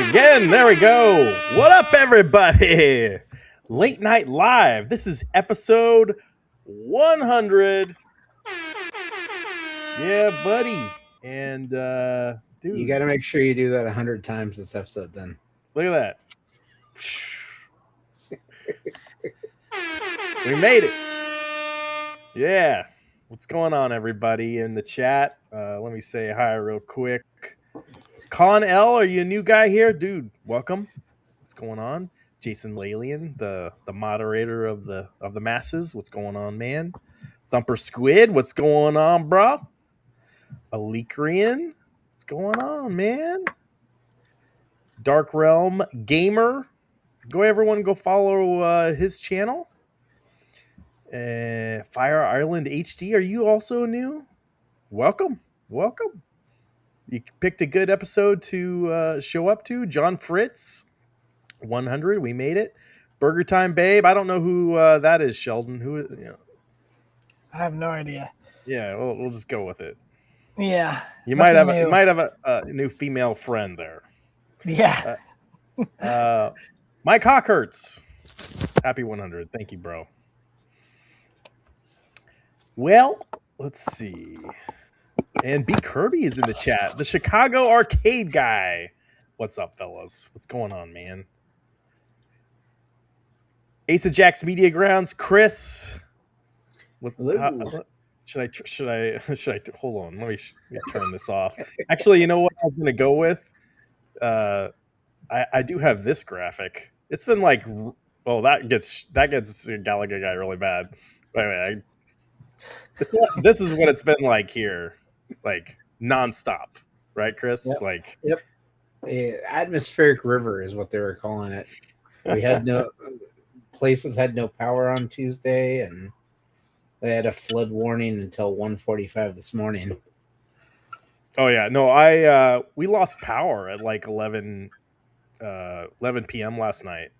Again, there we go. What up, everybody? Late Night Live. This is episode 100. Yeah, buddy. And, dude. You got to make sure you do that 100 times this episode then. Look at that. We made it. Yeah. What's going on, everybody in the chat? Let me say hi real quick. Con L, are you a new guy here? Dude, welcome. What's going on? Jason Lalian, the moderator of the masses. What's going on, man? Thumper Squid, what's going on, bro? Alikrian, what's going on, man? Dark Realm Gamer, everyone go follow his channel. Fire Island HD, are you also new? Welcome. You picked a good episode to show up to. John Fritz, 100, we made it. Burger Time Babe, I don't know who that is, Sheldon. Who is, I have no idea. Yeah, we'll just go with it. Yeah. You might have a new female friend there. Yeah. Mike Hawkhurts, happy 100. Thank you, bro. Well, let's see. And B. Kirby is in the chat. The Chicago arcade guy. What's up, fellas? What's going on, man? Asojax Media Grounds, Chris. Should I hold on? Let me turn this off. Actually, you know what I'm going to go with? I do have this graphic. It's been like, well, that gets Gallagher guy really bad. But anyway, this is what it's been like here. Like nonstop, right, Chris? Yep. The atmospheric river is what they were calling it. We had places had no power on Tuesday, and they had a flood warning until 1:45 this morning. Oh yeah, no, we lost power at like 11 p.m. last night,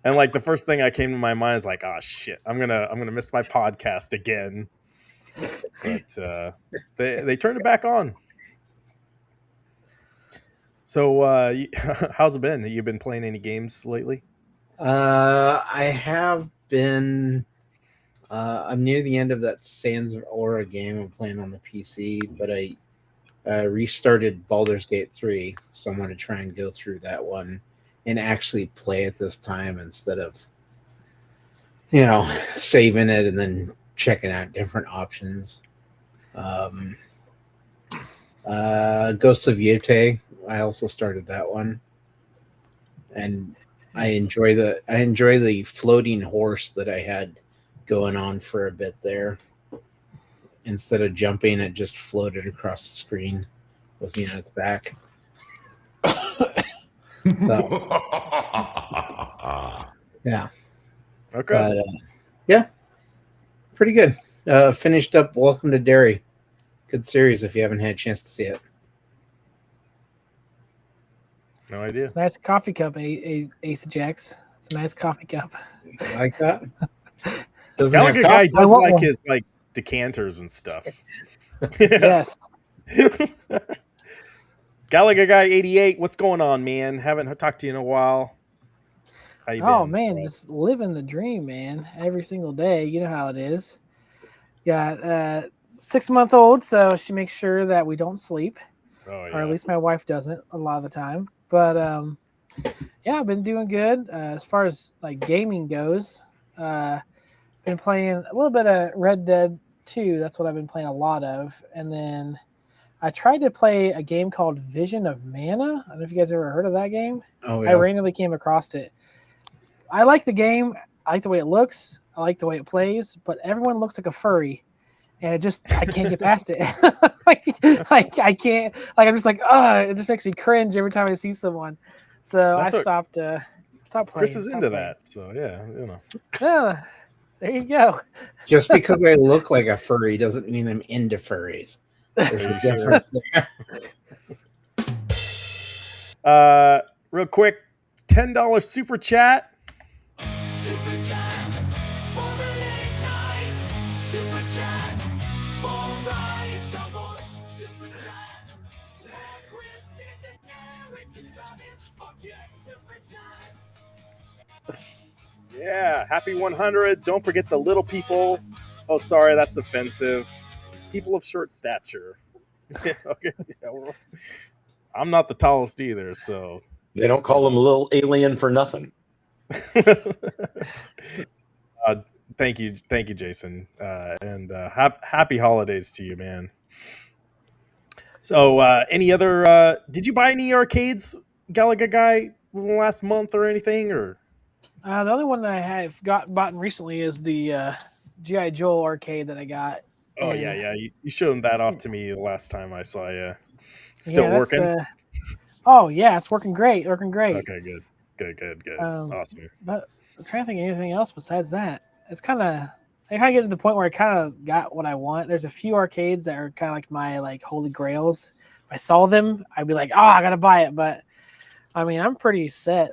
and like the first thing that came to my mind is like, oh shit, I'm gonna miss my podcast again. But they turned it back on. So how's it been? Have you been playing any games lately? I have been. I'm near the end of that Sands of Aura game I'm playing on the PC, but I restarted Baldur's Gate 3, so I'm going to try and go through that one and actually play it this time instead of, saving it and then checking out different options. Ghosts of Yute, I also started that one, and I enjoy the floating horse that I had going on for a bit there. Instead of jumping, it just floated across the screen with me on its back. So, yeah. Okay. But, yeah, pretty good. Finished up Welcome to Derry. Good series if you haven't had a chance to see it. No idea. It's a nice coffee cup, Asojax. It's a nice coffee cup. You like that? Gallagher guy does like his decanters and stuff. Yes. Gallagher guy 88, what's going on, man? Haven't talked to you in a while. How you been, man, bro? just living the dream, man. Every single day. You know how it is. Got 6-month-old, so she makes sure that we don't sleep. Oh, yeah. Or at least my wife doesn't a lot of the time. But yeah, I've been doing good. As far as like gaming goes, been playing a little bit of Red Dead 2. That's what I've been playing a lot of. And then I tried to play a game called Vision of Mana. I don't know if you guys ever heard of that game. Oh, yeah. I randomly came across it. I like the game. I like the way it looks. I like the way it plays. But everyone looks like a furry. And I can't get past it. like I can't. Like I'm just like, it just makes me cringe every time I see someone. So I stopped playing. Chris is into that. So yeah, there you go. Just because I look like a furry doesn't mean I'm into furries. There's a difference there. Real quick, $10 super chat. Super chat for the late night. Super chat for Ryan Savoy. Super chat for Chris Nick and Eric and Thomas. Yeah, happy 100. Don't forget the little people. Oh, sorry, that's offensive. People of short stature. Okay, yeah, I'm not the tallest either, so. They don't call him a little alien for nothing. Thank you, Jason, and happy holidays to you, man. So, any other? Did you buy any arcades, Galaga guy, last month or anything? Or The other one that I have bought recently is the GI Joe arcade that I got. oh And- yeah, you showed that off to me the last time I saw you. Still yeah, that's working? Oh yeah, it's working great. Working great. Okay, good. Awesome. But I'm trying to think of anything else besides that. It's kind of I kind of get to the point where I kind of got what I want. There's a few arcades that are kind of like my like holy grails. If I saw them, I'd be like, oh, I gotta buy it. But I mean, I'm pretty set.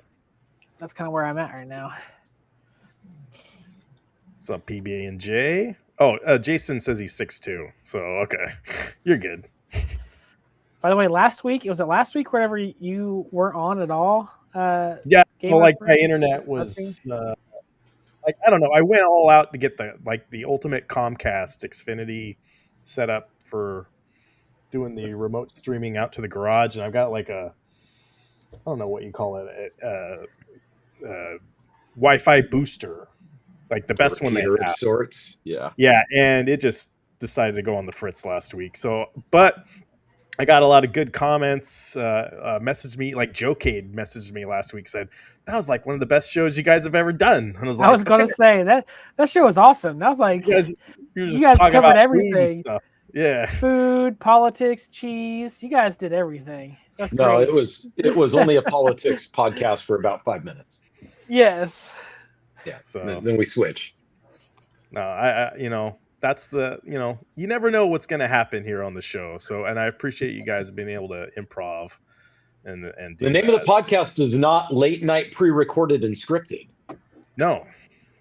That's kind of where I'm at right now. What's up, PBA and J? Oh, Jason says he's 6'2", so okay, you're good. By the way, last week, last week whenever you weren't on at all? Yeah, Gamer well, like my Friend? internet was like I don't know. I went all out to get the ultimate Comcast Xfinity set up for doing the remote streaming out to the garage, and I've got like I don't know what you call it, Wi-Fi booster, like the best one they Repeater of have. sorts. Yeah. Yeah, and it just decided to go on the fritz last week. So, but I got a lot of good comments. Messaged me, like Jocade messaged me last week, said that was like one of the best shows you guys have ever done. And I was gonna say that show was awesome. That was like you were just you guys talking covered about everything. stuff. Yeah, Food, politics, cheese. You guys did everything. That's No, great. it was only a politics podcast for about 5 minutes. Yes. Yeah. So Then we switch. no, I that's the you never know what's going to happen here on the show. So, and I appreciate you guys being able to improv and do The name that. of the podcast is not Late Night Pre-Recorded and Scripted. No,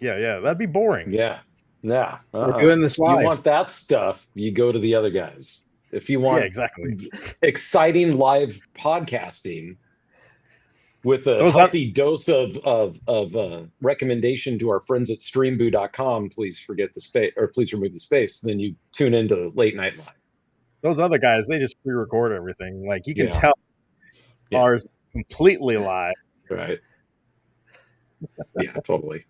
yeah, that'd be boring. Yeah. Yeah. We're doing this live. You want that stuff, you go to the other guys. If you want Yeah, exactly. exciting live podcasting with a Those healthy dose of recommendation to our friends at streamboo.com, please forget the space, or please remove the space. Then you tune into Late Night Live. Those other guys, they just pre-record everything. Like you can Yeah. tell Yeah. ours completely live. Right. Yeah, totally.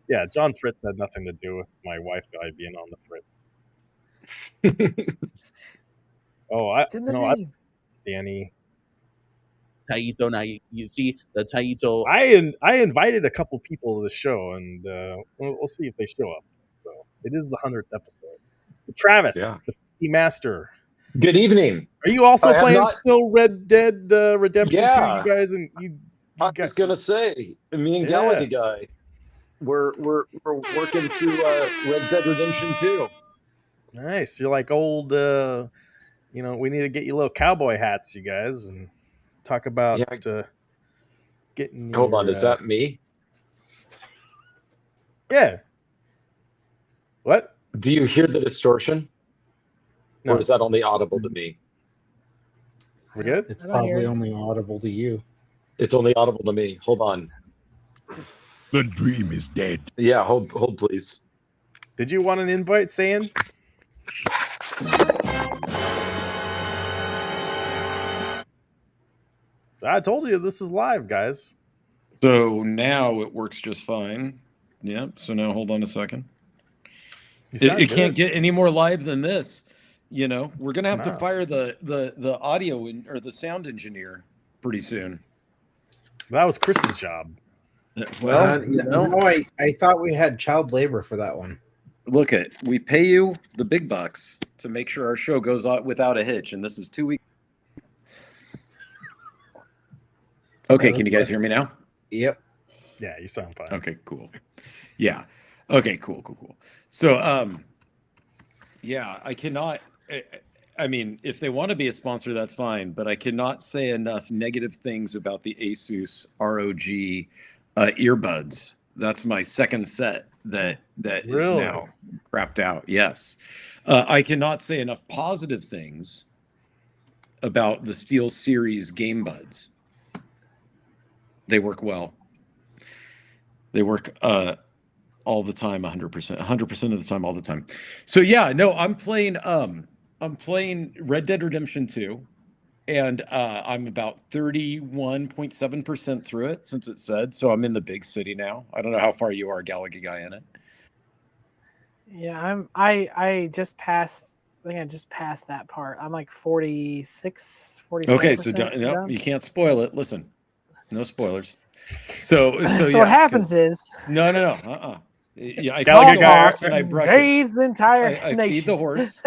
Yeah, John Fritz had nothing to do with my wife being on the Fritz. Oh, It's in the name. Danny. Taito. Now you see the Taito. I invited a couple people to the show, and we'll see if they show up. So it is the 100th episode. Travis, Yeah. the PC Master. Good evening. Are you also I have playing not- still Red Dead Redemption 2, Yeah. you guys? And you I was gonna say, me and Yeah. Galaga guy, we're working through Red Dead Redemption 2. Nice. You're like old. We need to get you little cowboy hats, you guys, and talk about getting. Hold on, your, is that me? Yeah. What? Do you hear the distortion? No. Or is that only audible to me? We good? It's I don't hear probably it. only audible to you. It's only audible to me. Hold on. The dream is dead. Yeah, hold please. Did you want an invite, San? I told you this is live, guys. So now it works just fine. Yeah. So now hold on a second. You It, sound it can't good. get any more live than this. We're gonna have to No. fire the audio or the sound engineer pretty soon. That was Chris's job. Well, no, I thought we had child labor for that one. look we pay you the big bucks to make sure our show goes out without a hitch, and this is 2 weeks. Okay, can you guys hear me now? Yep. Yeah, you sound fine. Okay, cool. Yeah. Okay, cool. So, I cannot. I mean, if they want to be a sponsor, that's fine. But I cannot say enough negative things about the Asus ROG earbuds. That's my second set that is Really? now crapped out. Yes, I cannot say enough positive things about the SteelSeries Game Buds. They work well. They work all the time, 100% of the time, all the time. So yeah, no, I'm playing Red Dead Redemption 2, and I'm about 31.7% through it since it said. So I'm in the big city now. I don't know how far you are, Galaga guy, in it. Yeah, I just passed. I think I just passed that part. I'm like 46, 47%. Okay, so no, you can't spoil it. Listen, no spoilers. So So yeah, what happens is no. Yeah, I Galaga feed the guy- horse and I brush it. invades the entire I nation. feed the horse.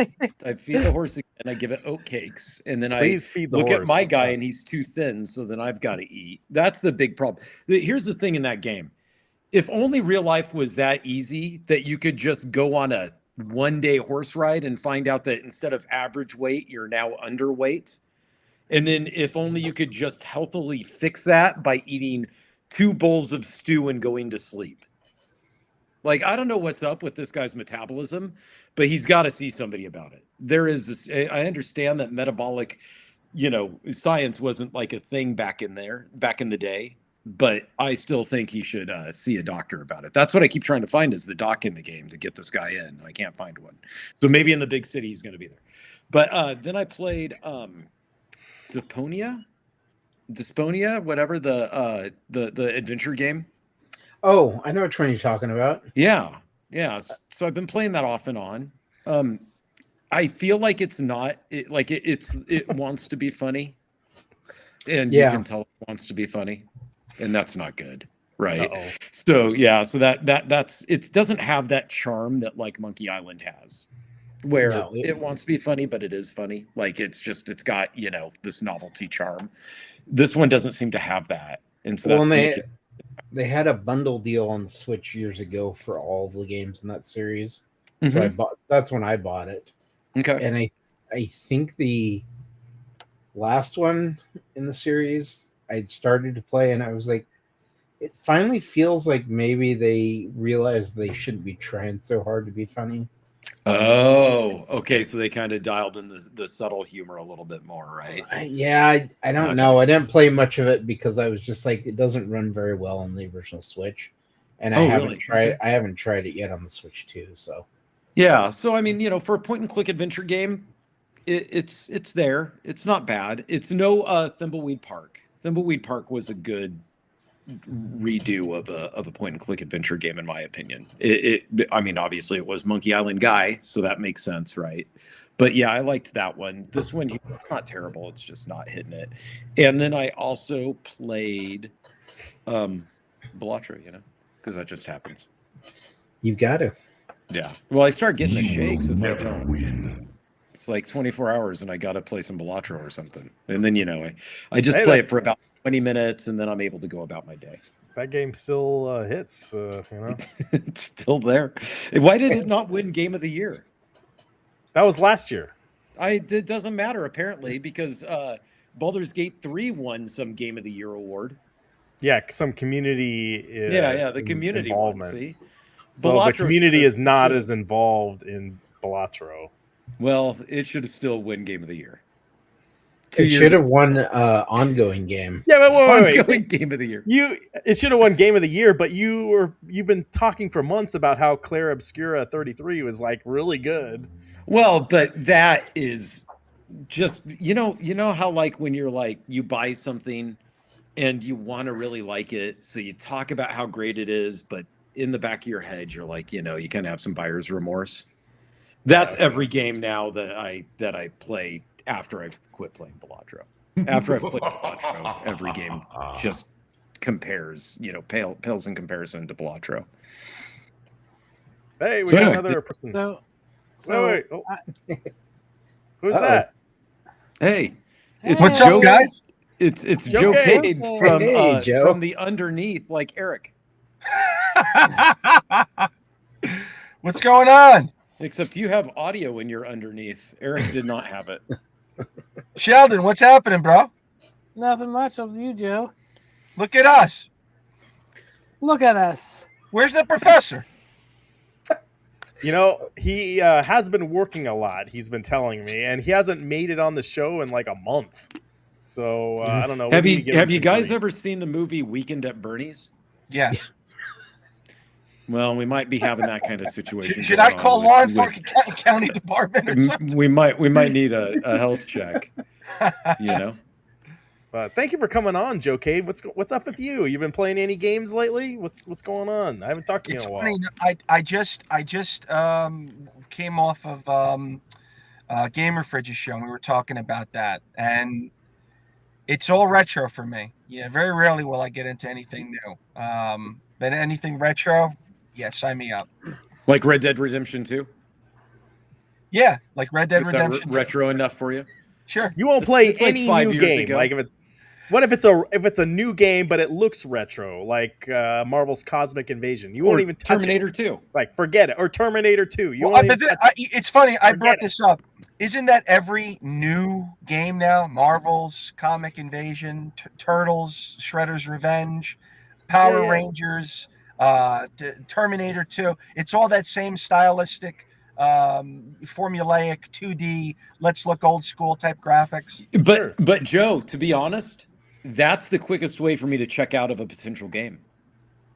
I feed the horse and I give it oat cakes, and then Please feed the look horse. at my guy and he's too thin, so then I've got to eat. That's the big problem. Here's the thing in that game: if only real life was that easy, that you could just go on a one-day horse ride and find out that instead of average weight, you're now underweight. And then if only you could just healthily fix that by eating 2 bowls of stew and going to sleep. Like, I don't know what's up with this guy's metabolism, but he's got to see somebody about it. There is this, I understand that metabolic, science wasn't like a thing back in the day, but I still think he should see a doctor about it. That's what I keep trying to find, is the doc in the game to get this guy in. I can't find one. So maybe in the big city he's going to be there. But then I played Desponia, whatever, the adventure game. Oh, I know which one you're talking about. Yeah. So I've been playing that off and on. I feel like it's not it wants to be funny, and you can tell it wants to be funny, and that's not good, right? Uh-oh. So that's it doesn't have that charm that like Monkey Island has, where it wants to be funny, but it is funny. Like it's got this novelty charm. This one doesn't seem to have that, and so that's they had a bundle deal on Switch years ago for all of the games in that series. So that's when I bought it. Okay. And I think the last one in the series I'd started to play, and I was like, it finally feels like maybe they realized they shouldn't be trying so hard to be funny. Oh, okay. So they kind of dialed in the subtle humor a little bit more, right? I don't know. I didn't play much of it because I was just like, it doesn't run very well on the original Switch, and I haven't tried it yet on the Switch 2. So yeah. So I mean, for a point and click adventure game, it's there. It's not bad. It's no Thimbleweed Park. Thimbleweed Park was a good redo of a point and click adventure game, in my opinion. I mean, obviously it was Monkey Island guy, so that makes sense, right? But yeah, I liked that one. This one, not terrible. It's just not hitting it. And then I also played Balatro, because that just happens. You got to. Yeah. Well, I start getting the shakes if I don't win. It's like 24 hours and I got to play some Balatro or something. And then, I just play it for about 20 minutes and then I'm able to go about my day. That game still hits, It's still there. Why did it not win Game of the Year? That was last year. It doesn't matter, apparently, because Baldur's Gate 3 won some Game of the Year award. Yeah, some community the community involvement. One, see? So the community is not as involved in Balatro. Well, it should still win Game of the Year. It should have won ongoing game. Yeah, but wait. Ongoing Game of the Year. It should have won Game of the Year, but you've been talking for months about how Claire Obscura 33 was like really good. Well, but that is just how like when you're like you buy something and you want to really like it, so you talk about how great it is, but in the back of your head you're like, you kind of have some buyer's remorse. That's every game now that I play after I've quit playing Balatro. After I've played Balatro, every game just compares, pales in comparison to Balatro. Hey, we got another person. Wait. Oh. Who's that? Hey, what's up, guys? It's Joe Cade from Joe. from the underneath, like Eric. What's going on? Except you have audio in your underneath. Eric did not have it. Sheldon, what's happening, bro? Nothing much of you, Joe. Look at us. Look at us. Where's the professor? He has been working a lot, he's been telling me, and he hasn't made it on the show in like a month. So I don't know. Have you guys ever seen the movie Weekend at Bernie's? Yes. Well, we might be having that kind of situation. Should I going call on law with- enforcement county department or something? we might need a health check. You know. Thank you for coming on, Joe Cade. What's up with you? You been playing any games lately? What's going on? I haven't talked to you in a while. Funny. I just came off of Gamer Fridge's show. And we were talking about that, and it's all retro for me. Yeah, very rarely will I get into anything new. But anything retro, yeah, sign me up. Like Red Dead Redemption 2? Yeah, like Red Dead Is that Redemption. retro enough for you? Sure. You won't play It's like any 5 new years game. ago. Like what if it's a new game but it looks retro, like Marvel's Cosmic Invasion? You won't Or even touch Terminator it. 2. Like forget it. Or Terminator 2. You Well, won't even touch it. it's funny. I Forget brought it. this up. Isn't that every new game now? Marvel's Comic Invasion, Turtles, Shredder's Revenge, Power Yeah. Rangers, Terminator 2. It's all that same stylistic, formulaic 2D. Let's look old school type graphics. But Joe, to be honest, that's the quickest way for me to check out of a potential game.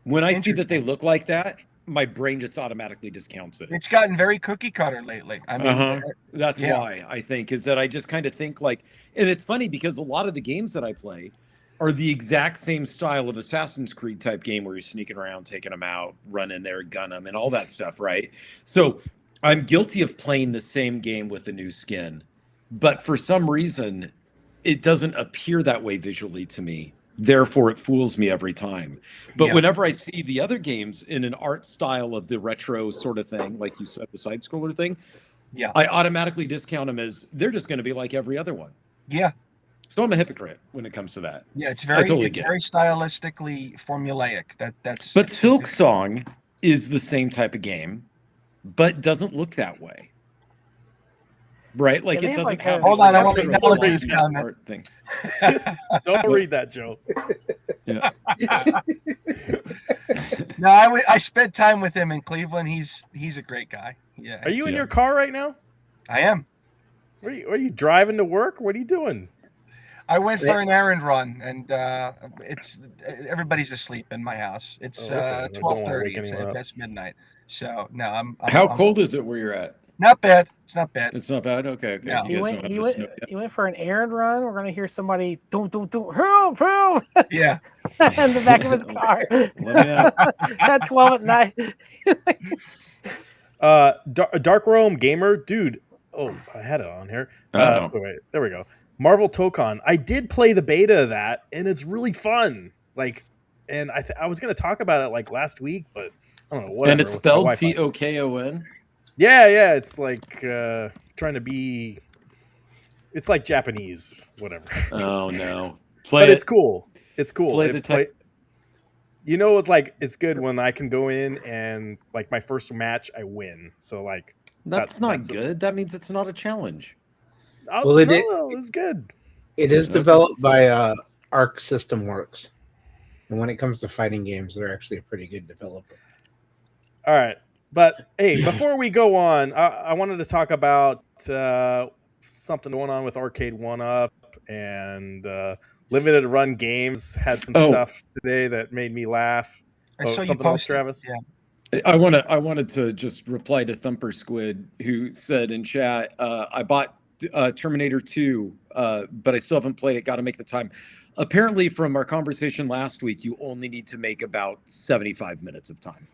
When I see that they look like that, my brain just automatically discounts it. It's gotten very cookie cutter lately. I mean, That's yeah. why I think is that I just kind of think like, and it's funny because a lot of the games that I play are the exact same style of Assassin's Creed type game where you're sneaking around, taking them out, run in there, gun them, and all that stuff, right? So I'm guilty of playing the same game with a new skin, but for some reason, it doesn't appear that way visually to me. Therefore, it fools me every time. But Yeah. whenever I see the other games in an art style of the retro sort of thing, like you said, the side scroller thing, Yeah. I automatically discount them as they're just going to be like every other one. Yeah. So I'm a hypocrite when it comes to that. Yeah, it's I very totally get it. very stylistically formulaic. That's But Silk Song is the same type of game, but doesn't look that way. Right? Like Yeah, they it have, doesn't like, have. Hold on, I want to the acknowledge retro this comment. art thing. Don't read that, Joe. Yeah. No, I spent time with him in Cleveland. He's a great guy. Yeah. Are you in Yeah. your car right now? I am. Are you driving to work? What are you doing? I went for an errand run, and it's everybody's asleep in my house. It's Oh, okay. I don't wanna 12:30. wake It's anyone up. past midnight. So no, I'm How cold is it where you're at? Not bad. It's not bad. It's not bad. Okay. No. You guys don't have the snow yet? You went for an errand run. We're gonna hear somebody help Yeah. in the back of his car Let me out. at 12 at night. Dark Realm Gamer, dude. Oh, I had it on here. Uh-oh. Wait, there we go. Marvel Tokon. I did play the beta of that, and it's really fun. Like, and I was gonna talk about it like last week, but I don't know. Whatever, And it's with my spelled Wi-Fi. Tokon. Yeah. It's like trying to be. It's like Japanese, whatever. Oh no! But it's cool. It's cool. Play the type. You know, it's like it's good when I can go in and like my first match I win. So like That's not good. That means it's not a challenge. Well, it's good. It is developed by Arc System Works, and when it comes to fighting games, they're actually a pretty good developer. All right, but hey, before we go on, I wanted to talk about something going on with Arcade1up and limited run games. Had some stuff today that made me laugh. I saw you something else, posted. Travis? Yeah. I wanted to just reply to Thumper Squid, who said in chat, I bought Terminator 2, but I still haven't played it. Got to make the time. Apparently, from our conversation last week, you only need to make about 75 minutes of time.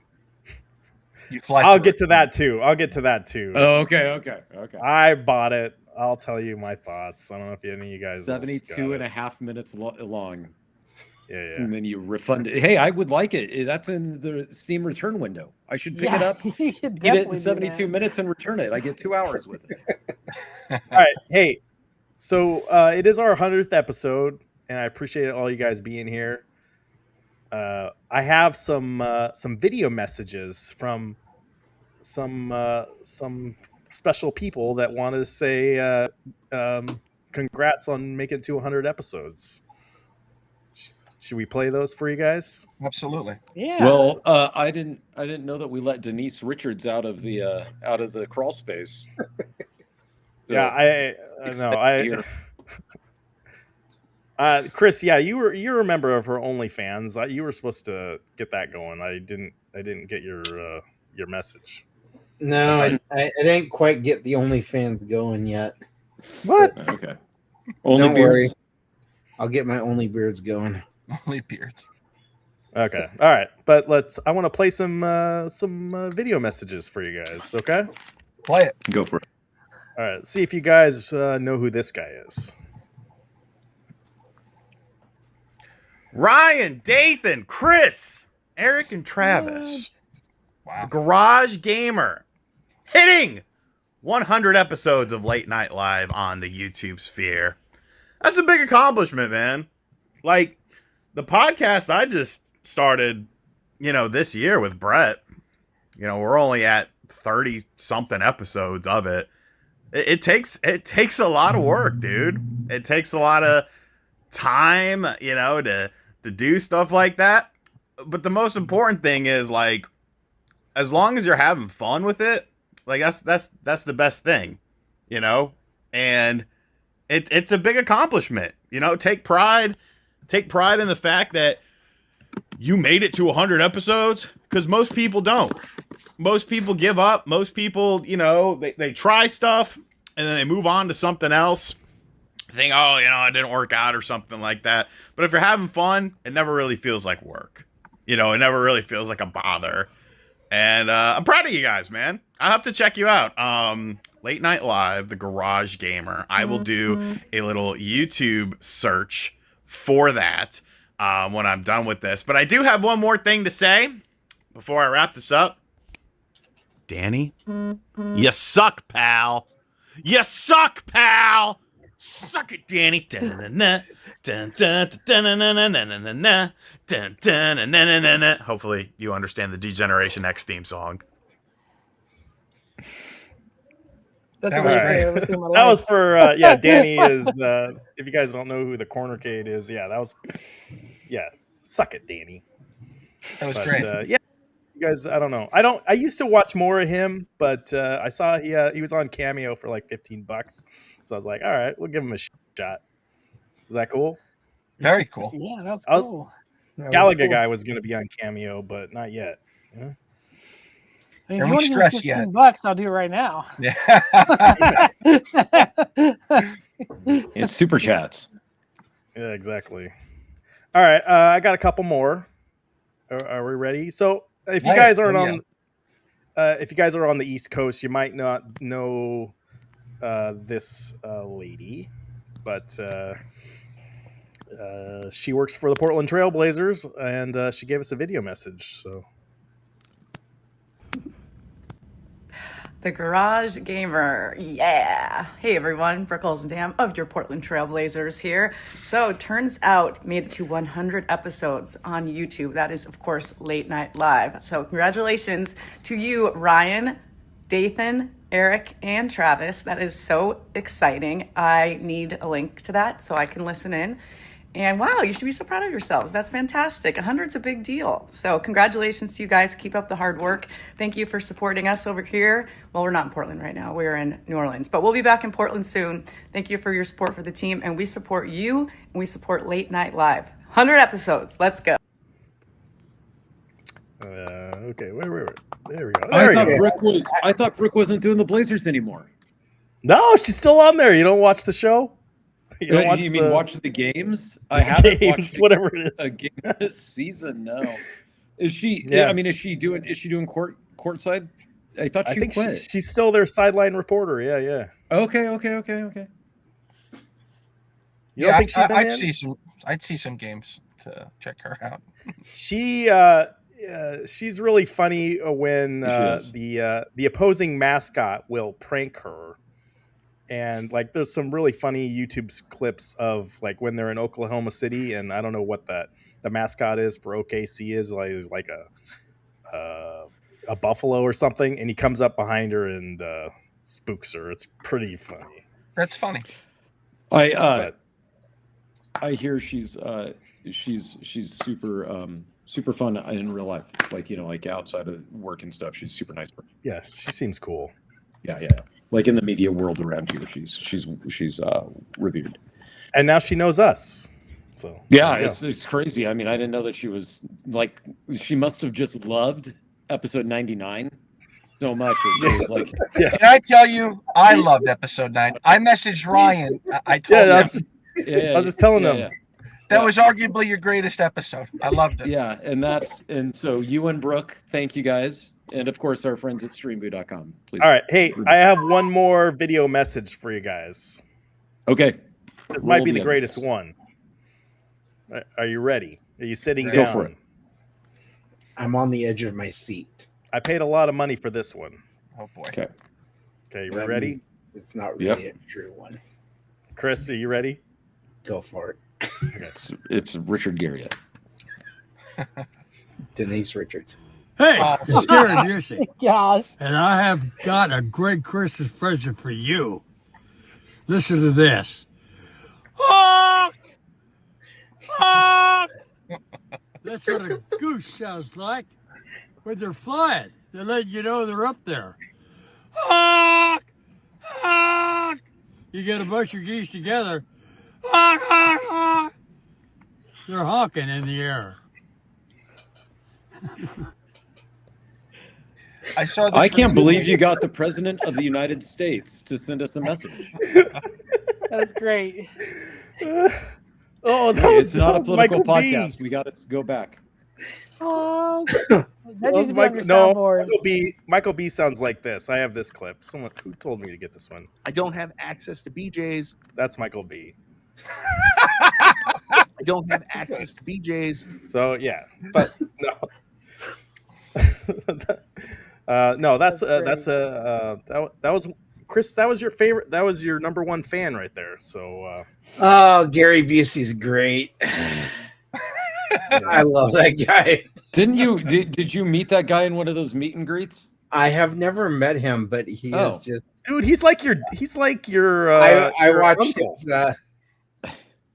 I'll get to that too. Oh, okay. I bought it. I'll tell you my thoughts. I don't know if any of you guys 72 and a half minutes long. Yeah. And then you refund it. Hey, I would like it. That's in the Steam return window. I should pick it up, You should eat it in definitely do 72 that. minutes, and return it. I get 2 hours with it. All right. Hey, so it is our 100th episode, and I appreciate all you guys being here. I have some video messages from some special people that wanted to say congrats on making it to 100 episodes. Should we play those for you guys? Absolutely. Yeah. Well, I didn't know that we let Denise Richards out of the crawl space. Yeah, I know. Chris, yeah, you're a member of her OnlyFans. You were supposed to get that going. I didn't get your message. No, I didn't quite get the OnlyFans going yet. What? Okay. Only Don't worry. beards. I'll get my only beards going. Only beards. Okay. All right. But I want to play some video messages for you guys. Okay. Play it. Go for it. All right. See if you guys know who this guy is. Ryan, Dathan, Chris, Eric, and Travis. Wow. The Garage Gamer hitting 100 episodes of Late Night Live on the YouTube sphere. That's a big accomplishment, man. Like, the podcast I just started, this year with Brett, we're only at 30-something episodes of it. It takes a lot of work, dude. It takes a lot of time, to do stuff like that. But the most important thing is, like, as long as you're having fun with it, like, that's the best thing, and it's a big accomplishment, take pride in the fact that you made it to 100 episodes, because most people don't. Most people give up. Most people, they try stuff and then they move on to something else. Think, oh, it didn't work out or something like that. But if you're having fun, it never really feels like work. It never really feels like a bother. And I'm proud of you guys, man. I'll have to check you out. Late Night Live, the Garage Gamer. I will do a little YouTube search for that when I'm done with this. But I do have one more thing to say before I wrap this up. Danny, you suck, pal. You suck, pal. Suck it, Danny. Hopefully you understand the D-Generation X theme song. That's the worst thing I've ever seen in my life. That was for Danny is if you guys don't know who the Corner Cade is, suck it, Danny. That was great. You guys, I don't know. I used to watch more of him, but I saw he was on Cameo for like $15. So I was like, all right, we'll give him a shot. Is that cool? Very cool. Yeah, that's cool. Galaga guy was going to be on Cameo, but not yet. Yeah. I mean, if you want to give me $15, I'll do it right now. Yeah. It's super chats. Yeah, exactly. All right, I got a couple more. Are we ready? So, if you guys aren't on, if you guys are on the East Coast, you might not know this lady, but she works for the Portland Trail Blazers, and she gave us a video message. So. The Garage Gamer, yeah. Hey everyone, Brooke Olsendam of your Portland Trail Blazers here. So turns out, made it to 100 episodes on YouTube. That is, of course, Late Night Live. So congratulations to you, Ryan, Dathan, Eric, and Travis. That is so exciting. I need a link to that so I can listen in. And wow, you should be so proud of yourselves. That's fantastic. 100's a big deal. So congratulations to you guys. Keep up the hard work. Thank you for supporting us over here. Well, we're not in Portland right now. We're in New Orleans, but we'll be back in Portland soon. Thank you for your support for the team. And we support you, and we support Late Night Live. 100 episodes. Let's go. Okay, wait. There we go. I thought Brooke wasn't doing the Blazers anymore. No, she's still on there. You don't watch the show? You mean watch the games? I haven't watched whatever it is. A game this season. No, is she? Yeah. I mean, is she doing courtside? I thought she quit. She's still their sideline reporter. Yeah. Okay. You don't think she's I'd see some games to check her out. She's really funny when the opposing mascot will prank her. And like, there's some really funny YouTube clips of like when they're in Oklahoma City, and I don't know what the mascot is for OKC is like a buffalo or something, and he comes up behind her and spooks her. It's pretty funny. That's funny. I hear she's super fun in real life, like outside of work and stuff. She's super nice. Yeah, she seems cool. Yeah. Like in the media world around here, she's revered. And now she knows us. So Yeah, there you go. it's crazy. I mean, I didn't know that she was like, she must have just loved episode 99 so much that she was like, Yeah. Can I tell you, I loved episode 9. I messaged Ryan. I told Yeah, him that's just, yeah, I was just telling them. yeah. that was arguably your greatest episode. I loved it. Yeah, and so you and Brooke, thank you guys, and of course our friends at streamboo.com. Please. All right, hey, I have one more video message for you guys. Okay. This Roll might be the the greatest evidence. one. Are you ready? Are you sitting Go down? for it. I'm on the edge of my seat. I paid a lot of money for this one. Oh boy. Okay. Okay, you That ready? means It's not really a true one. Chris, are you ready? Go for it. It's Richard Garriott. Denise Richards. Hey, Oh. it's Gary Busey, Gosh. and I have got a great Christmas present for you. Listen to this. Honk! Honk! That's what a goose sounds like when they're flying. They let you know they're up there. Honk! Honk! You get a bunch of geese together. Honk, honk, honk. They're honking in the air. I saw. I can't believe you got the president of the United States to send us a message. That was great. Oh, that Hey, was, it's not that a was political Michael B. podcast. We got to go back. Oh, That that needs was to be on your no, soundboard. Michael B sounds like this. I have this clip. Someone who told me to get this one. I don't have access to BJ's. That's Michael B. I don't have access to BJ's. So yeah, but no. No, that was Chris. That was your favorite. That was your number one fan right there. So Oh, Gary Busey's great. I love that guy. Didn't you? Did you meet that guy in one of those meet and greets? I have never met him, but he is just. dude, he's like your. I your watched uncle. his.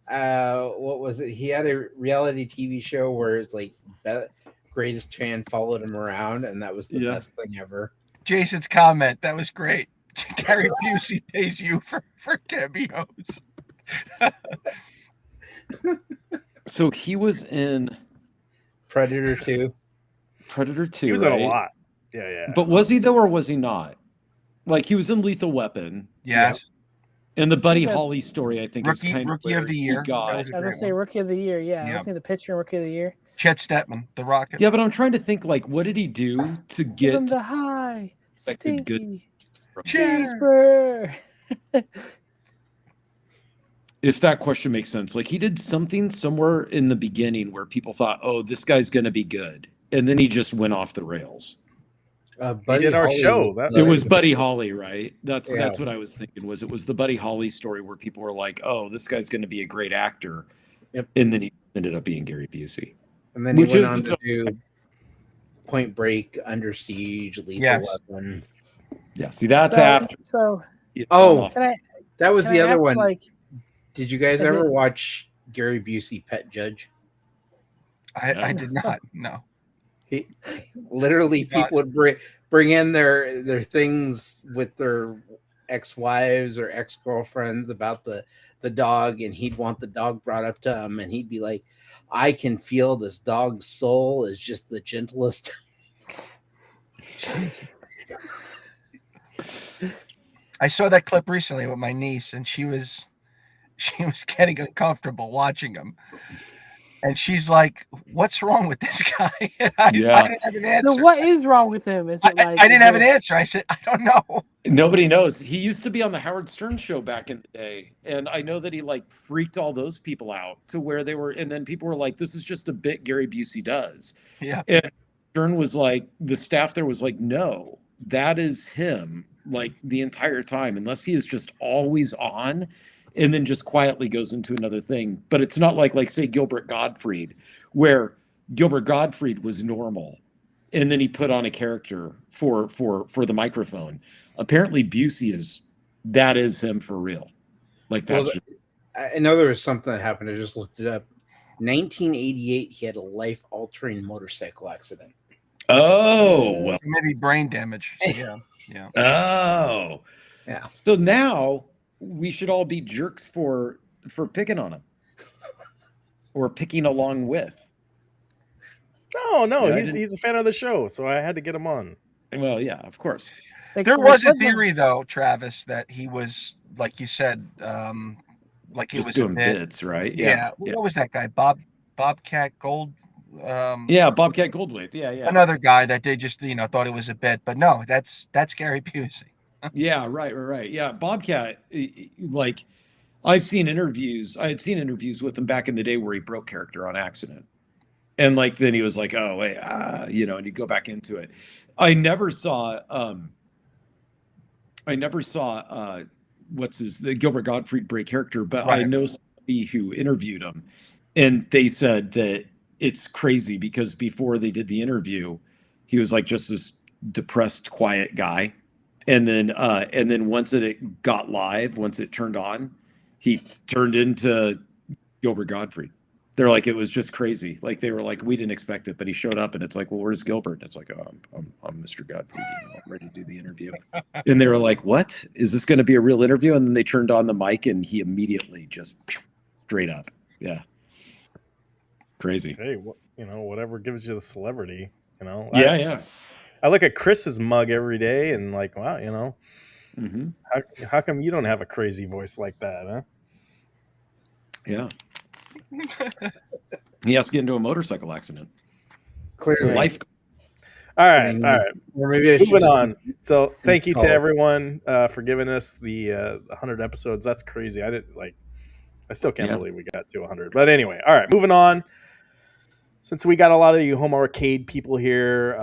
What was it? He had a reality TV show where it's like greatest fan followed him around, and that was the best thing ever. Jason's comment. That was great. Gary Busey pays you for cameos. So he was in Predator 2. Predator 2. He was right? in a lot. Yeah. But was he though, or was he not? Like he was in Lethal Weapon. Yes. And the Buddy good. Holly story, I think, is kind Rookie of of the where he Year. got- That was a I was great gonna say Rookie of the Year. Yeah, I Yeah. was seeing the picture in Rookie of the Year. Chet Stepman, the Rocket. Yeah, but I'm trying to think, like, what did he do to Give him get the high, like a good? stinky Cheers. cheeseburger. If that question makes sense, like he did something somewhere in the beginning where people thought, "Oh, this guy's gonna be good," and then he just went off the rails. Buddy did our Holly show. was That- It was Buddy Holly, right? That's Yeah. what I was thinking. Was it was the Buddy Holly story where people were like, "Oh, this guy's going to be a great actor," Yep. and then he ended up being Gary Busey. And then he Which went is on its to do Point Break, Under Siege, Lethal Yes. Weapon. Yeah, see, that's So- after. So it Oh, fell off. can I? That was Can the I other ask, one. Like, Did you guys is ever it- watch Gary Busey Pet Judge? I did not. No. He literally people would bring in their things with their ex-wives or ex-girlfriends about the dog, and he'd want the dog brought up to him, and he'd be like, I can feel this dog's soul is just the gentlest. I saw that clip recently with my niece, and she was getting uncomfortable watching him. And she's like, "What's wrong with this guy?" And I didn't have an answer. So what is wrong with him? Is it like I didn't have an answer. I said, "I don't know." Nobody knows. He used to be on the Howard Stern show back in the day, and I know that he like freaked all those people out to where they were, and then people were like, "This is just a bit Gary Busey does." Yeah. And Stern was like, the staff there was like, "No, that is him." Like the entire time, unless he is just always on, and then just quietly goes into another thing. But it's not like say Gilbert Gottfried, where Gilbert Gottfried was normal, and then he put on a character for the microphone. Apparently, Busey is him for real. Like that's Well, I know there was something that happened. I just looked it up. 1988, he had a life-altering motorcycle accident. well, Maybe brain damage. So, yeah. oh, Yeah. So now we should all be jerks for picking on him. or picking along with. No, Yeah, he's a fan of the show, so I had to get him on. Well, yeah, of course. There was a theory, though, Travis, that he was, like you said, like he Just was doing a bit, bits, right? Yeah. What was that guy? Bobcat Gold. Yeah, Bobcat Goldthwait. Yeah. Another guy that they just thought it was a bit, but no, that's Gary Busey. Yeah, right. Yeah, Bobcat. Like, I had seen interviews with him back in the day where he broke character on accident, and like then he was like, "Oh wait, and he'd go back into it." I never saw the Gilbert Gottfried break character, but I know somebody who interviewed him, and they said that it's crazy because before they did the interview, he was like just this depressed, quiet guy. And then once it got live, once it turned on, he turned into Gilbert Gottfried. They're like, it was just crazy. Like they were like, we didn't expect it, but he showed up and it's like, well, where's Gilbert? And it's like, oh, I'm Mr. Gottfried. I'm ready to do the interview. And they were like, what? Is this going to be a real interview? And then they turned on the mic and he immediately just straight up. Yeah. Crazy. Hey, whatever gives you the celebrity, Yeah. I look at Chris's mug every day and like, wow, Mm-hmm. how come you don't have a crazy voice like that, huh? Yeah. He has to get into a motorcycle accident. Clearly. Life. All right. Or maybe I should moving just on. So thank you to call. everyone for giving us the 100 episodes. That's crazy. I still can't believe we got to 100. But anyway, all right, moving on. Since we got a lot of you home arcade people here,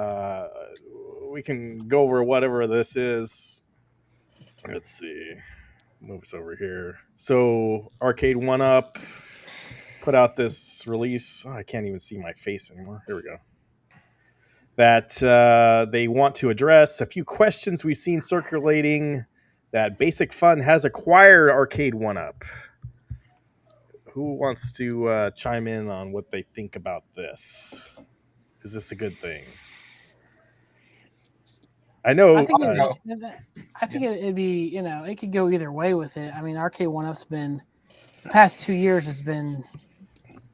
we can go over whatever this is. Let's see. Move us over here. So Arcade1up put out this release. I can't even see my face anymore. Here we go. That they want to address a few questions we've seen circulating that Basic Fun has acquired Arcade1up. Who wants to chime in on what they think about this? Is this a good thing? I know. I think it'd be, it could go either way with it. I mean, Arcade1up's been, the past 2 years has been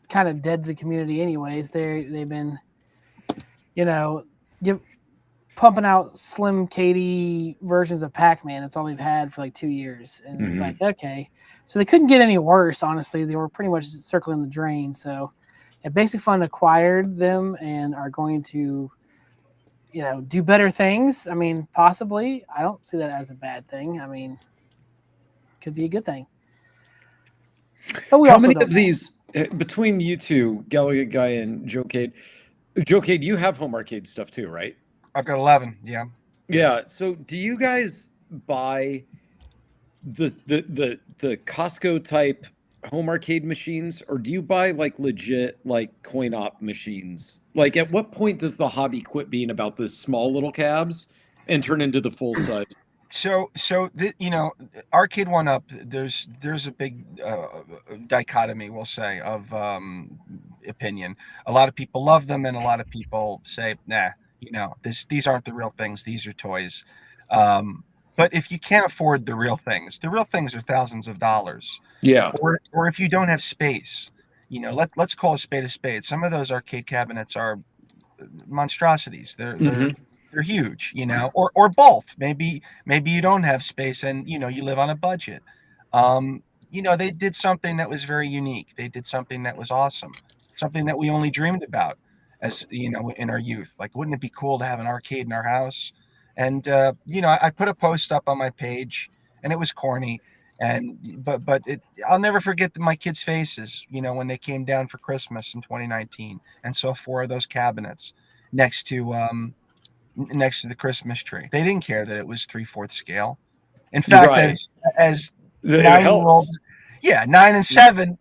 kind of dead to the community anyways. They've been, pumping out Slim Katie versions of Pac-Man. That's all they've had for like 2 years. And it's like, okay. So they couldn't get any worse, honestly. They were pretty much circling the drain. So if Basic Fun acquired them and are going to, do better things, I mean, possibly. I don't see that as a bad thing. I mean, could be a good thing. But how many of these, between you two, Gallagher Guy and Joe Cade, you have home arcade stuff too, right? I've got 11. Yeah. Yeah. So do you guys buy the Costco type home arcade machines, or do you buy like legit like coin op machines? Like at what point does the hobby quit being about this small little cabs and turn into the full size? So Arcade1up, there's a big dichotomy, we'll say, of opinion. A lot of people love them, and a lot of people say, nah, these aren't the real things. These are toys. But if you can't afford the real things are thousands of dollars. Yeah. Or if you don't have space, let's call a spade a spade. Some of those arcade cabinets are monstrosities. They're huge, or both. Maybe you don't have space and you live on a budget. They did something that was very unique. They did something that was awesome, something that we only dreamed about as in our youth. Like, wouldn't it be cool to have an arcade in our house? And I put a post up on my page, and it was corny, but I'll never forget my kids' faces, when they came down for Christmas in 2019 and saw 4 of those cabinets next to the Christmas tree. They didn't care that it was 3/4 scale. In fact, as 9-year-olds, 9 and 7,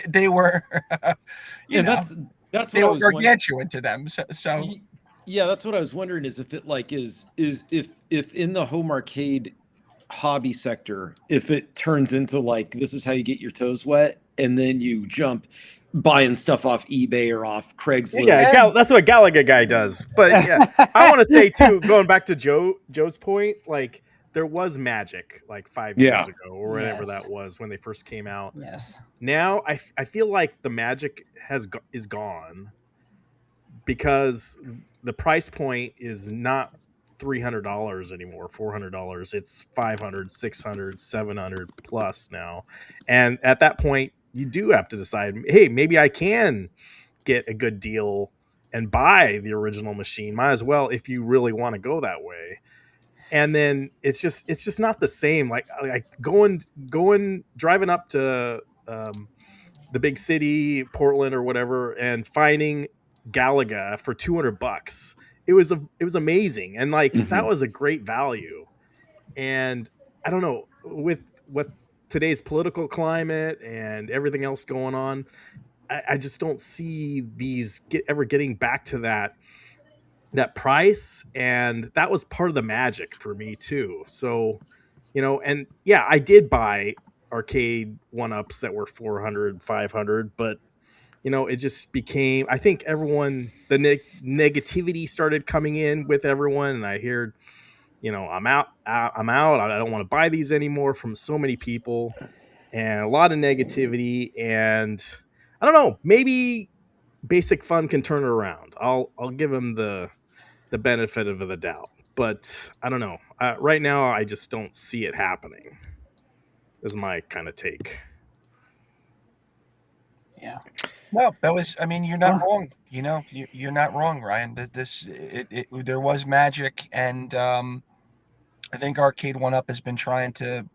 they were, that's they were gargantuan to them. So. Yeah, that's what I was wondering, is if it like is if in the home arcade hobby sector, if it turns into like, this is how you get your toes wet, and then you jump buying stuff off eBay or off Craigslist. Yeah, that's what Gallagher Guy does. But yeah, I want to say too, going back to Joe's point, like there was magic like 5 Yeah. years ago or whatever Yes. that was when they first came out. Yes. Now I feel like the magic is gone because the price point is not $300 anymore, $400. It's 500, 600, 700 plus now. And at that point, you do have to decide, hey, maybe I can get a good deal and buy the original machine. Might as well if you really want to go that way. And then it's just not the same. Like driving up to the big city, Portland or whatever, and finding Galaga for $200. It was amazing, and like that was a great value. And I don't know, with today's political climate and everything else going on, I just don't see these ever getting back to that price, and that was part of the magic for me too. So, and yeah, I did buy arcade 1-ups that were 400, 500, but it just became, I think everyone, the negativity started coming in with everyone, and I heard, I'm out, I don't want to buy these anymore from so many people, and a lot of negativity. And I don't know, maybe Basic Fun can turn it around. I'll give him the benefit of the doubt, but I don't know. Right now, I just don't see it happening. Is my kind of take. Yeah. No, that was. I mean, you're not wrong. You're not wrong, Ryan. There was magic, and I think Arcade 1-up has been trying to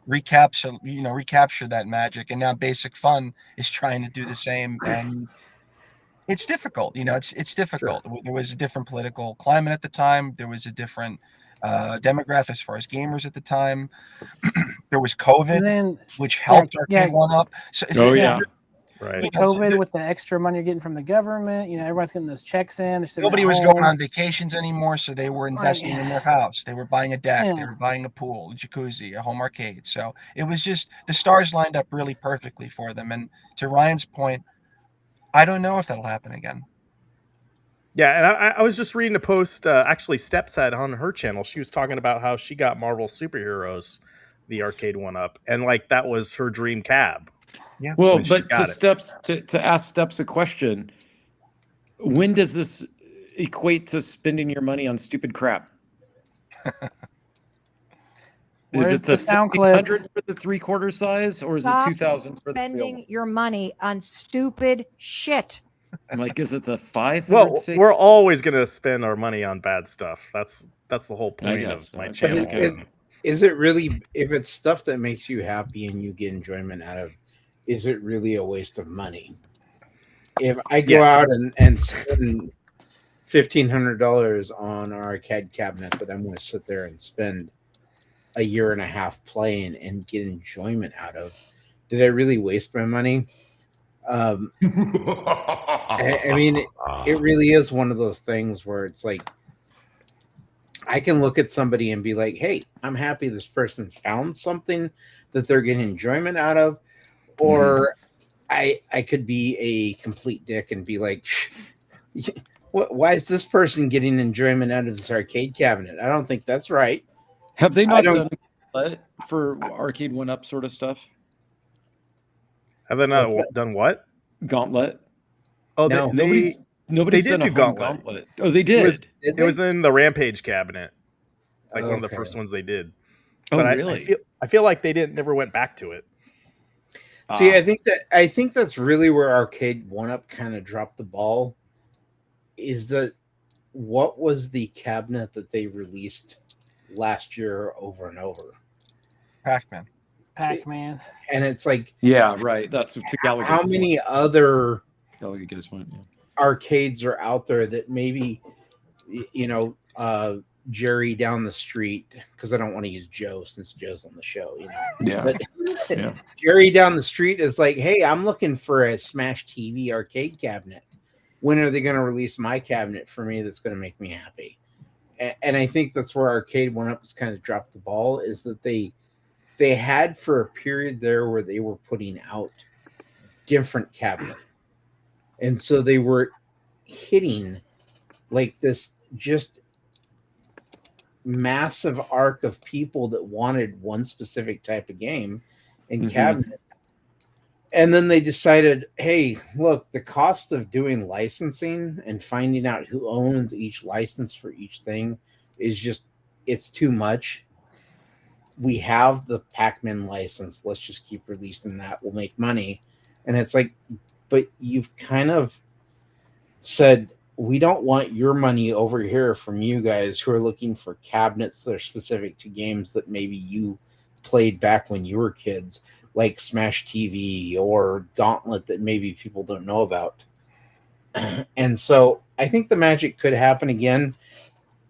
recapture that magic, and now Basic Fun is trying to do the same, and it's difficult. It's difficult. Sure. There was a different political climate at the time. There was a different demographic as far as gamers at the time. There was COVID, which helped Arcade 1-up. So, right. COVID with the extra money you're getting from the government, everyone's getting those checks in. Nobody was going on vacations anymore, so they were investing in their house. They were buying a deck, they were buying a pool, a jacuzzi, a home arcade. So it was just the stars lined up really perfectly for them. And to Ryan's point, I don't know if that'll happen again. Yeah, and I was just reading a post. Actually, Steps had on her channel. She was talking about how she got Marvel Superheroes, the Arcade 1-up, and like that was her dream cab. Yeah. Well, but to ask Steps a question, when does this equate to spending your money on stupid crap? Is it the sound clip 100 for the 3/4 size, or is it 2,000 for the spending your money on stupid shit? Like, is it the 500? Well, we're always gonna spend our money on bad stuff. That's the whole point of my channel. Is it really, if it's stuff that makes you happy and you get enjoyment out of, is it really a waste of money? If I go out and spend $1,500 on an arcade cabinet that I'm going to sit there and spend a year and a half playing and get enjoyment out of, did I really waste my money? I mean, it really is one of those things where it's like, I can look at somebody and be like, hey, I'm happy this person's found something that they're getting enjoyment out of. Or I could be a complete dick and be like, why is this person getting enjoyment out of this arcade cabinet? I don't think that's right. Have they not done it for Arcade 1-up sort of stuff? Have they not done what? Gauntlet. Oh, no. Nobody's they did done do Gauntlet. Oh, they did. It was in the Rampage cabinet, like one of the first ones they did. But really? I feel like they never went back to it. See, I think that's really where Arcade 1-up kind of dropped the ball. Is that what was the cabinet that they released last year over and over? Pac-Man. And it's like, yeah, right. That's to Gallagher's how many other Gallagher's point, arcades are out there that maybe, Jerry down the street, because I don't want to use Joe since Joe's on the show, Yeah. But Jerry down the street is like, hey, I'm looking for a Smash TV arcade cabinet. When are they going to release my cabinet for me that's going to make me happy? And I think that's where Arcade 1-up has kind of dropped the ball, is that they had for a period there where they were putting out different cabinets. And so they were hitting like this just massive arc of people that wanted one specific type of game in Mhm. cabinet. And then they decided, hey, look, the cost of doing licensing and finding out who owns each license for each thing is just, it's too much. We have the Pac-Man license. Let's just keep releasing that. We'll make money. And it's like, but you've kind of said, we don't want your money over here from you guys who are looking for cabinets that are specific to games that maybe you played back when you were kids, like Smash TV or Gauntlet that maybe people don't know about. And so I think the magic could happen again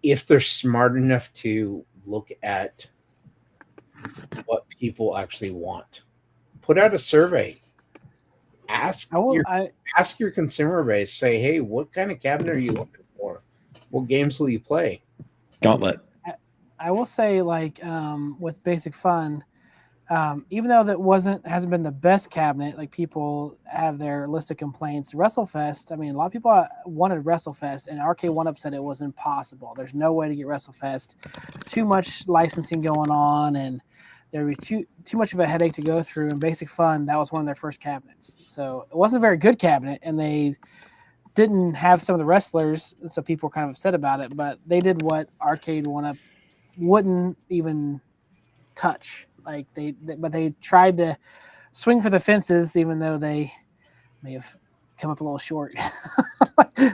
if they're smart enough to look at what people actually want. Put out a survey. Ask your consumer base. Say, hey, what kind of cabinet are you looking for? What games will you play? Gauntlet. I will say, like, with Basic Fun, even though that hasn't been the best cabinet, like people have their list of complaints. WrestleFest, I mean, a lot of people wanted WrestleFest, and Arcade1up said it was impossible. There's no way to get WrestleFest. Too much licensing going on, and there would be too much of a headache to go through. And Basic Fun, that was one of their first cabinets. So it wasn't a very good cabinet, and they didn't have some of the wrestlers, and so people were kind of upset about it. But they did what Arcade1up wouldn't even touch. Like but they tried to swing for the fences, even though they may have come up a little short.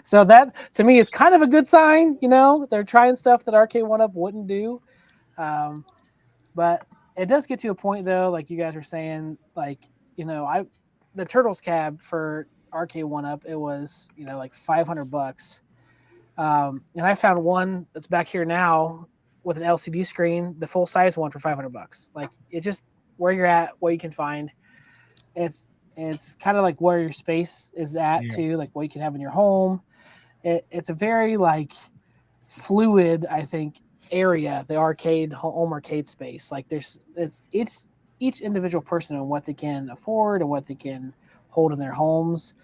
So that, to me, is kind of a good sign. You know, they're trying stuff that Arcade1up wouldn't do. But it does get to a point, though, like you guys were saying, like, you know, the Turtles cab for Arcade1up, it was, you know, like $500. And I found one that's back here now with an LCD screen, the full size one for $500. Like, it just where you're at, what you can find. It's kind of like where your space is at too, like what you can have in your home. It's a very like fluid, I think, area, the home arcade space. Like it's each individual person and what they can afford and what they can hold in their homes.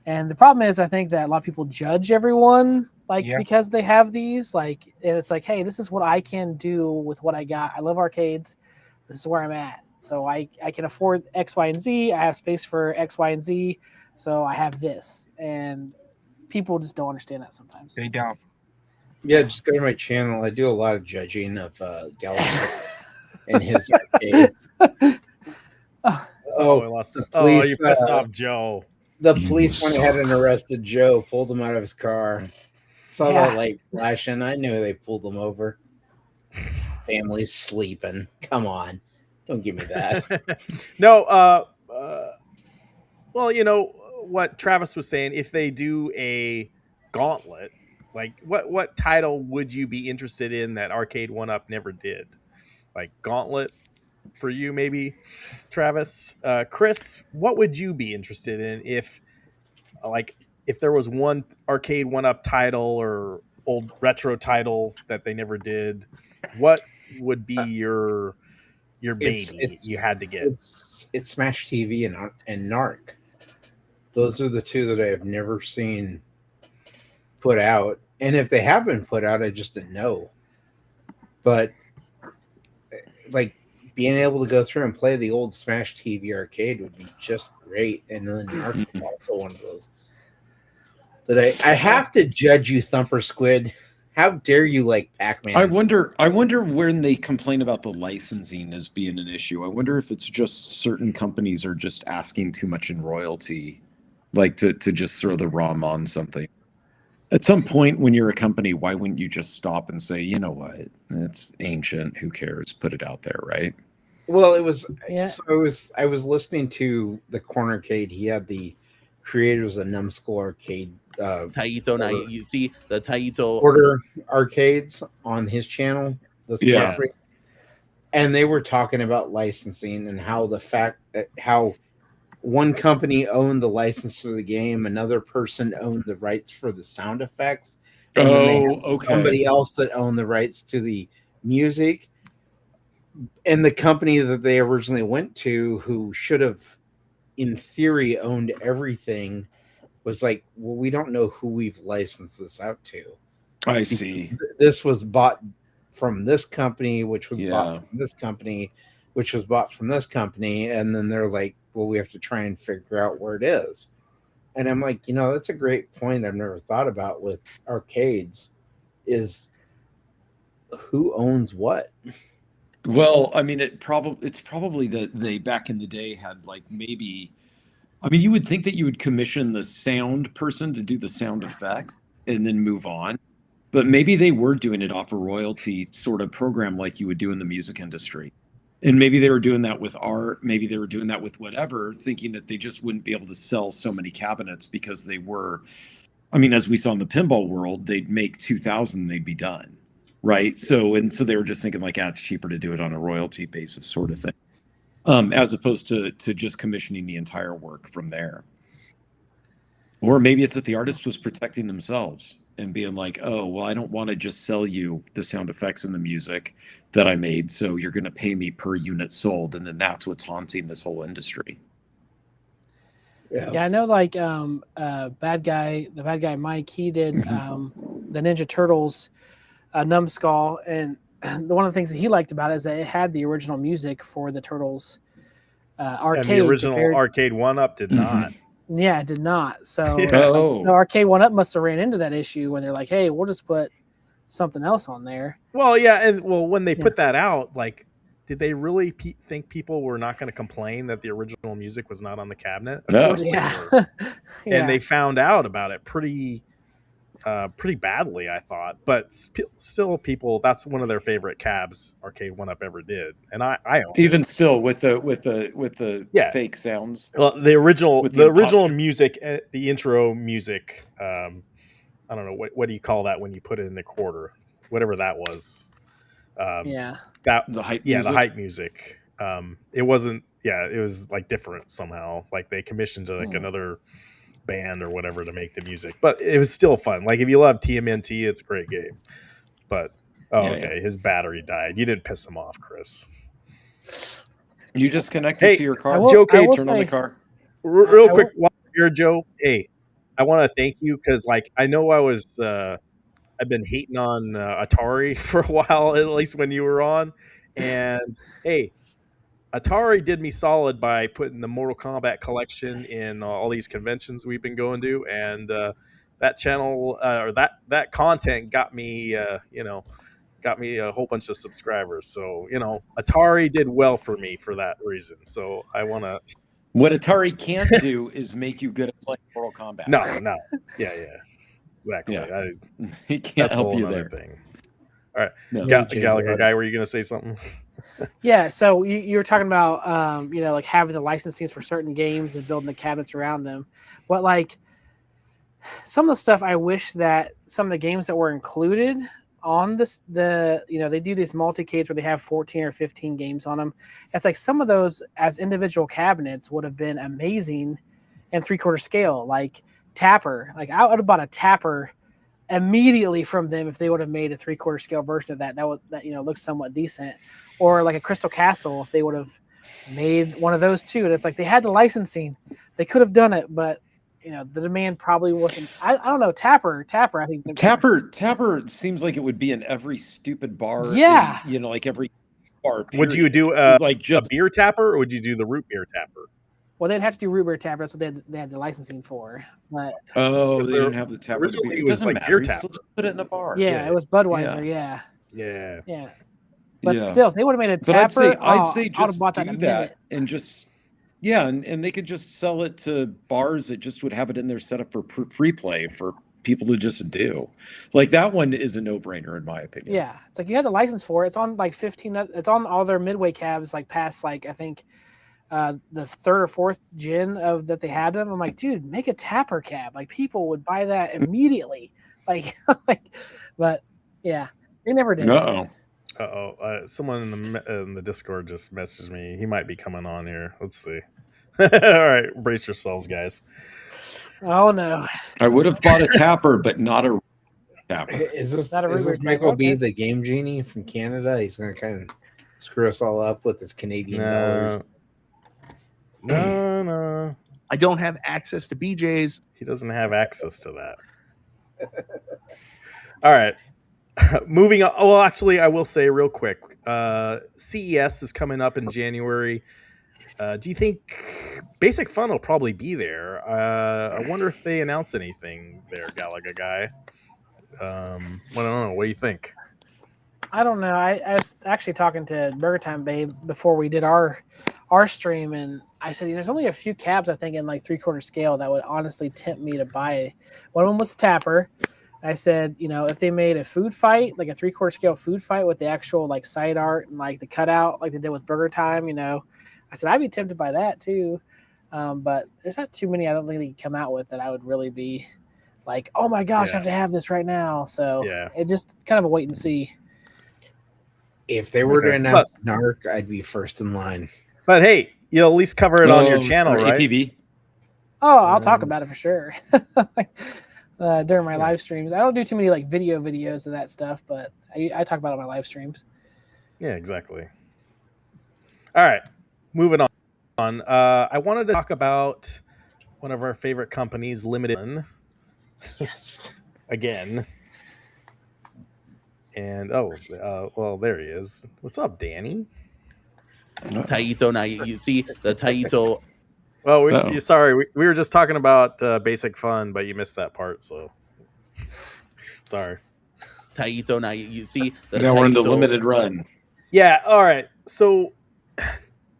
And the problem is, I think that a lot of people judge everyone because they have these, like, and it's like, hey, this is what I can do with what I got. I love arcades. This is where I'm at. So I can afford X, Y, and Z. I have space for X, Y, and Z. So I have this. And people just don't understand that sometimes. They don't. Yeah, just go to my channel. I do a lot of judging of Gallagher and his arcades. Oh, you pissed off Joe. The police went ahead and arrested Joe, pulled him out of his car. Saw that light flashing. I knew they pulled him over. Family's sleeping. Come on. Don't give me that. No, well, you know what Travis was saying, if they do a Gauntlet, like what title would you be interested in that Arcade1up never did? Like Gauntlet for you, maybe, Travis? Chris, what would you be interested in if there was one Arcade1up title or old retro title that they never did? What would be your baby you had to get? It's Smash TV and Narc. Those are the two that I have never seen put out. And if they have been put out, I just didn't know. But like being able to go through and play the old Smash TV arcade would be just great. And then Narc is also one of those that I have to judge you, Thumper Squid. How dare you like Pac-Man? I wonder when they complain about the licensing as being an issue. I wonder if it's just certain companies are just asking too much in royalty, like to just throw the ROM on something. At some point when you're a company, why wouldn't you just stop and say, you know what, it's ancient, who cares, put it out there, right? Well, it was so I was listening to the Cornercade. He had the creators of Numbskull Arcade Taito. Now you see the Taito order arcades on his channel. And they were talking about licensing and how the fact that how one company owned the license for the game, another person owned the rights for the sound effects, and somebody else that owned the rights to the music. And the company that they originally went to, who should have, in theory, owned everything, was like, well, we don't know who we've licensed this out to. I see. This was bought from this company, which was bought Yeah. from this company, which was bought from this company, and then they're like, well, we have to try and figure out where it is. And I'm like, that's a great point I've never thought about with arcades is who owns what. Well, I mean, it's probably that they back in the day had like maybe. I mean, you would think that you would commission the sound person to do the sound effect and then move on, but maybe they were doing it off a royalty sort of program like you would do in the music industry. And maybe they were doing that with art, maybe they were doing that with whatever, thinking that they just wouldn't be able to sell so many cabinets because they were, I mean, as we saw in the pinball world, they'd make 2,000, they'd be done. Right. So they were just thinking like, it's cheaper to do it on a royalty basis sort of thing. As opposed to just commissioning the entire work from there. Or maybe it's that the artist was protecting themselves and being like, oh, well, I don't want to just sell you the sound effects and the music that I made, so you're going to pay me per unit sold, and then that's what's haunting this whole industry. Yeah, I know like the bad guy Mike, he did the Ninja Turtles numbskull, and one of the things that he liked about it is that it had the original music for the Turtles arcade. And the original Arcade1up did not. Yeah, it did not. So, Yeah. so Arcade1up must have ran into that issue when they're like, hey, we'll just put something else on there. Well, yeah, and when they put that out, like, did they really think people were not going to complain that the original music was not on the cabinet? Of course they were. And they found out about it pretty badly, I thought. But still, people, that's one of their favorite cabs Arcade1up ever did, and I own even it. still with the fake sounds. Well, the original imposter music, the intro music. I don't know what do you call that when you put it in the quarter, whatever that was. The hype music. The hype music. It wasn't. Yeah, it was like different somehow. Like they commissioned like another band or whatever to make the music, but it was still fun. Like if you love TMNT, it's a great game. But his battery died. You didn't piss him off, Chris. You just connected to your car. Joe K, turn on the car. Real quick, while you're here, Joe. Hey, I want to thank you because, like, I know I've been hating on Atari for a while, at least when you were on, and hey, Atari did me solid by putting the Mortal Kombat collection in all these conventions we've been going to, and that channel or that content got me, got me a whole bunch of subscribers. So Atari did well for me for that reason. So I want to. What Atari can't do is make you good at playing Mortal Kombat. No, yeah, exactly. Yeah. He can't help you there. Thing. All right, No. Gallagher guy, were you going to say something? Yeah, so you were talking about like having the licensings for certain games and building the cabinets around them. But like some of the stuff, I wish that some of the games that were included on they do these multi-cades where they have 14 or 15 games on them. It's like some of those as individual cabinets would have been amazing in 3/4 scale, like Tapper. Like I would have bought a Tapper immediately from them if they would have made a 3/4 scale version of that looks somewhat decent. Or like a Crystal Castle, if they would have made one of those too. And it's like they had the licensing, they could have done it, but the demand probably wasn't. I don't know. Tapper. I think Tapper seems like it would be in every stupid bar. Yeah, like every bar. Period. Would you do like just a beer tapper, or would you do the root beer tapper? Well, they'd have to do root beer tapper. That's what they had the licensing for. But they didn't have the tapper. It was like beer tapper. Put it in a bar. Yeah, it was Budweiser. Yeah. But still, if they would have made a tapper, I'd say just have bought that in a minute. And just and they could just sell it to bars that just would have it in there set up for free play for people to just do. Like that one is a no-brainer in my opinion. Yeah, it's like you have the license for it. It's on like 15. It's on all their midway cabs, like past like I think the 3rd or 4th gen of that they had them. I'm like, dude, make a Tapper cab. Like people would buy that immediately. But yeah, they never did. Someone in the Discord just messaged me. He might be coming on here. Let's see. All right, brace yourselves, guys. Oh no! I would have bought a Tapper, but not a Tapper. Is this Michael B, the Game Genie from Canada? He's going to kind of screw us all up with his Canadian dollars. No. I don't have access to BJ's. He doesn't have access to that. All right. moving on. Well, actually, I will say real quick. CES is coming up in January. Do you think Basic Fun will probably be there? I wonder if they announce anything there, Galaga guy. I don't know. What do you think? I don't know. I was actually talking to Burger Time Babe before we did our stream, and I said, there's only a few cabs I think in like 3/4 scale that would honestly tempt me to buy. One of them was Tapper. I said, if they made a food fight, like a 3/4 scale food fight with the actual like side art and like the cutout, like they did with Burger Time, I said I'd be tempted by that too. But there's not too many I don't think they can come out with that I would really be like, oh my gosh, I have to have this right now. So it just kind of a wait and see. If they were to announce Narc, I'd be first in line. But hey, you'll at least cover it on your channel, right? APB. Oh, I'll talk about it for sure. During my live streams. I don't do too many like videos of that stuff, but I talk about it on my live streams. Yeah, exactly. All right, moving on. I wanted to talk about one of our favorite companies, Limited. Yes. Again. And well, there he is. What's up, Danny? Taito, now you see the Taito. Well, sorry, we were just talking about Basic Fun, but you missed that part, so sorry. Taito, now you see the now we're into Limited Run. Yeah, all right. So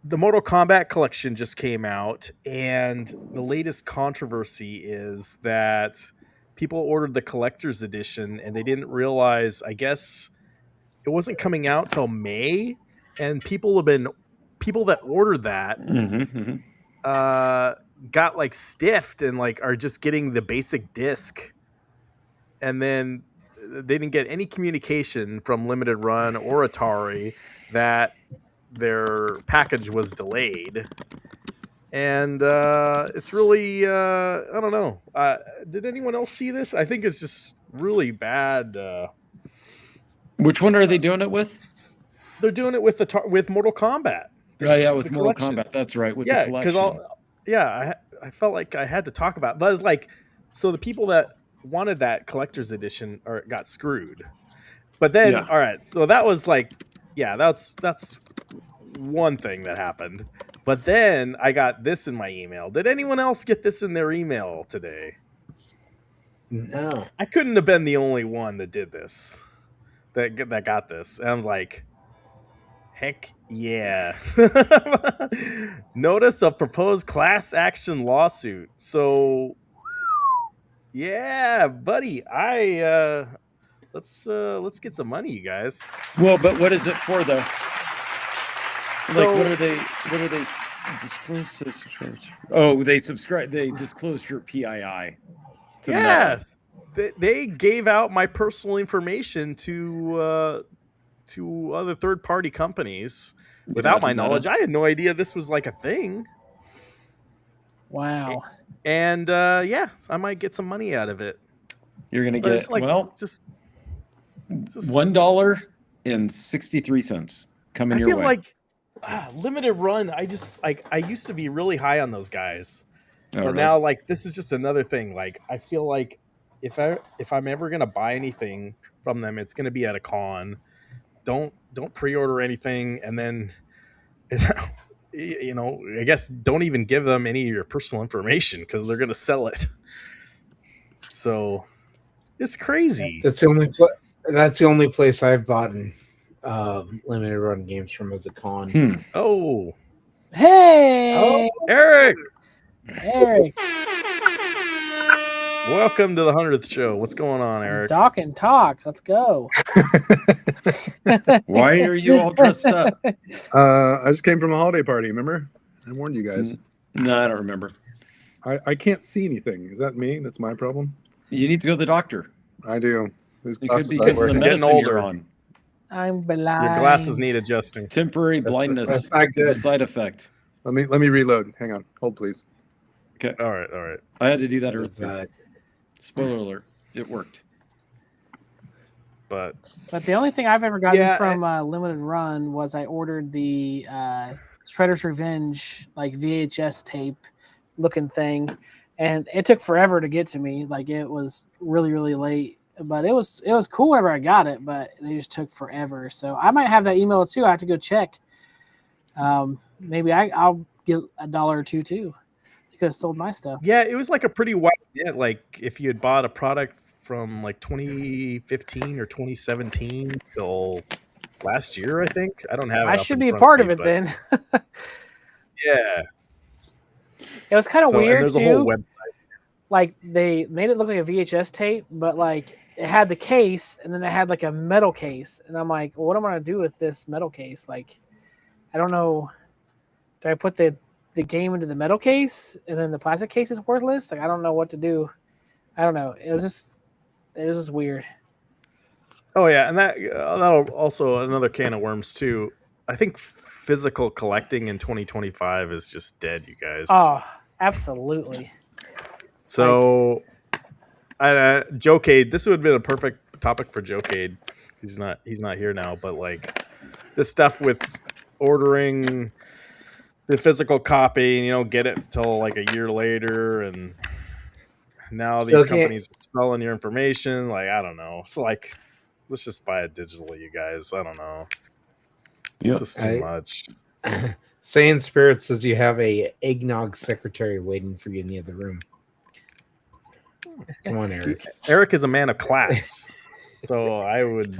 the Mortal Kombat collection just came out, and the latest controversy is that people ordered the collector's edition and they didn't realize, I guess it wasn't coming out till May, and people that ordered that got like stiffed and like are just getting the basic disc, and then they didn't get any communication from Limited Run or Atari that their package was delayed. And it's really I don't know. Did anyone else see this? I think it's just really bad. Which one are they doing it with? They're doing it with with Mortal Kombat. With Mortal Kombat. That's right. With the collection. I felt like I had to talk about it. But like, so the people that wanted that collector's edition got screwed. But then, all right, so that was like, that's one thing that happened. But then I got this in my email. Did anyone else get this in their email today? No. I couldn't have been the only one that did this, that got this. And I was like, heck yeah. Notice of proposed class action lawsuit. So, yeah, buddy, let's get some money, you guys. Well, but what is it for though? So, like, what are they disclosed? Oh, they subscribe. They disclosed your PII. Yes, they gave out my personal information to other third-party companies without my knowledge. I had no idea this was like a thing. Wow. And I might get some money out of it. You're gonna get like, just $1.63 coming your way. I feel like Limited Run. I used to be really high on those guys, but now like this is just another thing. Like I feel like if I'm ever gonna buy anything from them, it's gonna be at a con. Don't pre-order anything, and then I guess don't even give them any of your personal information because they're gonna sell it. So it's crazy. That's the only place I've bought Limited Run games from as a con. Oh, hey, Eric. Eric. Welcome to the 100th show. What's going on, Eric? Talk and talk. Let's go. Why are you all dressed up? I just came from a holiday party. Remember? I warned you guys. No, I don't remember. I can't see anything. Is that me? That's my problem? You need to go to the doctor. I do. It could be because of the medicine you're on. I'm blind. Your glasses need adjusting. Temporary blindness is a side effect. Let me reload. Hang on. Hold, please. Okay. All right. I had to do that earlier. Spoiler alert. It worked. But the only thing I've ever gotten from Limited Run was I ordered the Shredder's Revenge like VHS tape looking thing, and it took forever to get to me. Like it was really, really late. but it was cool whenever I got it, but they just took forever. So I might have that email too. I have to go check. Maybe I'll get $1 or $2 too. You could have sold my stuff. Yeah, it was like a pretty wide net. Like if you had bought a product from like 2015 or 2017 till last year, I think. I don't have it. I up should in be a front part me, of it but- then. Yeah. It was kind of So, and weird there's too. a whole website. Like they made it look like a VHS tape, but like it had the case and then it had like a metal case. And I'm like, well, what am I gonna do with this metal case? Like, I don't know. Do I put the game into the metal case and then the plastic case is worthless? Like, I don't know what to do. I don't know. It was just weird. Oh yeah, and that'll also another can of worms too. I think physical collecting in 2025 is just dead, you guys. Oh, absolutely. So, Jokade, this would have been a perfect topic for Jokade. He's not here now, but like this stuff with ordering the physical copy and you don't get it till like a year later, and now Still these can't- companies are selling your information. Like, I don't know. It's like, let's just buy it digitally, you guys. I don't know. Yeah. Just too much. Saiyan Spirit says you have a eggnog secretary waiting for you in the other room. Come on, Eric. Eric is a man of class, so I would.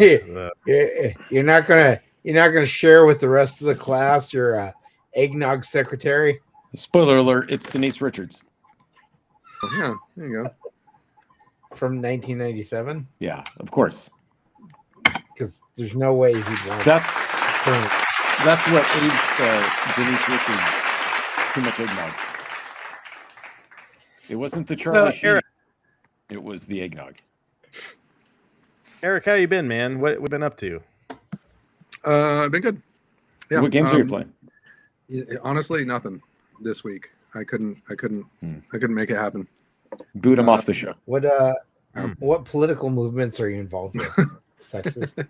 You're not gonna share with the rest of the class your eggnog secretary. Spoiler alert: it's Denise Richards. Yeah, there you go. From 1997. Yeah, of course. Because there's no way he'd want. That's what aged Denise Richards too much eggnog. It wasn't the Charlie Sheen. Eric, It was the eggnog. Eric, how you been, man? What been up to? I've been good. Yeah. What games are you playing? Honestly, nothing this week. I couldn't make it happen. Boot him off the show. What political movements are you involved with? Sexist.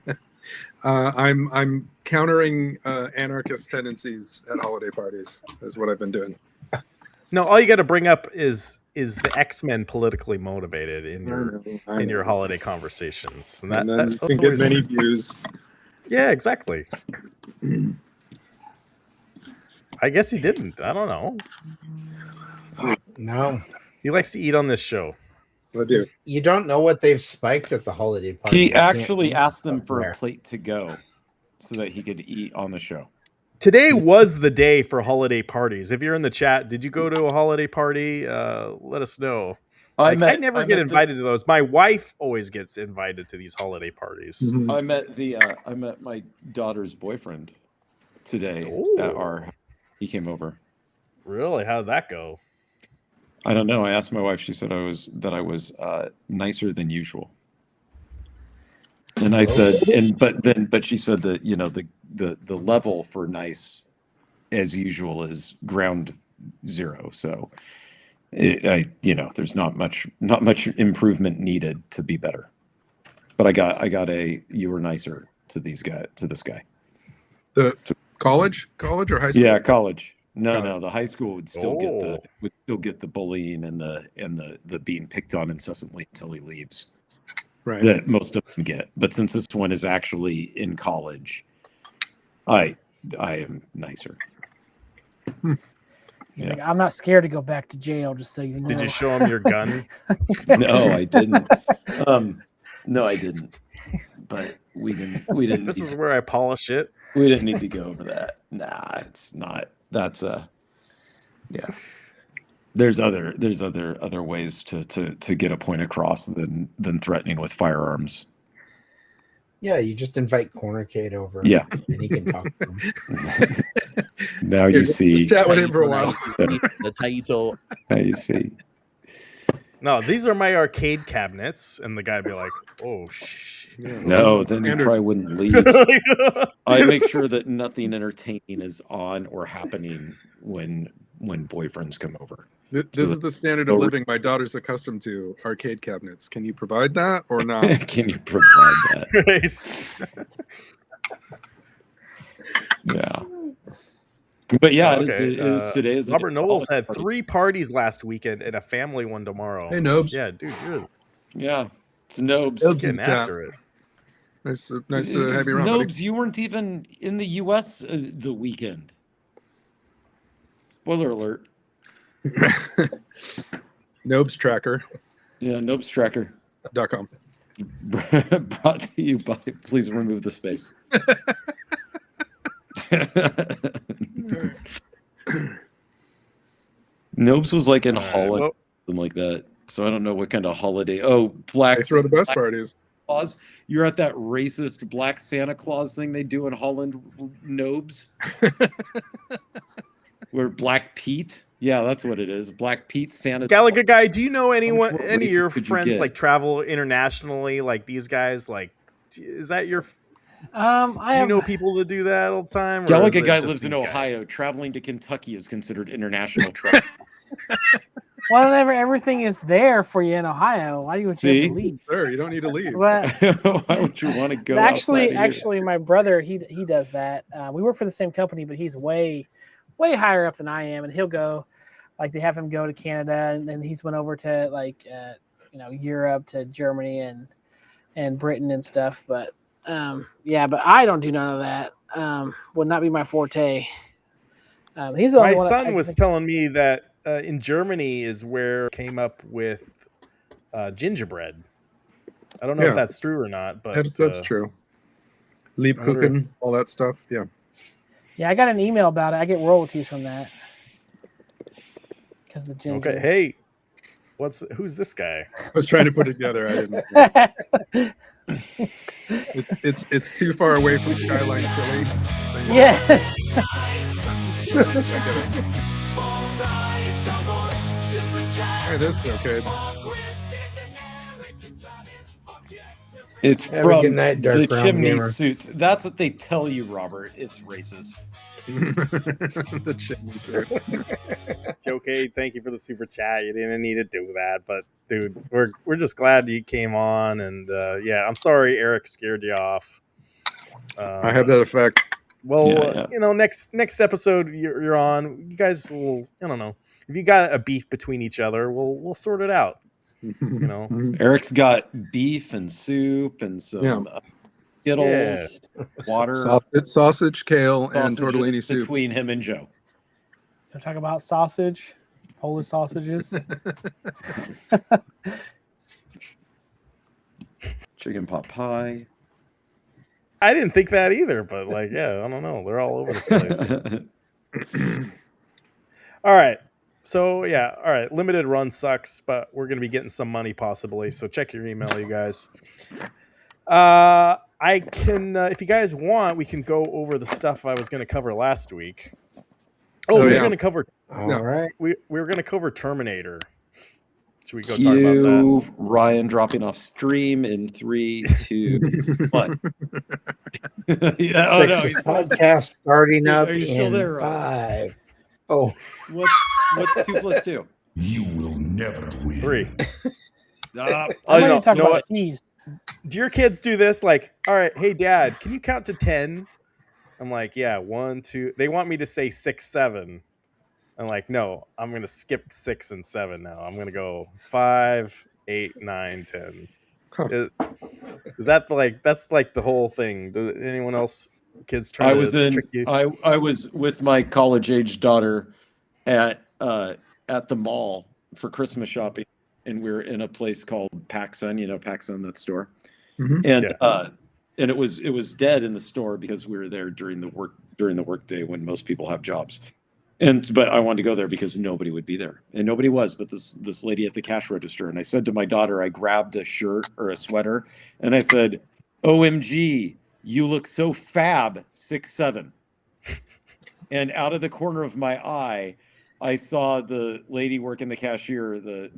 I'm countering anarchist tendencies at holiday parties. Is what I've been doing. No, all you got to bring up is the X-Men politically motivated in I your know. holiday conversations, and And then that you can get always- many views. Yeah, exactly. I guess he didn't. I don't know. No, he likes to eat on this show. I do. You don't know what they've spiked at the holiday party. He You can't actually eat asked them up for there. a plate to go so that he could eat on the show. Today was the day for holiday parties. If you're in the chat, did you go to a holiday party? Let us know. I never get invited to those. My wife always gets invited to these holiday parties. Mm-hmm. I met my daughter's boyfriend today at our. He came over. Really? How did that go? I don't know. I asked my wife. She said I was nicer than usual. And I said, but she said that the level for nice, as usual, is ground zero. So, there's not much improvement needed to be better. But I got you were nicer to this guy. The college or high school? Yeah, college. No, the high school would still get the bullying and the being picked on incessantly until he leaves. Right. That most of them get. But since this one is actually in college, I am nicer. He's like, I'm not scared to go back to jail, just so you know. Did you show him your gun? No, I didn't. No, I didn't. But we didn't. This is where I polish it. We didn't need to go over that. Nah, it's not. That's yeah. There's other ways to get a point across than threatening with firearms. Yeah, you just invite Cornercade over. Yeah. And he can talk to him. Now you see. Chat with him for a while. The Taito. Now you see. No, these are my arcade cabinets, and the guy be like, "Oh shit." No, then you probably wouldn't leave. I make sure that nothing entertaining is on or happening when boyfriends come over. This is the standard of living my daughter's accustomed to, arcade cabinets. Can you provide that or not? Can you provide that? Yeah. But yeah, it is today. Is Robert Knowles had 3 parties last weekend and a family one tomorrow. Hey, Nobes. Yeah, dude. Yeah. It's Nobes. Nobes Getting in chat. after it. Nice to have you around, buddy. Nobes, you weren't even in the U.S. The weekend. Spoiler alert. Nobes Tracker. Yeah, Nobes Tracker. .com. Brought to you by. Please remove the space. Nobes was like in Holland, something like that. So I don't know what kind of holiday. Oh, They throw the best parties. Claus. You're at that racist Black Santa Claus thing they do in Holland, Nobes. Where Black Pete. Yeah, that's what it is. Black Pete Santa. Galaga guy, do you know any of racist your could you friends get? like travel internationally? Like these guys, like, is that your? I do you have, know people that do that all the time? or is Galaga it guy just lives in these guys? Ohio. Traveling to Kentucky is considered international travel. well, everything is there for you in Ohio. Why would you have See? to leave? Sure, you don't need to leave. But Why would you want to go? But actually, outside of here? my brother he does that. We work for the same company, but he's way higher up than I am, and he'll go. Like they have him go to Canada, and then he's went over to like Europe, to Germany and Britain and stuff. But but I don't do none of that. Would not be my forte. He's the My only one that son was telling me that in Germany is where came up with gingerbread. I don't know Yeah. if that's true or not, but That's true. Lebkuchen, all that stuff. Yeah. Yeah, I got an email about it. I get royalties from that because the ginger. Okay, hey, who's this guy? I was trying to put it together. I didn't. It's too far away from Skyline Chili. Yes. Hey, this is okay. It's Have a from good night, Dark the Brown chimney Gamer. suit. That's what they tell you, Robert. It's racist. The chimney suit. Okay, thank you for the super chat. You didn't need to do that, but dude, we're just glad you came on, and I'm sorry Eric scared you off. I have that effect. Well, next episode you're on, you guys will, I don't know, if you got a beef between each other, we'll sort it out. Eric's got beef and soup and some Skittles, water, sausage, kale, and sausages tortellini soup. between him and Joe. Can I talk about sausage, Polish sausages? Chicken pot pie. I didn't think that either, but I don't know. They're all over the place. All right. So, all right. Limited run sucks, but we're going to be getting some money possibly. So check your email, you guys. I can, if you guys want, we can go over the stuff I was going to cover last week. Oh, we're going to cover. All right. We were going to cover Terminator. Should we go talk about that? Ryan dropping off stream in 3, 2, 1. Podcast starting up Are you still in there, Ryan? 5. Oh, What's 2 plus 2? You will never win. 3. Somebody talk about cheese. Do your kids do this? Like, all right, hey dad, can you count to 10? I'm like, yeah, 1, 2. They want me to say 6, 7. I'm like, no, I'm gonna skip 6 and 7 now. I'm gonna go 5, 8, 9, 10. Huh. Is that that's like the whole thing? Does anyone else kids try to trick you? I was with my college age daughter at the mall for Christmas shopping, and we were in a place called PacSun. You know PacSun, that store, and it was dead in the store because we were there during the work day when most people have jobs. But I wanted to go there because nobody would be there, and nobody was. But this lady at the cash register, and I said to my daughter, I grabbed a shirt or a sweater, and I said, "OMG, you look so fab, 6'7". And out of the corner of my eye, I saw the lady working the cashier, the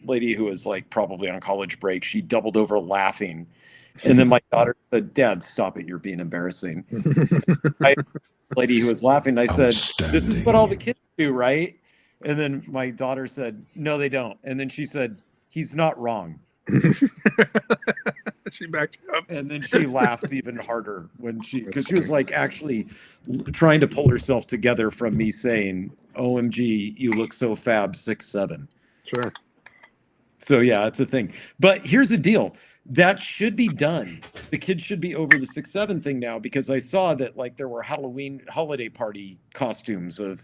lady who was like probably on college break. She doubled over laughing, and then my daughter said, "Dad, stop it! You're being embarrassing." Lady who was laughing, I said, "This is what all the kids do, right?" And then my daughter said, "No, they don't." And then she said, "He's not wrong." She backed you up, and then she laughed even harder because she was like actually trying to pull herself together from me saying, "OMG, you look so fab, 6'7". Sure. So yeah, it's a thing. But here's the deal. That should be done. The kids should be over the 6-7 thing now, because I saw that like there were Halloween holiday party costumes of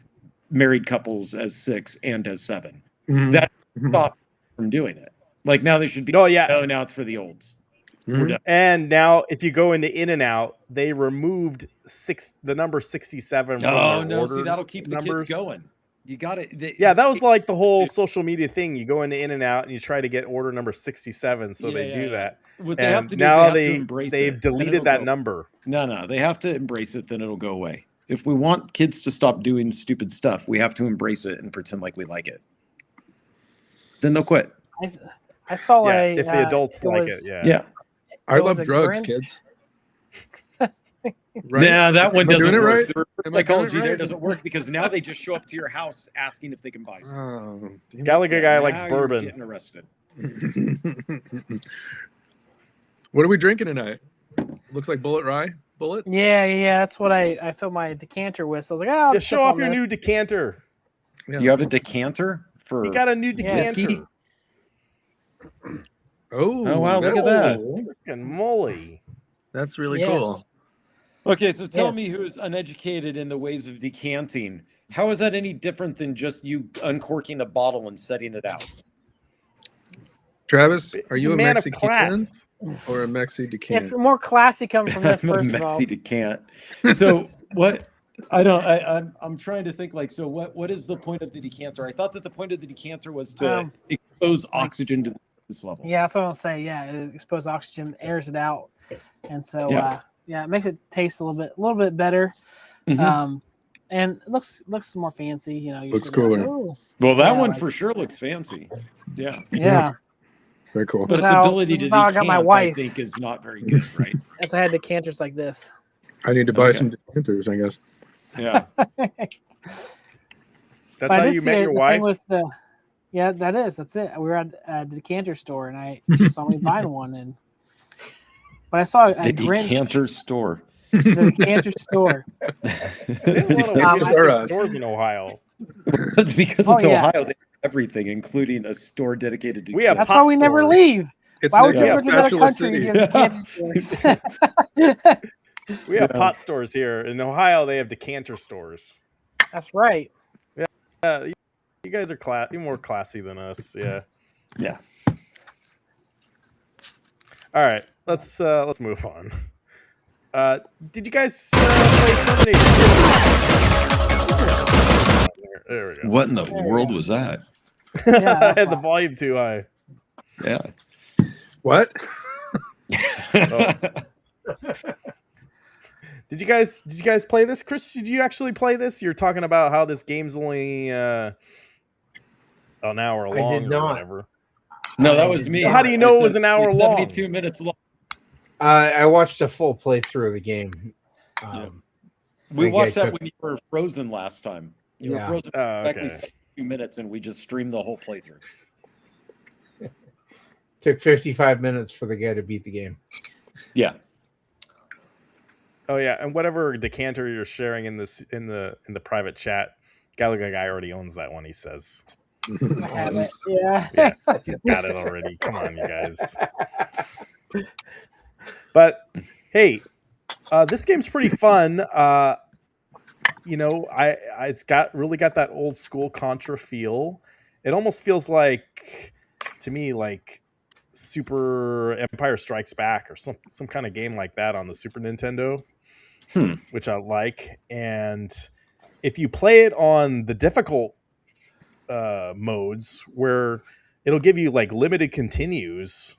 married couples as 6 and as 7. Mhm. That stopped from doing it. Like now they should be. Oh yeah. No, now it's for the olds. Mm-hmm. We're done. And now, if you go into In-N-Out, they removed the number 67. From Oh their no, see order that'll keep the numbers. kids going. You got it. Yeah, that was like the whole social media thing. You go into In-N-Out and you try to get order number 67, so they do that. What they have And to do is now they have to embrace they've it, then it'll deleted that go. number. No, they have to embrace it, then it'll go away. If we want kids to stop doing stupid stuff, we have to embrace it and pretend like we like it. Then they'll quit. I saw Yeah, a. if the adults it like was- it, yeah. Yeah. I it was love a drugs, grand- kids. Yeah, that one Am I doesn't doing it work. right? The Am I doing psychology it there right? doesn't work, because now they just show up to your house asking if they can buy something. Oh, damn it. Gallagher guy likes Now you're bourbon. getting arrested. What are we drinking tonight? Looks like Bullet Rye. Bullet? Yeah. That's what I filled my decanter with. So I was like, oh, I'll Just sip show off on your this. new decanter. Yeah. You have a decanter for. You got a new Yes. decanter. Oh, wow, look at that. Freaking moly. That's really Yes. cool. Okay, so tell me, Yes. who is uneducated in the ways of decanting, how is that any different than just you uncorking a bottle and setting it out? Travis, are He's you a man of Mexican class. or a Mexi It's decant? more classy coming from this, I'm a first of all. messy decant. So what? I'm trying to think, like, so what is the point of the decanter? I thought that the point of the decanter was to expose oxygen to this level. Yeah, that's what I'll say. Yeah, it exposed oxygen, airs it out, and so Yeah. it makes it taste a little bit better. Mhm. And it looks more fancy. You know, you're Looks sitting there, cooler. "Ooh." Well, that Yeah, one like- for sure looks fancy. Yeah. Yeah, Very cool. But This its is how- ability this to is how I got decant, my I wife. think, is not very good, right? as I had decanters like this. I need to buy Okay. some decanters, I guess. Yeah. That's But I how did you see met it- your the wife? thing with the, yeah, that's it. We were at a decanter store, and she saw me buying one, but I saw a The Grinch. decanter store. The decanter store. They have a lot of Um, weird I- stores in Ohio. That's because Oh, it's yeah. Ohio. They have everything, including a store dedicated to We have That's pot why we never stores. leave. It's Why would next you to go to another Spatula country City. and have decanter stores? We have Yeah. pot stores here. In Ohio, they have decanter stores. That's right. You guys are you're more classy than us. Yeah. Yeah. All right. Let's move on. Did you guys play Terminator? There we go. What in the world was that? Yeah, I that's had the why. volume too high. Yeah. What? Did you guys play this? Chris, did you actually play this? You're talking about how this game's only an hour I long did or not. whatever. No, that was me. How do you know it was an hour long? 72 minutes long. I watched a full playthrough of the game. We think I watched that took- when you were frozen last time. You Yeah. were frozen for Oh, exactly okay. 72 minutes, and we just streamed the whole playthrough. Took 55 minutes for the guy to beat the game. Yeah. Oh yeah, and whatever decanter you're sharing in the private chat, Gallagher guy already owns that one. He says, I have it. Yeah. "Yeah, he's got it already." Come on, you guys. But hey, this game's pretty fun. You know, it's really got that old school Contra feel. It almost feels like, to me, like Super Empire Strikes Back or some kind of game like that on the Super Nintendo, which I like. And if you play it on the difficult modes, where it'll give you like limited continues,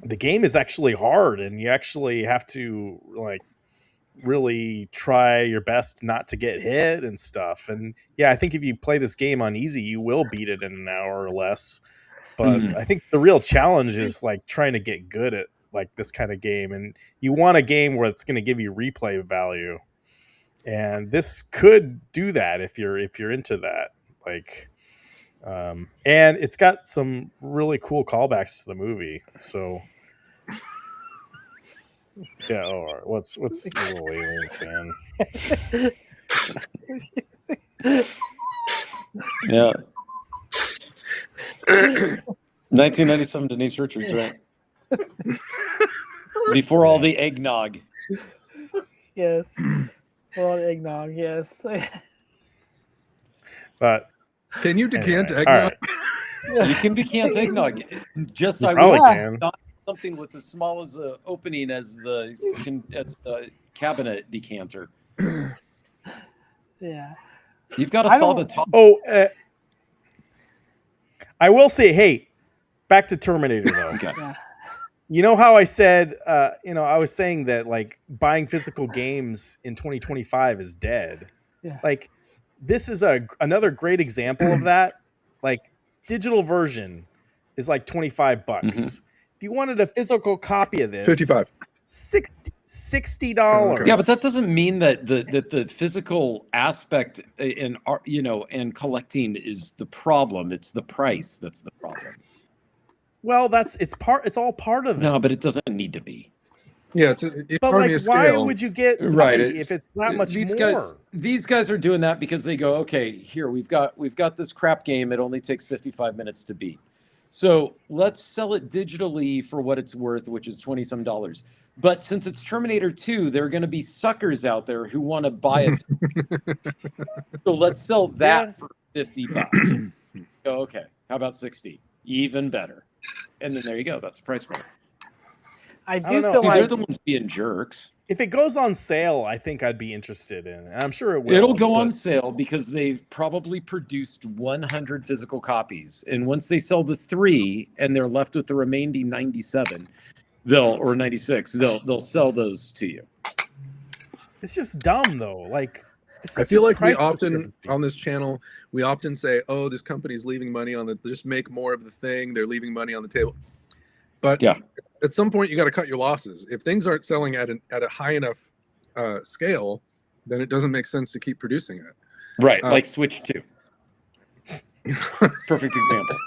the game is actually hard, and you actually have to like really try your best not to get hit and stuff. And yeah, I think if you play this game on easy, you will beat it in an hour or less. But I think the real challenge is like trying to get good at like this kind of game, and you want a game where it's going to give you replay value. And this could do that if you're into that. Like, and it's got some really cool callbacks to the movie. So yeah. All right. What's the little alien saying? Yeah. 1997 Denise Richards, right? Before all the eggnog. Yes. Well, eggnog. Yes. But can you decant anyway, eggnog? all right. You can decant eggnog. Just You I probably would can. not something with as small as an opening as the cabinet decanter. Yeah. You've got to I saw don't- the top. Oh, I will say, hey, back to Terminator though. Okay. Yeah. You know how I said, I was saying that like buying physical games in 2025 is dead. Yeah. Like this is another great example of that. Like digital version is like $25. If you wanted a physical copy of this, $55. $60. Yeah, but that doesn't mean that the physical aspect in and collecting is the problem. It's the price that's the problem. Well, it's all part of it. No, but it doesn't need to be. Yeah, it's But economy like, of why scale. would you get Right, puppy if it's that much these more? These guys are doing that because they go, okay, here we've got this crap game. It only takes 55 minutes to beat. So let's sell it digitally for what it's worth, which is $20 some. But since it's Terminator 2, there are going to be suckers out there who want to buy it. So let's sell that for $50. Go, okay, how about 60? Even better. And then there you go. That's a price point. I don't do know. feel Dude, like They're the ones being jerks. If it goes on sale, I think I'd be interested in it. I'm sure it will. It'll go on but- sale because they've probably produced 100 physical copies. And once they sell the 3 and they're left with the remaining 97, or 96, they'll sell those to you. It's just dumb though. Like it's I such feel a like we price often discrepancy. on this channel say, "Oh, this company's leaving money on the just make more of the thing. They're leaving money on the table." But Yeah. at some point, you got to cut your losses. If things aren't selling at a high enough scale, then it doesn't make sense to keep producing it. Right, like Switch 2. Perfect example.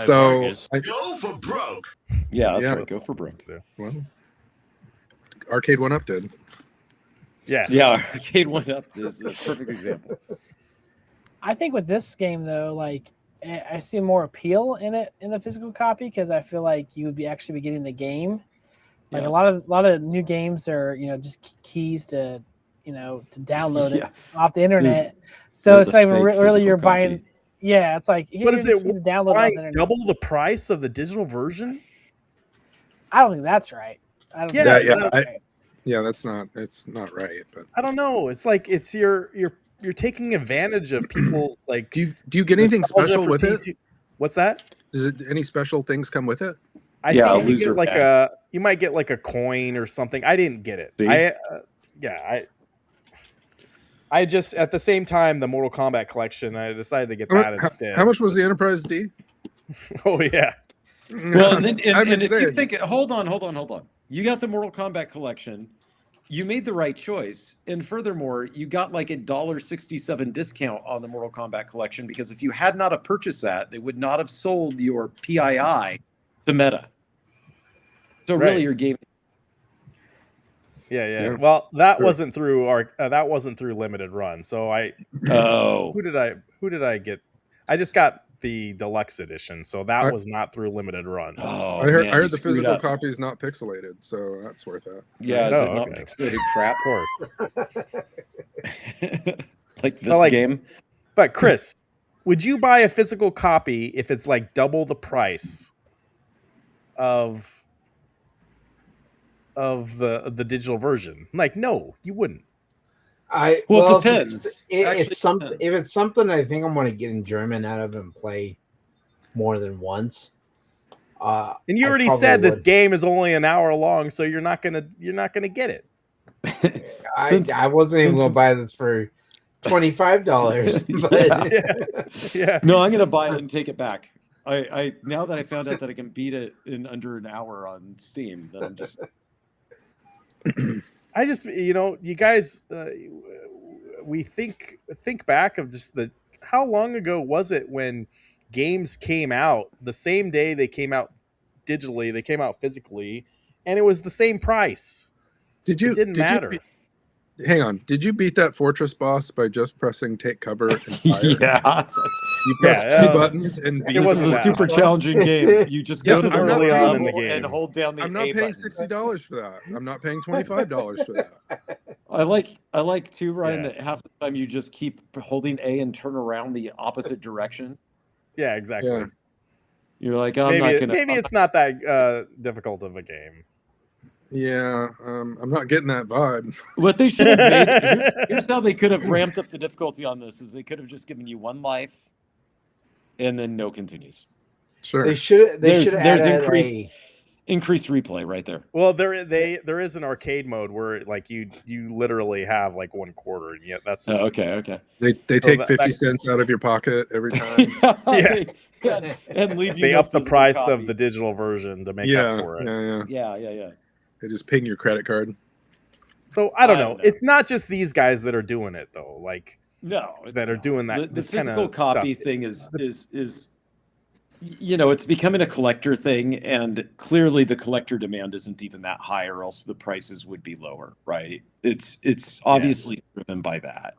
So Go for broke. Yeah, that's Yeah. right. Go for broke. Well, Arcade1up did. Yeah. Yeah, Arcade1up is a perfect example. I think with this game though, like I see more appeal in it in the physical copy because I feel like you would be actually be getting the game. Like Yeah. a lot of new games are just keys to to download it off the internet. So Or it's the like fake really physical you're copy. buying. Yeah, it's like What is here's it? a key to download it off the Buying internet. double the price of the digital version? I don't think that's right. I don't think Yeah, that's yeah, right. Yeah, it's not right. But I don't know. It's like you're taking advantage of people's like. do you get anything nostalgia special for with it? T2. What's that? Does it any special things come with it? I Yeah, think you loser get like bag. you might get like a coin or something. I didn't get it. See? I just at the same time the Mortal Kombat collection. I decided to get that instead. How much was the Enterprise D? Oh yeah. Well, and then I've been and if you saying- think, hold on. You got the Mortal Kombat collection. You made the right choice, and furthermore, you got like a $1.67 discount on the Mortal Kombat collection because if you had not have purchased that, they would not have sold your PII to Meta. So Right. really, your game. Yeah. Yeah. Well, that Sure. wasn't through that wasn't through limited run. So Oh, who did I get? I just got the deluxe edition, so that I- was not through limited run. oh, I heard man, you the screwed physical up. copy is not pixelated, so that's worth it. Yeah, is Oh, it not okay. pixelated crap? Of course. Like this like- game? But Chris, would you buy a physical copy if it's like double the price of the digital version? Like, no, you wouldn't. Well, it if depends. Actually, It's something. depends. If it's something I think I'm going to get enjoyment out of and play more than once. And you I already probably said this would. game is only an hour long, so you're not gonna get it. I wasn't even going to buy this for $25, but Yeah. No, I'm gonna buy it and take it back. I now that I found out that I can beat it in under an hour on Steam, then I'm just I just, you guys, we think back of just how long ago was it when games came out the same day they came out digitally, they came out physically, and it was the same price. Did you? It didn't did matter. Hang on. Did you beat that fortress boss by just pressing take cover and fire? Yeah. You pressed two buttons and beat This is a super challenging game. You just go to the early lower on in the level game. and hold down the I'm not A paying button. $60 for that. I'm not paying $25 for that. I like too, Ryan, that half the time you just keep holding A and turn around the opposite direction. Yeah, exactly. Yeah. You're like, I'm maybe not gonna. maybe it's not that difficult of a game. Yeah, I'm not getting that vibe. What they should have made. Here's how they could have ramped up the difficulty on this: is they could have just given you one life, and then no continues. Sure. They should. There's increased replay right there. Well, there is an arcade mode where like you literally have like 1/4, and yet that's okay. They take 50 cents out of your pocket every time. And leave you. They no up the physical price copy. of the digital version to make up for it. Yeah. They just ping your credit card. So I don't know. It's not just these guys that are doing it though. Like that are doing that. The This physical kind of copy stuff. thing is it's becoming a collector thing, and clearly the collector demand isn't even that high, or else the prices would be lower, right? It's obviously driven by that.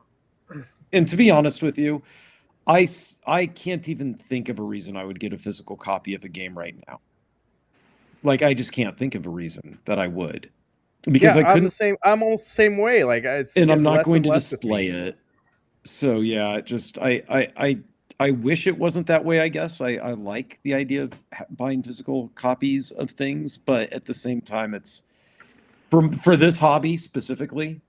And to be honest with you, I can't even think of a reason I would get a physical copy of a game right now. Like, I just can't think of a reason that I would, because I couldn't. I'm almost the same way. Like and I'm not going to display it. So yeah, I wish it wasn't that way, I guess. I like the idea of buying physical copies of things, but at the same time, it's for this hobby specifically,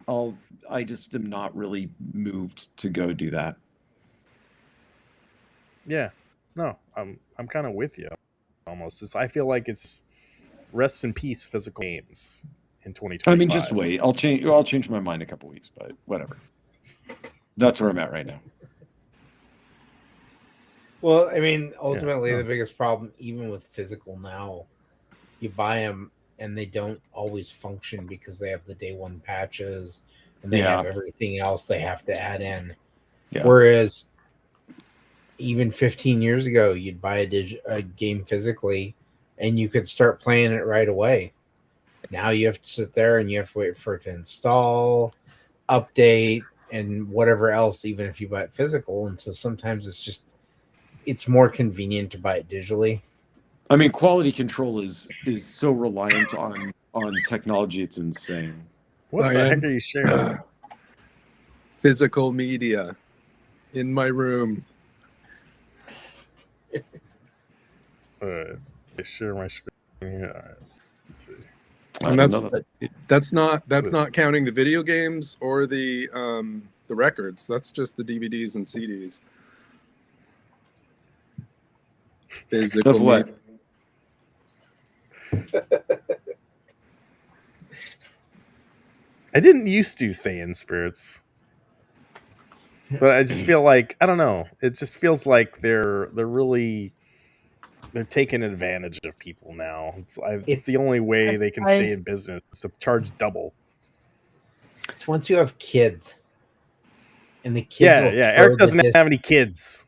I just am not really moved to go do that. Yeah. No, I'm kind of with you almost. I feel like it's rest in peace physical games in 2025. I mean, just wait. I'll change my mind in a couple weeks, but whatever. That's where I'm at right now. Well, I mean, ultimately, the biggest problem, even with physical now, you buy them and they don't always function because they have the day one patches and they have everything else they have to add in. Yeah. Whereas even 15 years ago, you'd buy a game physically and you could start playing it right away. Now you have to sit there and you have to wait for it to install, update, and whatever else, even if you buy it physical. And so sometimes it's more convenient to buy it digitally. I mean, quality control is so reliant on technology. It's insane. What the heck are you sharing? Physical media in my room. I share my screen. Let's see. And that's not counting the video games or the records. That's just the DVDs and CDs. Physical of what? I didn't used to say in spirits, but I just feel like I don't know. It just feels like they're taking advantage of people now. It's the only way they can stay in business is to charge double. It's once you have kids, and the kids. Eric doesn't have any kids.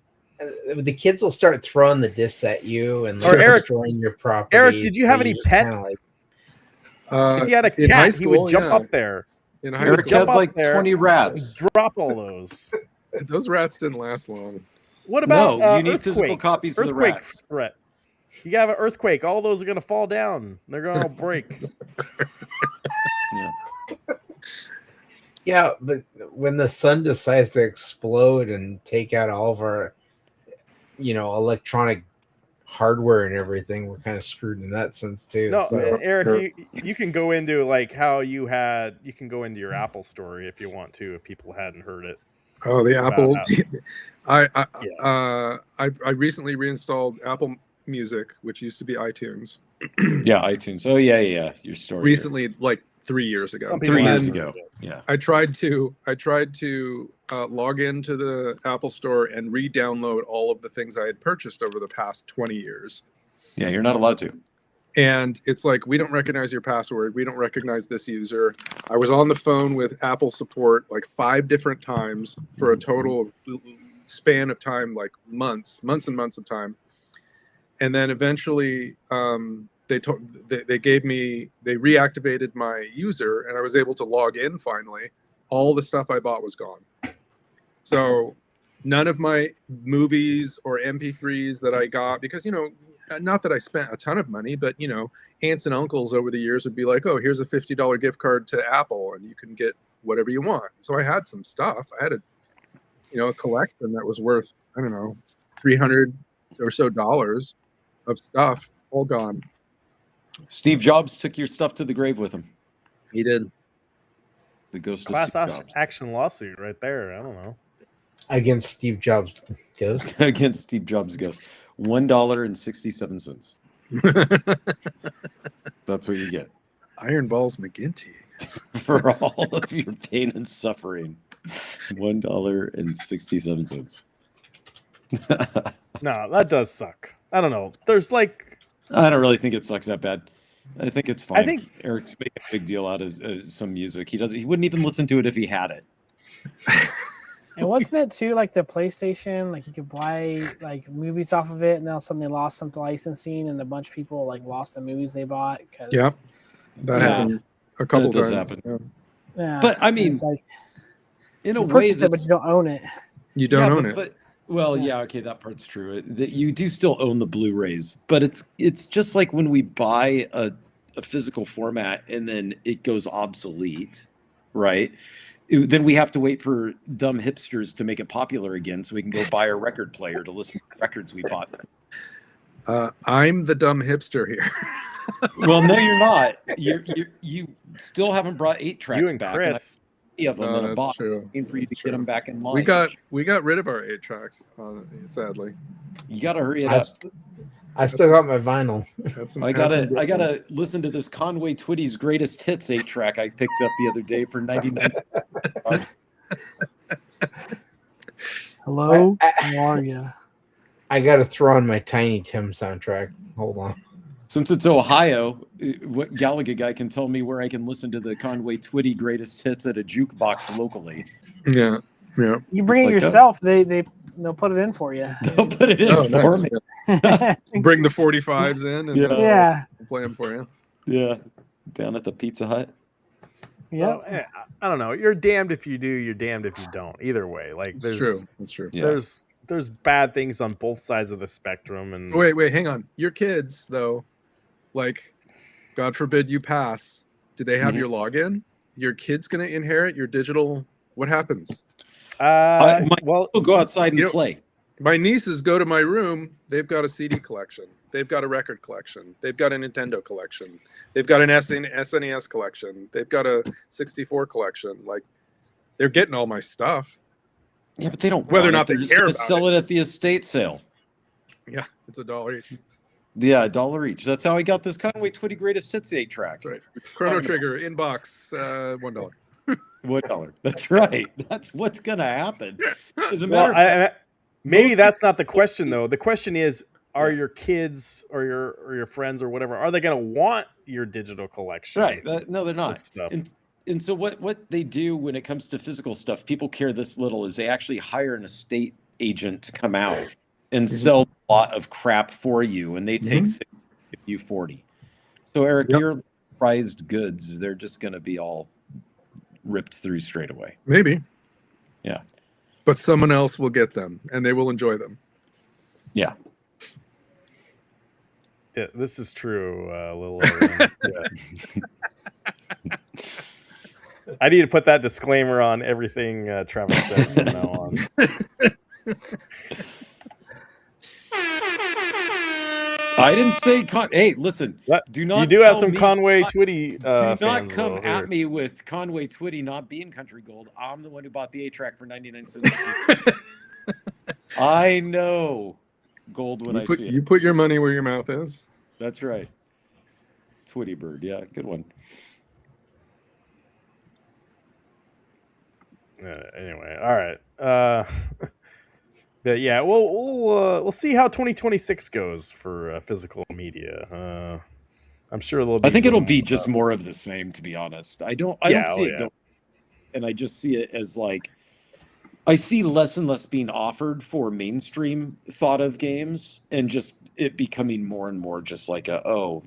The kids will start throwing the discs at you and destroying your property. Eric, did you have any pets? If you had a cat, he would jump up there. In high Eric school, had like 20 rats. Drop all those. Those rats didn't last long. What about you need physical copies of the rats. Threat. You have an earthquake. All those are going to fall down. They're going to break. Yeah, but when the sun decides to explode and take out all of our, electronic hardware and everything, we're kind of screwed in that sense too. No, so. Eric, you can go into like how you can go into your Apple story if you want to, if people hadn't heard it. Oh, the Apple. I recently reinstalled Apple Music, which used to be iTunes. Yeah, iTunes. Oh yeah. Your story. Recently, like 3 years ago. 3 years ago. Yeah. I tried to log into the Apple Store and re-download all of the things I had purchased over the past 20 years. Yeah, you're not allowed to. And it's like, we don't recognize your password. We don't recognize this user. I was on the phone with Apple support like 5 different times for a total span of time, like months and months of time. And then eventually they reactivated my user, and I was able to log in finally. All the stuff I bought was gone. So none of my movies or MP3s that I got, because, not that I spent a ton of money, but, aunts and uncles over the years would be like, oh, here's a $50 gift card to Apple and you can get whatever you want. So I had some stuff. I had a collection that was worth, I don't know, $300 or so of stuff, all gone. Steve Jobs took your stuff to the grave with him. He did. The ghost Class of Steve Jobs. action lawsuit right there. I don't know. Against Steve Jobs' ghost. Against Steve Jobs' ghost. $1.67. That's what you get. Iron Balls McGinty. For all of your pain and suffering. $1.67. No, that does suck. I don't know. There's like... I don't really think it sucks that bad. I think it's fine. I think Eric's making a big deal out of some music. He wouldn't even listen to it if he had it. And wasn't it too like the PlayStation? Like you could buy like movies off of it, and now suddenly lost some licensing, and a bunch of people like lost the movies they bought. That happened a couple times. Yeah, but I mean, it's like, in a you way, purchased it, but you don't own it. You don't own it. But okay, that part's true. That you do still own the Blu-rays, but it's just like when we buy a physical format and then it goes obsolete, right? Then we have to wait for dumb hipsters to make it popular again so we can go buy a record player to listen to the records we bought. I'm the dumb hipster here. Well, no, you're not. You still haven't brought 8-tracks You and back. Chris. And of them in a That's box. true. Waiting for you to get them back in line. We got rid of our 8-tracks, sadly. You got to hurry it up. I still got my vinyl. I gotta listen to this Conway Twitty's greatest hits 8-track I picked up the other day for 99. Hello, how are you? I got to throw on my Tiny Tim soundtrack. Hold on. Since it's Ohio, what Gallagher guy can tell me where I can listen to the Conway Twitty greatest hits at a jukebox locally? Yeah. You bring it yourself. They'll put it in for you. They'll put it in for me. Bring the 45s in and play them for you. Yeah, down at the Pizza Hut. Yeah, I don't know. You're damned if you do. You're damned if you don't. Either way, like It's true. It's true. There's bad things on both sides of the spectrum. And wait, hang on. Your kids, though, like, God forbid you pass. Do they have your login? Your kid's gonna inherit your digital. What happens? We'll go outside and play. My nieces go to my room. They've got a CD collection. They've got a record collection. They've got a Nintendo collection. They've got an SNES collection. They've got a 64 collection. Like, they're getting all my stuff. Yeah, but they don't. Whether or not they They're just care gonna about sell it at the estate sale. Yeah, it's $1 each. Yeah, $1 each. That's how I got this Conway Twitty greatest hits 8-track. That's right. Chrono Trigger inbox, $1. $1. That's right. That's what's gonna happen. As a matter of fact, maybe that's not the question though. The question is, are your kids or your friends or whatever, are they going to want your digital collection? Right. No, they're not. Stuff? And so what they do when it comes to physical stuff, people care this little, is they actually hire an estate agent to come out and sell a lot of crap for you, and they take 60, give you 40. So Eric, your prized goods, they're just going to be all ripped through straight away. Maybe. Yeah. But someone else will get them, and they will enjoy them. Yeah. Yeah, this is true, little Owen. I need to put that disclaimer on everything Travis says from now on. I didn't say hey, listen. Do not. You do have tell some me, Conway Twitty. Do not fans come over at here. me with Conway Twitty not being country gold. I'm the one who bought the 8-track for 99 cents. I know gold when I see it. You put your money where your mouth is. That's right. Twitty bird, yeah, good one. Anyway, all right. But yeah, we'll see how 2026 goes for physical media. I'm sure there'll be. I think it'll be just more of the same, to be honest. I don't see it going, and I just see it as like, I see less and less being offered for mainstream thought of games, and just it becoming more and more just like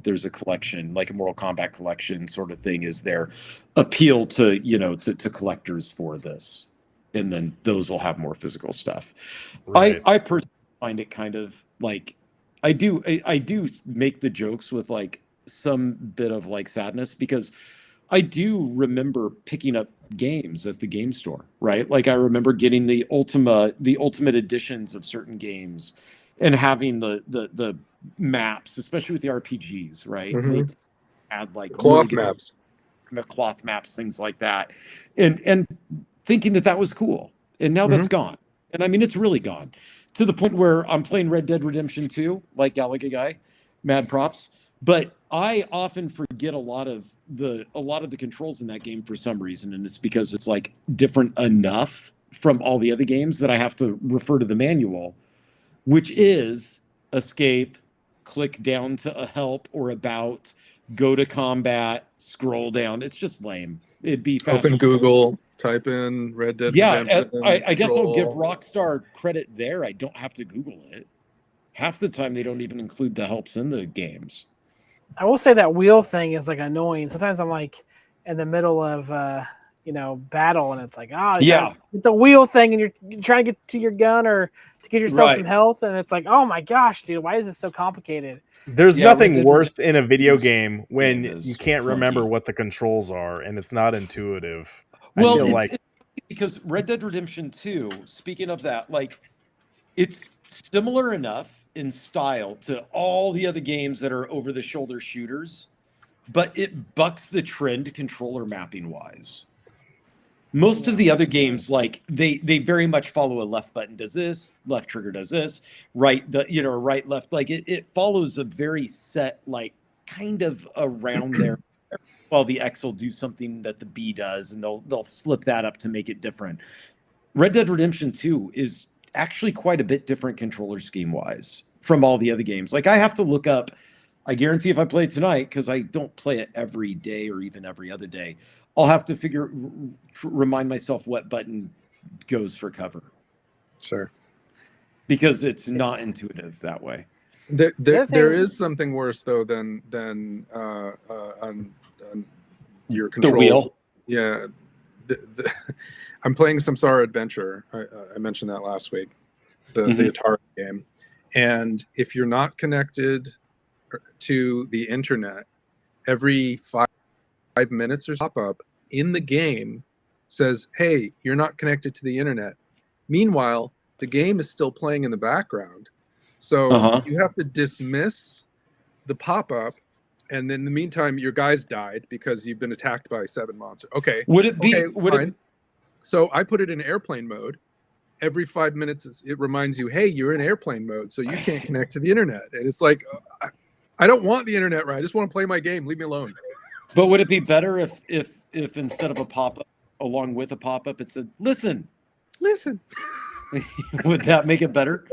there's a collection, like a Mortal Kombat collection sort of thing is their appeal to, to collectors for this. And then those will have more physical stuff. Right. I personally find it kind of like, I do make the jokes with like some bit of like sadness, because I do remember picking up games at the game store, right? Like I remember getting the ultimate editions of certain games and having the maps, especially with the RPGs, right? Mhm. They had like Cloth really good maps. cloth maps, things like that. And thinking that was cool. And now that's gone. And I mean, it's really gone to the point where I'm playing Red Dead Redemption 2, like Galaga Guy, mad props. But I often forget a lot of the controls in that game for some reason, and it's because it's like different enough from all the other games that I have to refer to the manual, which is escape, click down to a help or about, go to combat, scroll down. It's just lame. It'd be faster. Open Google, type in Red Dead Redemption. I guess I'll give control. Rockstar credit there. I don't have to Google it. Half the time they don't even include the helps in the games. I will say that wheel thing is like annoying. Sometimes I'm like in the middle of battle, and it's like, the wheel thing, and you're trying to get to your gun or to get yourself some health, and it's like, oh my gosh, dude, why is this so complicated? There's nothing worse in a video game when you can't remember clunky. what the controls are and it's not intuitive. Well, I feel like because Red Dead Redemption 2, speaking of that, like it's similar enough in style to all the other games that are over-the-shoulder shooters, but it bucks the trend controller mapping wise. Most of the other games, like they very much follow a left button does this, left trigger does this, right right left, like it follows a very set, like kind of around there. While the X will do something that the B does, and they'll flip that up to make it different. Red Dead Redemption 2 is actually quite a bit different controller scheme wise from all the other games. Like I have to look up, I guarantee if I play it tonight, because I don't play it every day or even every other day, I'll have to remind myself what button goes for cover. Sure. Because it's not intuitive that way. There is something worse though than on your control. The wheel. Yeah. I'm playing Samsara Adventure. I mentioned that last week. The Atari game. And if you're not connected to the internet, every 5 minutes or so, pop up in the game says, hey, you're not connected to the internet. Meanwhile, the game is still playing in the background. So you have to dismiss the pop-up, and then in the meantime, your guys died because you've been attacked by 7 monsters. Okay. So I put it in airplane mode. Every 5 minutes, it reminds you, hey, you're in airplane mode, so you can't connect to the internet. And it's like, I don't want the internet, right? I just want to play my game. Leave me alone. But would it be better if instead of a pop-up, along with a pop-up, it said, listen? Would that make it better?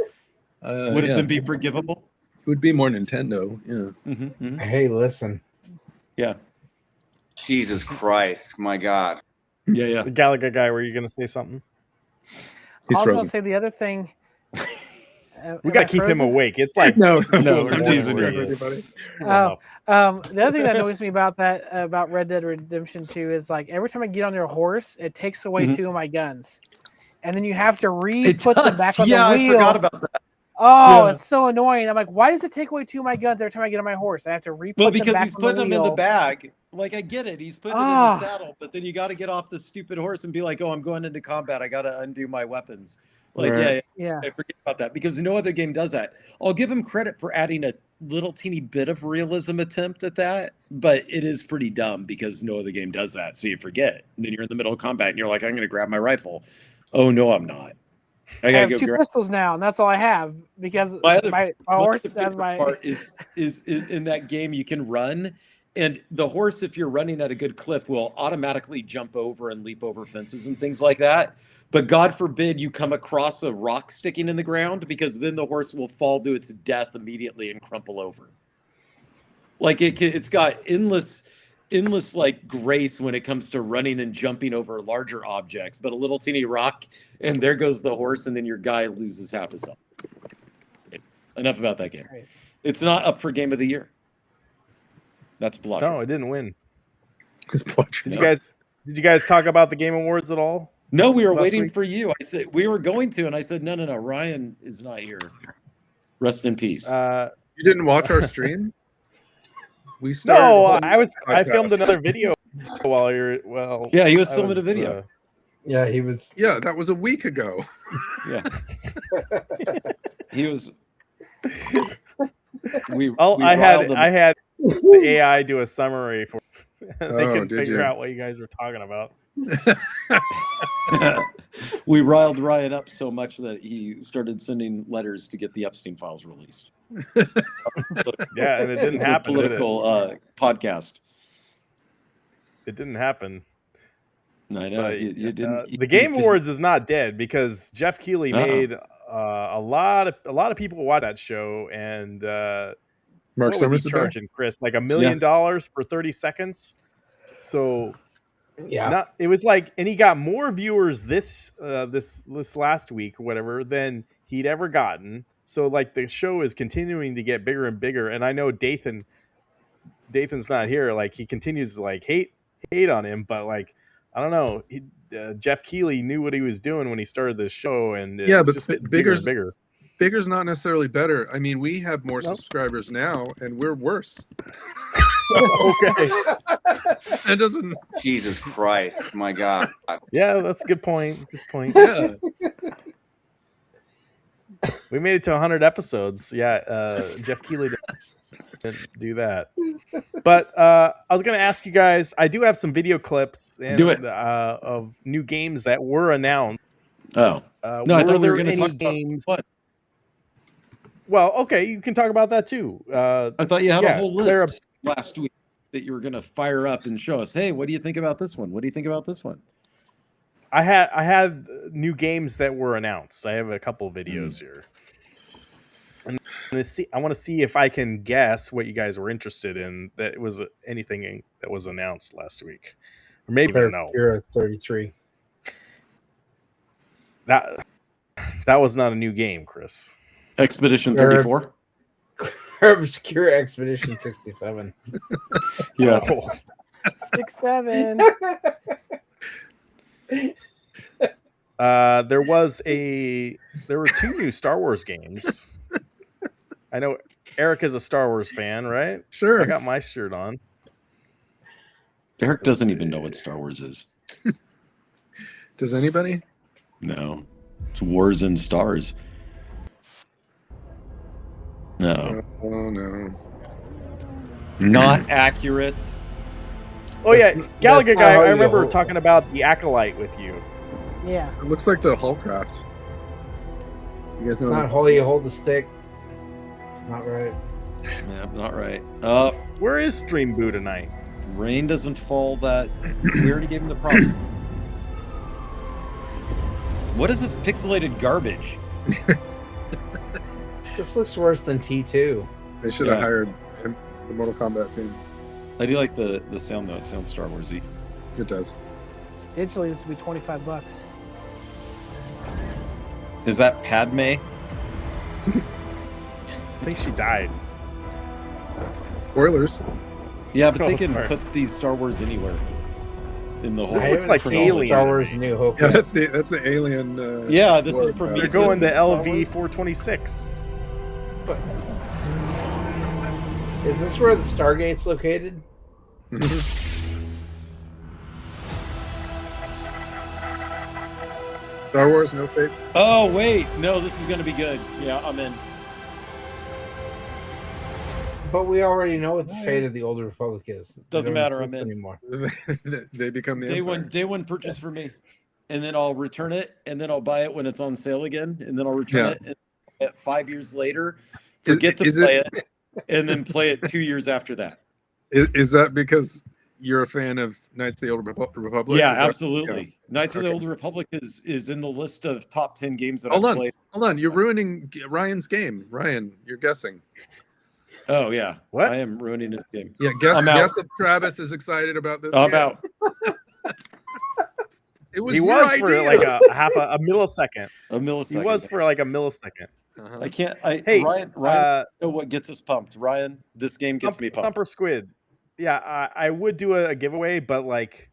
Would it then be forgivable? It would be more Nintendo. Yeah. Hey, listen. Yeah. Jesus Christ. My God. Yeah. The Galaga Guy, were you going to say something? I was going to say the other thing. We got to keep him awake. It's like no, we're teasing everybody. The other thing that annoys me about Red Dead Redemption 2 is like every time I get on your horse, it takes away 2 of my guns, and then you have to put them back on the wheel. I forgot about that. Oh, it's so annoying. I'm like, why does it take away 2 of my guns every time I get on my horse? I have to re-put them because back he's on putting the them in the wheel. bag. Like I get it, he's putting it in the saddle, but then you got to get off the stupid horse and be like, oh, I'm going into combat. I got to undo my weapons. Like, yeah. I forget about that because no other game does that. I'll give him credit for adding a little teeny bit of realism attempt at that, but it is pretty dumb because no other game does that. So you forget. And then you're in the middle of combat and you're like, I'm going to grab my rifle. Oh, no, I'm not. I have 2 pistols now, and that's all I have because my horse has my. Part is in that game you can run, and the horse, if you're running at a good clip, will automatically jump over and leap over fences and things like that. But God forbid you come across a rock sticking in the ground, because then the horse will fall to its death immediately and crumple over. Like it's got endless like grace when it comes to running and jumping over larger objects, but a little teeny rock and there goes the horse, and then your guy loses half his health. Enough about that game. It's not up for Game of the Year. That's Balatro. No, it didn't win. It's Balatro. Did you guys talk about the Game Awards at all? No, we were last waiting week? for you. I said we were going to, and I said, no, Ryan is not here. Rest in peace. You didn't watch our stream? We started. No, a whole I podcast. filmed another video while you're Yeah, he was filming a video. Yeah, he was. Yeah, that was a week ago. Yeah. He was. I had the AI do a summary for. They Oh, couldn't did figure you? out what you guys were talking about. We riled Ryan up so much that he started sending letters to get the Epstein files released. Yeah, and it didn't It's happen. A political podcast. It didn't happen. I know you didn't. The Game Awards is not dead because Jeff Keighley made a lot of people watch that show, and Mark what was Summers he did that? charging, Chris? Like $1 million for 30 seconds. So Yeah. it was like, and he got more viewers this last week or whatever than he'd ever gotten. So like the show is continuing to get bigger and bigger. And I know Dathan's not here. Like he continues to like hate on him, but like I don't know. Jeff Keighley knew what he was doing when he started this show, and it's Yeah, but just getting bigger and bigger. Bigger's not necessarily better. I mean, we have more subscribers now, and we're worse. Okay. That doesn't. Jesus Christ, my God. Yeah, that's a good point. Good point. Yeah. We made it to 100 episodes. Yeah, Jeff Keighley didn't do that. But I was going to ask you guys, I do have some video clips of new games that were announced. Oh. No, I thought we were going to talk games. about what? Well, okay, you can talk about that too. I thought you had a whole list Clara, last week that you were going to fire up and show us. Hey, what do you think about this one? What do you think about this one? I had new games that were announced. I have a couple of videos here. And I want to see if I can guess what you guys were interested in. That was anything that was announced last week, or maybe no. You're 33. That was not a new game, Chris. Expedition 34. Obscure Expedition 67. Yeah. Oh. 6-7. There were 2 new Star Wars games. I know Eric is a Star Wars fan, right? Sure. I got my shirt on. Eric doesn't even know what Star Wars is. Does anybody? No. It's Wars and Stars. No. Oh, no. Not accurate. Oh yeah, Gallagher guy. I you remember hold- talking about the Acolyte with you. Yeah. It looks like the Hullcraft. You guys It's know? not holy, you hold the stick. It's not right. Yeah, not right. Where is Stream Boo tonight? Rain doesn't fall that. We already gave him the props. What is this pixelated garbage? This looks worse than T2. They should have Yeah. hired him, the Mortal Kombat team. I do like the sound though. It sounds Star Warsy. It does. Digitally, this would be $25. Is that Padme? I think she died. Spoilers. Yeah, but they Oh, can sorry. put these Star Wars anywhere in the whole. This looks like chronology. Alien. Star Wars New Hope. Yeah, that's the alien. Yeah, this is explorer. Prometheus. They're going to Star Wars? LV 426. Is this where the Stargate's located? Star Wars, no fate. Oh wait, no, this is going to be good. Yeah, I'm in. But we already know what the fate of the Old Republic is. They Doesn't don't matter, I'm exist in. anymore. They become the Day Empire. one purchase for me, and then I'll return it, and then I'll buy it when it's on sale again, and then I'll return it. And 5 years later, forget to play it, and then play it 2 years after that. Is that because you're a fan of Knights of the Old Republic? Yeah, Is that- absolutely. yeah. Knights of the Okay. Old Republic is in the list of top 10 games that Hold I've on, played. hold on. You're ruining Ryan's game. Ryan, you're guessing. Oh yeah, What? I am ruining his game. Yeah, guess I'm out. guess if Travis is excited about this. I'm game. out. It was He your was for idea. like a half a millisecond. A millisecond. He was for like a millisecond. I can't. Hey, Ryan, you know what gets us pumped? Ryan, this game gets me pumped. Thumper Squid. Yeah, I would do a giveaway, but like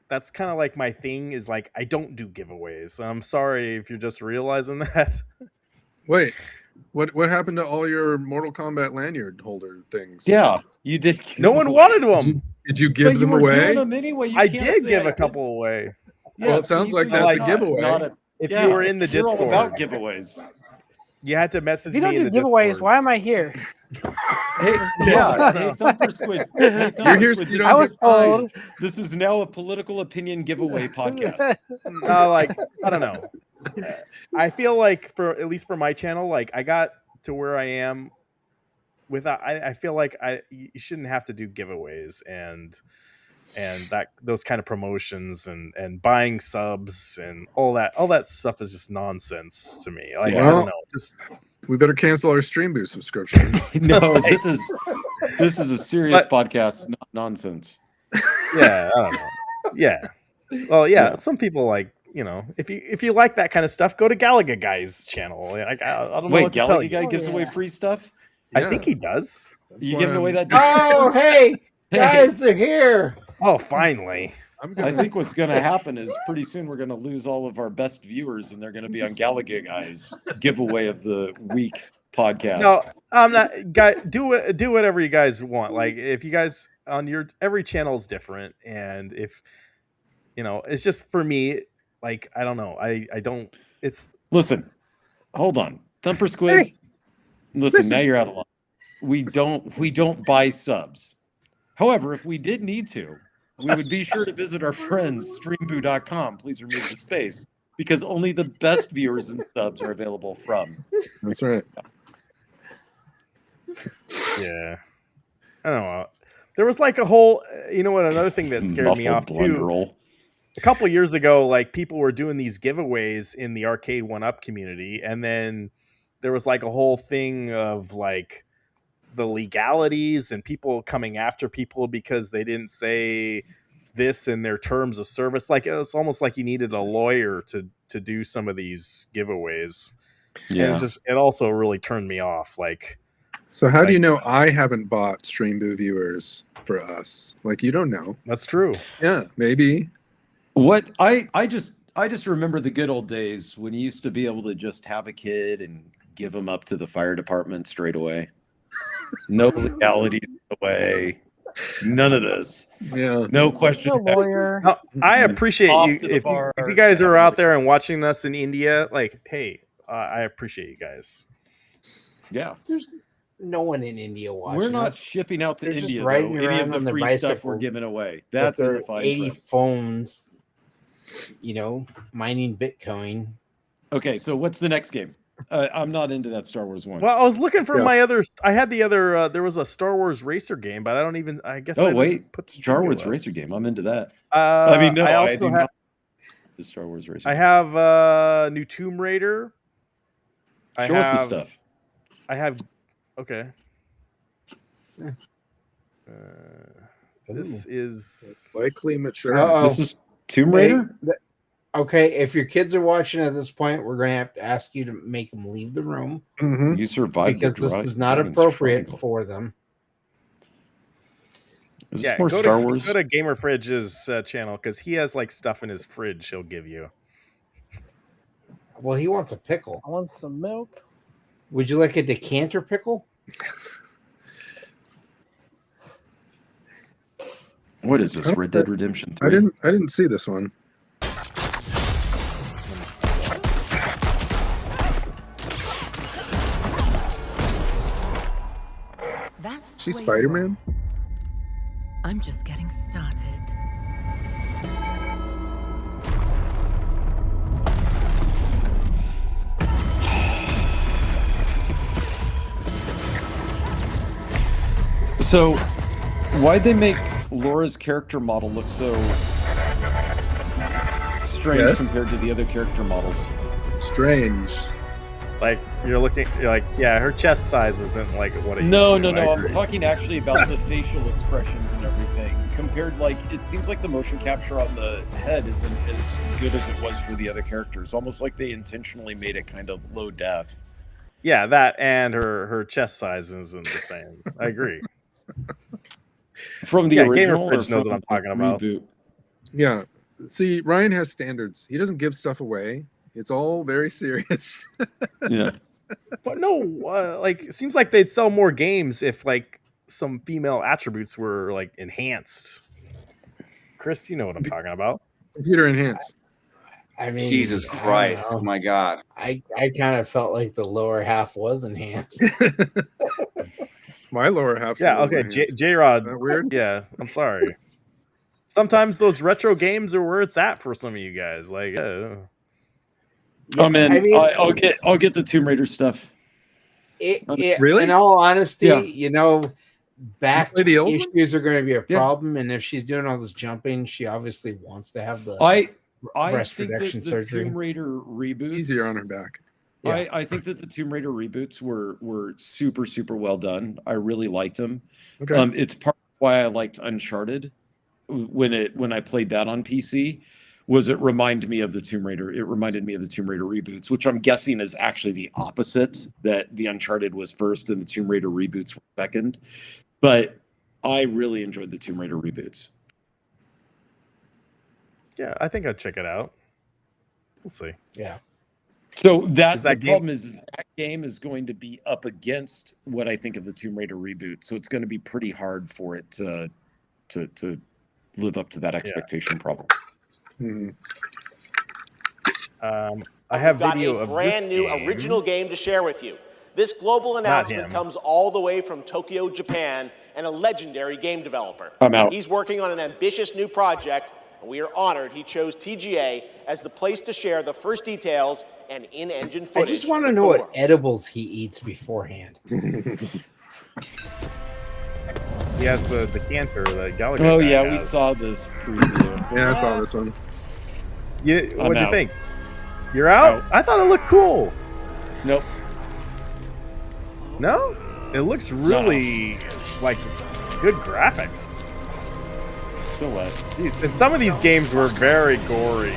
that's kind of like my thing is like I don't do giveaways. I'm sorry if you're just realizing that. Wait, what happened to all your Mortal Kombat lanyard holder things? Yeah, you did. No one wanted them. Did you give them away? Anyway. I did give a couple away. Yeah, well, it sounds like that's a giveaway. If you were in the you're all Discord, about giveaways. You had to message If you don't me in do the giveaways, Discord. why am I here? Hey, Thumper Squid. Hey, Thumper You're here. Squid, You this don't I was get fined. told. This is now a political opinion giveaway podcast. Like I don't know. I feel like at least for my channel, like I got to where I am without. I feel like you shouldn't have to do giveaways and that those kind of promotions and buying subs and all that stuff is just nonsense to me. Like I don't know. Just we better cancel our Stream Boost subscription. No, this is a serious podcast, not nonsense. Yeah, I don't know. Yeah. Well, yeah. Some people like, if you like that kind of stuff, go to Galaga Guy's channel. Like, I don't know what to tell Galaga you. Guy gives away free stuff? I think he does. You giving away that? Oh, hey, guys, they're here. Oh, finally. I think what's going to happen is pretty soon we're going to lose all of our best viewers, and they're going to be on Galaga Guy's giveaway of the week podcast. No, I'm not. Guy, do whatever you guys want. Like, if you guys on your every channel is different, and if it's just for me. Like, I don't know. I don't. It's listen. Hold on, Thumper Squid. Hey, listen, now you're out of line. We don't buy subs. However, if we did need to, we would be sure to visit our friends streamboo.com. Please remove the space because only the best viewers and subs are available from. That's right. Yeah. I don't know. There was like a whole, another thing that scared me off too. A couple of years ago, like people were doing these giveaways in the Arcade1up community, and then there was like a whole thing of like the legalities and people coming after people because they didn't say this in their terms of service. Like it was almost like you needed a lawyer to do some of these giveaways. Yeah. And it also really turned me off. Like, so how do you know I haven't bought Stream Boo viewers for us? Like, you don't know. That's true. Yeah, maybe. What I just remember the good old days when you used to be able to just have a kid and give them up to the fire department straight away. No legalities away. None of this. Yeah. No question. No lawyer. No, I appreciate Off you to the if bar. you guys are out there and watching us in India. Like, hey, I appreciate you guys. Yeah. There's no one in India watching. We're not us. shipping out to They're just India though. riding Any around of on the their free stuff we're bicycles giving away. with That's in their the fine 80 print. phones, mining Bitcoin. Okay, so what's the next game? I'm not into that Star Wars one. Well, I was looking for Yeah. my other. I had the other. There was a Star Wars racer game, but I don't even. I guess. I Oh didn't wait, put the Star video Wars up. racer game. I'm into that. I mean, no, I I also do have. not. The Star Wars racer. I have new Tomb Raider. I Show us the have- stuff. I have. Okay. This is. Likely mature. Uh-oh. This is Tomb Raider. Okay, if your kids are watching at this point, we're going to have to ask you to make them leave the room Mhm. You survived because the this Dragon's is not appropriate Triangle. for them. Is this Yeah, more go Star to, Wars? Go to Gamer Fridge's channel because he has like stuff in his fridge. He'll give you. Well, he wants a pickle. I want some milk. Would you like a decanter pickle? What is this? Red Dead Redemption 3? I didn't see this one. That's She's way Spider-Man? I'm just getting started. So, why'd they make Laura's character model look so strange Yes. compared to the other character models? Strange. Like you're like, yeah, her chest size isn't like what it No, used no, to. I no. I'm agree. talking actually about the facial expressions and everything. Compared, like, it seems like the motion capture on the head isn't as good as it was for the other characters. Almost like they intentionally made it kind of low def. Yeah, that and her chest size isn't the same. I agree. From the Gamer original, or Fridge knows from what I'm talking about. reboot? Yeah. See, Ryan has standards. He doesn't give stuff away. It's all very serious. Yeah. But no, like it seems like they'd sell more games if like some female attributes were like enhanced. Chris, you know what I'm talking about. Computer enhanced. I mean, Jesus I don't Christ. know. My God. I kind of felt like the lower half was enhanced. My lower half. Yeah, okay, J-Rod. That weird? Yeah, I'm sorry. Sometimes those retro games are where it's at for some of you guys. Like, Oh man, I mean- I'll get the Tomb Raider stuff. Really? In all honesty, Yeah. you know, back play the old issues are going to be a Yeah. problem. And if she's doing all this jumping, she obviously wants to have the I breast think reduction that the surgery. Tomb Raider reboots Easier on her back. Yeah. I think that the Tomb Raider reboots were super well done. I really liked them. Okay. It's part of why I liked Uncharted when I played that on PC. Was it reminded me of the Tomb Raider? It reminded me of the Tomb Raider reboots, which I'm guessing is actually the opposite. That the Uncharted was first and the Tomb Raider reboots were second. But I really enjoyed the Tomb Raider reboots. yeah, I think I'd check it out. We'll see. Yeah. So the Is that game- problem is that game is going to be up against what I think of the Tomb Raider reboot. So it's going to be pretty hard for it to live up to that expectation problem. I have Got video a of brand this new game. original game to share with you. This global announcement him. comes all the way from Tokyo, Japan, and a legendary game developer. I'm out. He's working on an ambitious new project, and we are honored he chose TGA as the place to share the first details and in-engine I footage. just want to with know the what world. edibles he eats beforehand. He has the decanter, the Gallagher. Oh guy yeah, we has. saw this preview. Yeah, I saw this one. What'd you out. think? You're out? I thought it looked cool. Nope. No? It looks really like good graphics. So what? Jeez, and some of these games were very gory.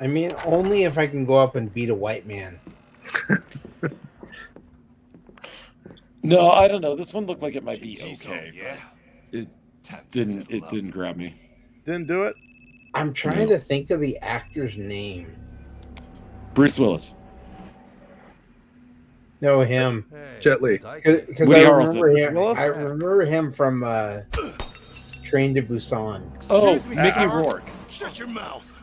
I mean, only if I can go up and beat a white man. No, I don't know. This one looked like it might be okay. But it didn't grab me. Didn't do it? I'm trying to think of the actor's name. Bruce Willis. No, him. Jet Li. Because Woody I Harrelson. remember him. I remember him from Train to Busan. Oh, Mickey Rourke. Shut your mouth.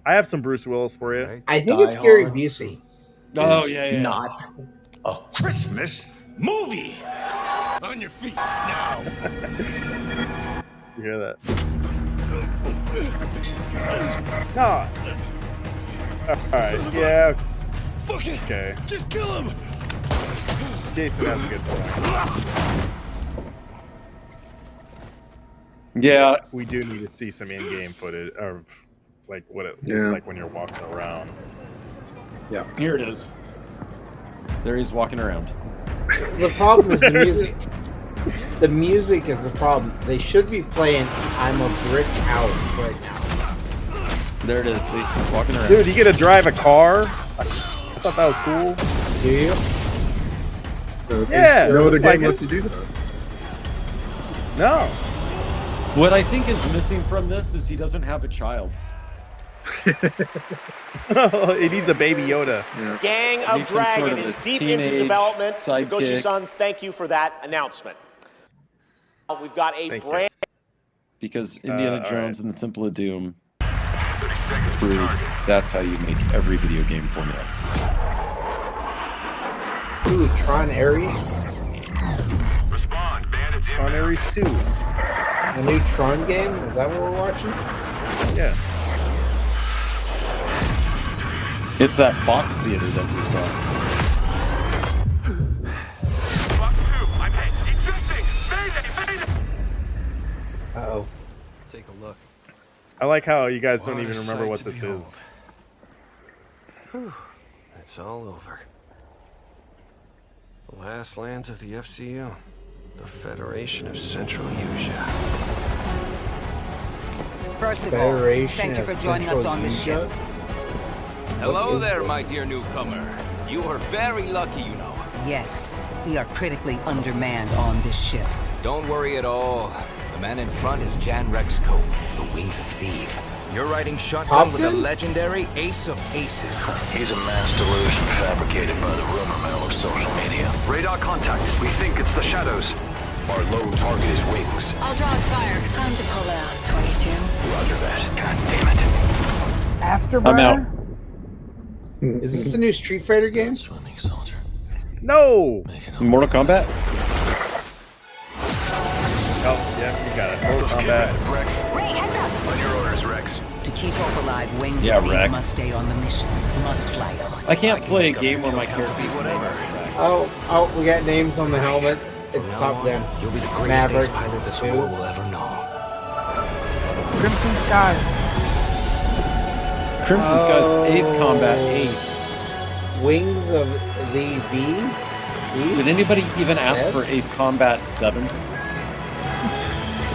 I have some Bruce Willis for you. I think it's Gary Busey. Oh yeah. Not a Christmas movie. On your feet now. You hear that? No. Alright, yeah. Fuck it. Okay. Just kill him. Jason has a good point. Yeah. We do need to see some in-game footage of like what it looks Yeah. like when you're walking around. Yeah. Here it is. There he's walking around. The problem is the music. The music is the problem. They should be playing "I'm a Brick House" right now. There it is. See, he's walking around. Dude, you get to drive a car? I thought that was cool. Do you? Yeah, No other like game it. lets you do that. No. What I think is missing from this is he doesn't have a child. It needs a baby Yoda. Gang of Needs some sort Dragon of is a deep into teenage development. sidekick. Goshi-san, thank you for that announcement. We've got a Thank you. brand Because Indiana all Jones and the Temple of Doom proved that's how you make every video game formula. Ooh, Tron Ares. On Ares 2. A new Tron game? Is that what we're watching? Yeah. It's that box theater that we saw. Uh-oh. Take a look. I like how you guys don't What even a remember sight what to this behold. is. Whew. It's all over. The last lands of the FCU. The Federation of Central Asia. First of all, Federation thank you for of joining us Central on this Asia? ship. Hello there, my dear newcomer. You are very lucky, you know. Yes, we are critically undermanned on this ship. Don't worry at all. The man in front is Jan Rexco, the Wings of Thief. You're riding shotgun with the legendary Ace of Aces. He's a mass delusion fabricated by the rumor mill of social media. Radar contact. We think it's the shadows. Our lone target is Wings. All dogs fire. Time to pull out. 22. Roger that. God damn it. Afterburner? I'm out. Is this a new Street Fighter game? No. Mortal Kombat. Oh yeah, you got it. Mortal Kombat. Rex. On your orders, Rex. To keep hope alive, Wings Yeah, of Thief Rex. must stay on the mission. Must fly on. I can't play a game where my character is whatever. Oh, we got names on the helmets. It's Top Gun. You'll be the greatest Maverick. ace pilot this war will ever know. Crimson Skies. Crimson Skies Ace Combat 8. Wings of the V? Did anybody even ask for Ace Combat 7? It's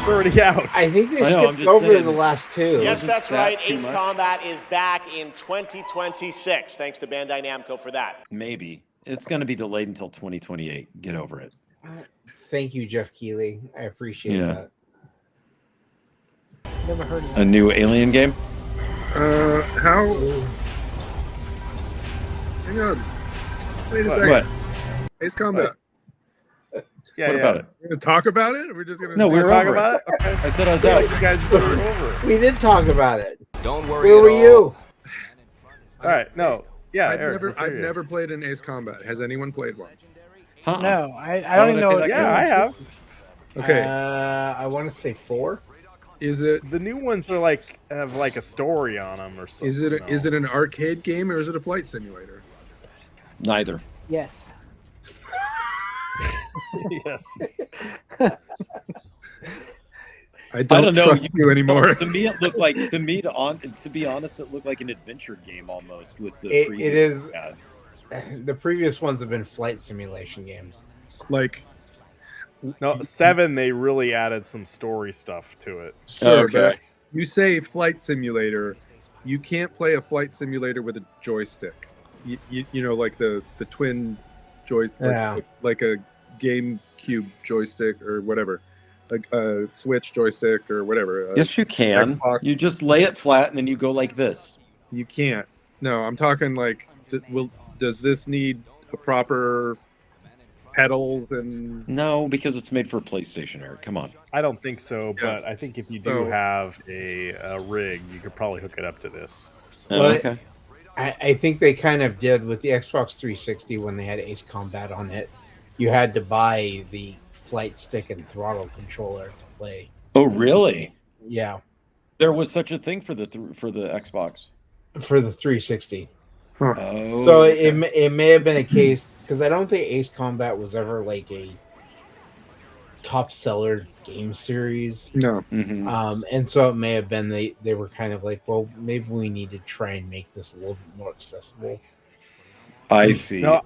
already out. I think they I know, I'm skipped just over saying. the last two. Yes, that's that right. too Ace much? Combat is back in 2026. Thanks to Bandai Namco for that. Maybe. It's going to be delayed until 2028. Get over it. Thank you, Jeff Keighley. I appreciate Yeah. that. Never heard of A new Alien game? How? Hang on. Wait a second. What? Ace Combat. Yeah, What about it? We're gonna talk about it? Or we're just gonna No, we were talking over about it. it. Okay. I said I was I feel out. like you guys were over it. We did talk about it. Don't worry Where at were all. you? All right. No. Yeah, Eric. I've never played an Ace Combat. Has anyone played one? Huh? No, I don't even know what Yeah, I have. Okay. I want to say 4. Is it? The new ones are like have like a story on them or something. Is it? Is it an arcade game or is it a flight simulator? Neither. Yes. Yes. I don't know. trust you anymore. To me, it looked like to be honest, it looked like an adventure game almost with the. It previous is. ad. The previous ones have been flight simulation games. Like, No, 7. They really added some story stuff to it. sure, Okay. but you say flight simulator, you can't play a flight simulator with a joystick. You know, like the twin joystick, Yeah. like a GameCube joystick or whatever, like a Switch joystick or whatever. Yes, you can. Xbox. You just lay it flat and then you go like this. You can't. No, I'm talking like, does this need a proper pedals and? No, because it's made for PlayStation, Eric. Come on. I don't think so, Yeah. but I think if you So- do have a rig, you could probably hook it up to this. Well, Okay. I think they kind of did with the Xbox 360 when they had Ace Combat on it. You had to buy the flight stick and throttle controller to play. Oh, really? Yeah, There was such a thing for the Xbox. for the 360. Oh. So okay. it may have been a case because I don't think Ace Combat was ever like a top seller game series. No. Mhm. And so it may have been they were kind of like, well, maybe we need to try and make this a little bit more accessible. I see. No,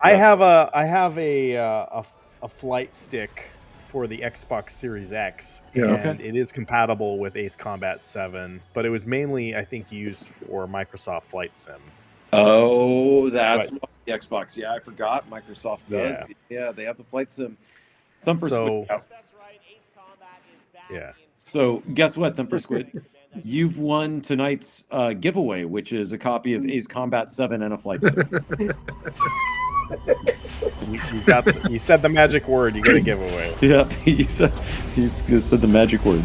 I have a flight stick for the Xbox Series X, Yeah. and it is compatible with Ace Combat 7, but it was mainly, I think, used for Microsoft Flight Sim. Oh, that's But- what the Xbox. Yeah, I forgot. Microsoft does. Yeah, they have the flight sim. Thumper So- Squid. Yeah. That's right. Ace Combat is back Yeah. So guess what, Thumper Squid? You've won tonight's giveaway, which is a copy of Ace Combat 7 and a flight sim. You said the magic word. You get a giveaway. Yeah, he's just said the magic word.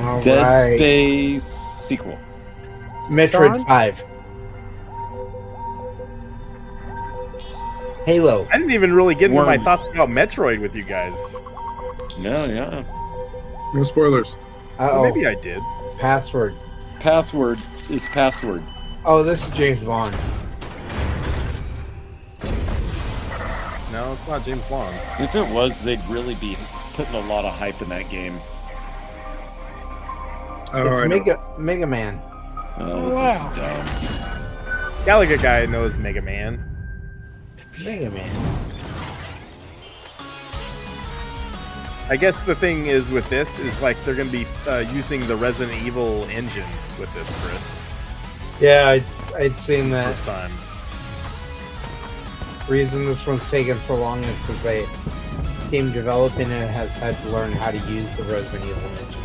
All Dead right. Space sequel. Metroid Sean? 5. Halo. I didn't even really get into my Worms. thoughts about Metroid with you guys. No, yeah. No spoilers. Uh-oh. Maybe I did. Password. Password is password. Oh, this is James Bond. No, it's not James Bond. If it was, they'd really be putting a lot of hype in that game. Oh, It's I know. Mega Man. Oh, this Wow. is dumb. Gallagher guy knows Mega Man. Mega Man. I guess the thing is with this is like they're going to be using the Resident Evil engine with this, Chris. Yeah, I'd seen that. First time. Reason this one's taken so long is because the team developing it has had to learn how to use the Resident Evil engine.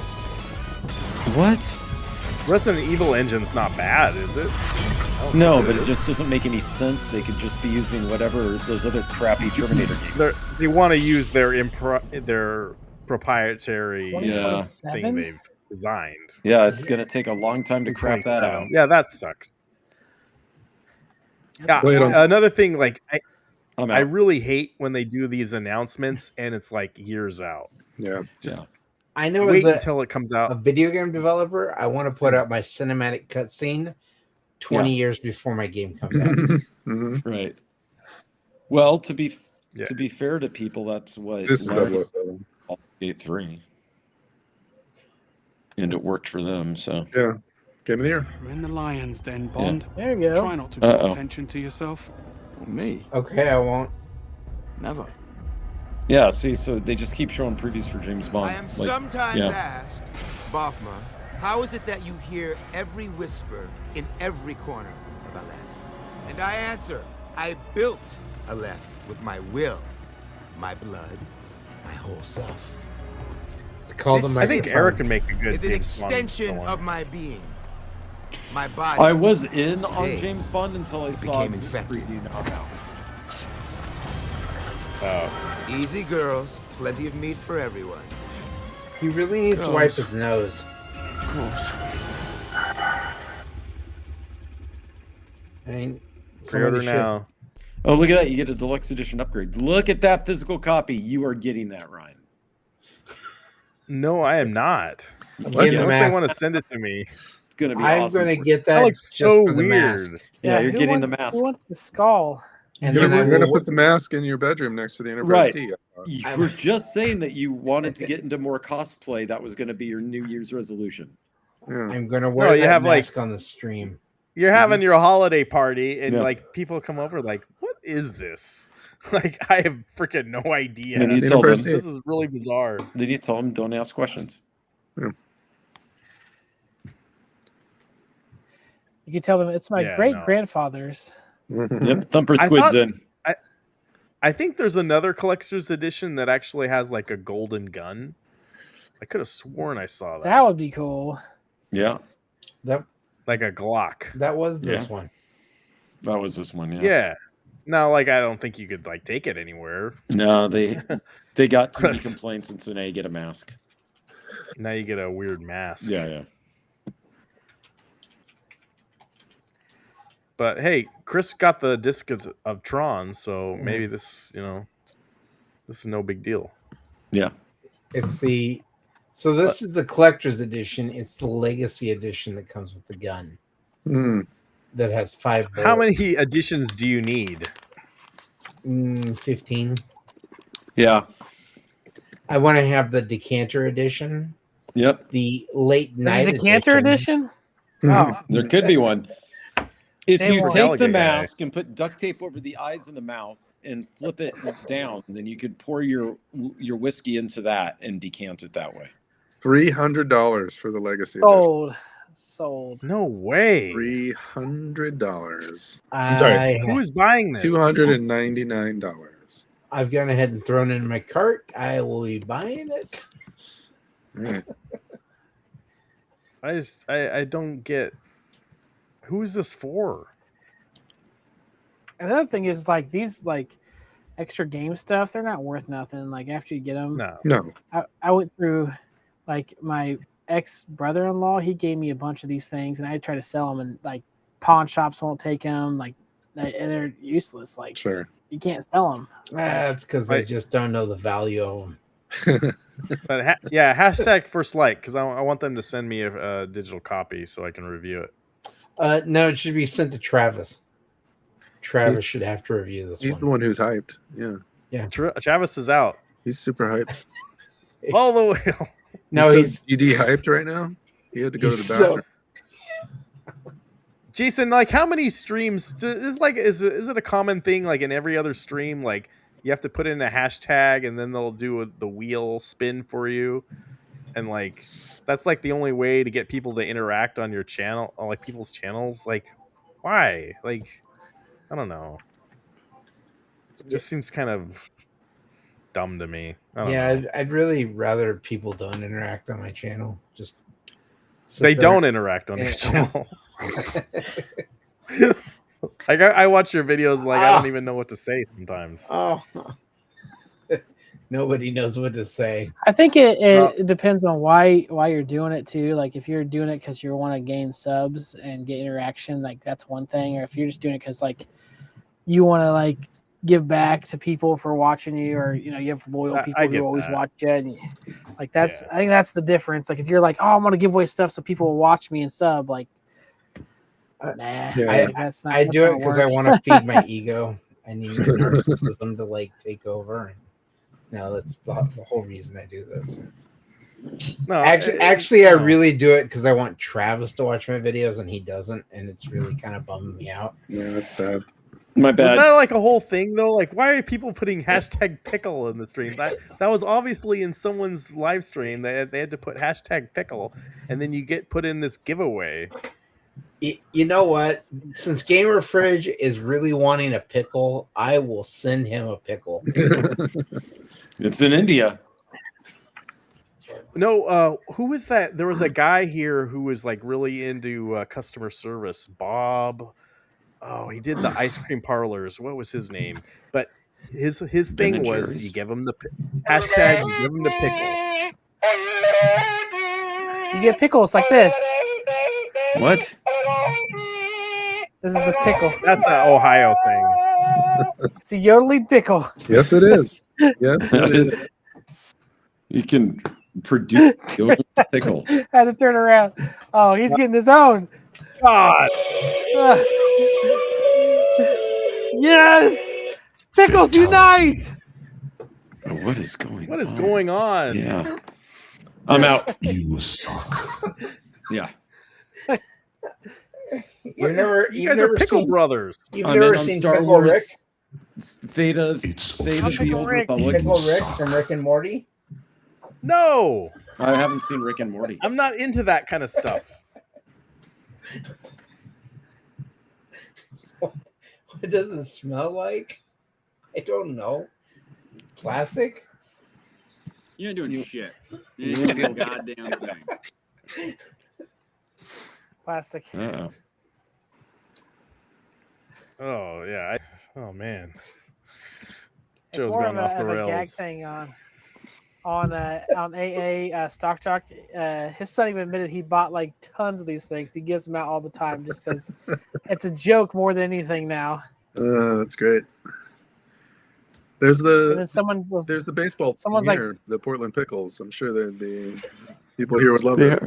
What? Resident Evil engine's not bad, is it? No, but it just doesn't make any sense. They could just be using whatever those other crappy Terminator games. They want to use their proprietary thing they've designed. Yeah, it's going to take a long time to crap that out. Yeah, that sucks. Yeah, another thing, like I really hate when they do these announcements and it's like years out. Yeah, I know wait as until it comes out. A video game developer, I want to put out my cinematic cutscene 20 years before my game comes out. Right. Well, to be fair to people, that's what this is Gate 3, and it worked for them. So yeah, game of the year. We're in the lion's den, Bond. There you go. Try not to draw attention to yourself or me. Okay, I won't. Never. Yeah. See, so they just keep showing previews for James Bond. I am sometimes asked, Bafma, how is it that you hear every whisper in every corner of Aleph? And I answer, I built Aleph with my will, my blood, my whole self. I think Eric can make a good It's an extension of my being. My body. I was in on James Bond until I saw this preview now. Easy girls, plenty of meat for everyone. He really needs to wipe his nose. Of course. Pre-order now. Oh, look at that. You get a deluxe edition upgrade. Look at that physical copy. You are getting that, Ryan. No, I am not. Unless they want to send it to me. It's going to be I'm awesome. going to get that looks just so for the weird. mask. Yeah, you're getting the mask. Who wants the skull? And You're then going to put the mask in your bedroom next to the Enterprise D. You were just saying that you wanted to get into more cosplay. That was going to be your New Year's resolution. I'm going to wear that mask on the stream. You're having your holiday party, and like people come over, like, "What is this?" Like, I have freaking no idea. Then you tell them, this is really bizarre. Then you tell them, don't ask questions. You can tell them it's my great grandfather's. Yep, Thumper Squid's in. I think there's another collector's edition that actually has like a golden gun. I could have sworn I saw that. That would be cool. Yeah. Like a Glock. That was this one. That was this one, yeah. Yeah. No, like I don't think you could like take it anywhere. No, they got too many complaints, and so now you get a mask. Now you get a weird mask. Yeah. But hey, Chris got the disc of Tron, so maybe this is no big deal. Yeah. It's this is the collector's edition. It's the legacy edition that comes with the gun. That has 5 bullets. How many editions do you need? 15. Yeah. I want to have the decanter edition. Yep. The late night decanter edition? Oh. There could be one. If They you won't. take the mask and put duct tape over the eyes and the mouth and flip it down, then you could pour your whiskey into that and decant it that way. $300 for the legacy edition. Sold. No way. $300. Who is buying this? $299. I've gone ahead and thrown it in my cart. I will be buying it. I don't get. Who is this for? Another thing is like these like extra game stuff. They're not worth nothing. Like after you get them. No. I went through like my ex brother-in-law. He gave me a bunch of these things, and I tried to sell them, and like pawn shops won't take them. Like they're useless. Like you can't sell them. That's because they just don't know the value of them. But hashtag first like, because I want them to send me a digital copy so I can review it. No, it should be sent to Travis. Travis should have to review this. He's the one who's hyped. Yeah. Travis is out. He's super hyped. All the way. No, he's GD hyped right now. He had to go to the bathroom. Jason, like how many streams is it a common thing like in every other stream, like You have to put in a hashtag, and then they'll do the wheel spin for you, and like that's like the only way to get people to interact on your channel, on like people's channels. Like, why? Like, I don't know. It just seems kind of dumb to me. I don't know. I'd really rather people don't interact on my channel. Just they don't interact on your channel. Like I watch your videos, like I don't even know what to say sometimes. Nobody knows what to say. I think it depends on why you're doing it too. Like if you're doing it because you want to gain subs and get interaction, like that's one thing. Or if you're just doing it because like you want to like give back to people for watching you, or you have loyal people who always watch you, and like that's I think that's the difference. Like if you're like, oh, I'm gonna give away stuff so people will watch me and sub, like that's not. I do it because I want to feed my ego. I need my narcissism to like take over. No, that's the whole reason I do this. No, actually, I really do it because I want Travis to watch my videos and he doesn't, and it's really kind of bumming me out. Yeah, that's sad. My bad. Was that like a whole thing though? Like, why are people putting hashtag pickle in the stream? That was obviously in someone's live stream. They had to put hashtag pickle, and then you get put in this giveaway. You know what? Since Gamer Fridge is really wanting a pickle, I will send him a pickle. It's in India. No, who was that? There was a guy here who was like really into customer service. Bob. Oh, he did the ice cream parlors. What was his name? But his thing was you give him the hashtag. You give him the pickle. You get pickles like this. What? This is a pickle. That's an Ohio thing. It's a yodeling pickle. Yes, it is. Yes, it is. You can produce a pickle. I had to turn around. Oh, he's getting his own. God. Yes! Pickles unite! What is going on? Yeah. I'm out. You suck. Yeah. You guys are pickle brothers. You've never seen Star Pickle Wars. Rick? Fate of the Old Republic. Pickle Rick from Rick and Morty? No. I haven't seen Rick and Morty. I'm not into that kind of stuff. What does it smell like? I don't know. Plastic? You ain't doing shit. You ain't doing a goddamn thing. Plastic. Uh-oh. Oh yeah. Oh man. It's Show's more going off the of a gag rails. thing on AA Stock Talk. His son even admitted he bought like tons of these things. He gives them out all the time just because it's a joke more than anything now. That's great. There's And then someone was, there's the baseball someone's team here, the Portland Pickles. I'm sure there'd be people here would love it.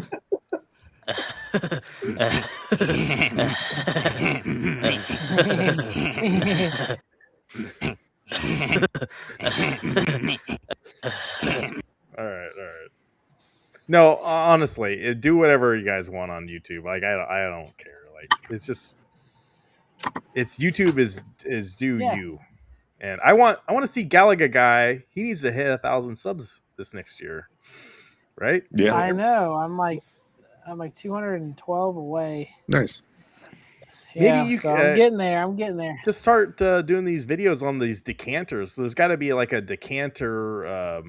All right. No, honestly, do whatever you guys want on YouTube. Like I don't care. Like it's just YouTube is do you. And I want to see Galaga guy. He needs to hit 1,000 subs this next year, right? Yeah, I know. I'm like 212 away. Nice. Yeah, Maybe you so I'm getting there. I'm getting there. Just start doing these videos on these decanters. There's got to be like a decanter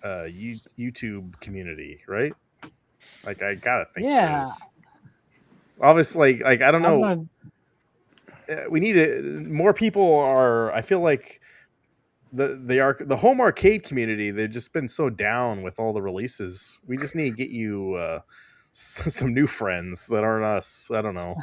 YouTube community, right? Like I gotta think. Yeah. Obviously, like I don't know. We need more people are. I feel like the home arcade community. They've just been so down with all the releases. We just need to get you some new friends that aren't us. I don't know.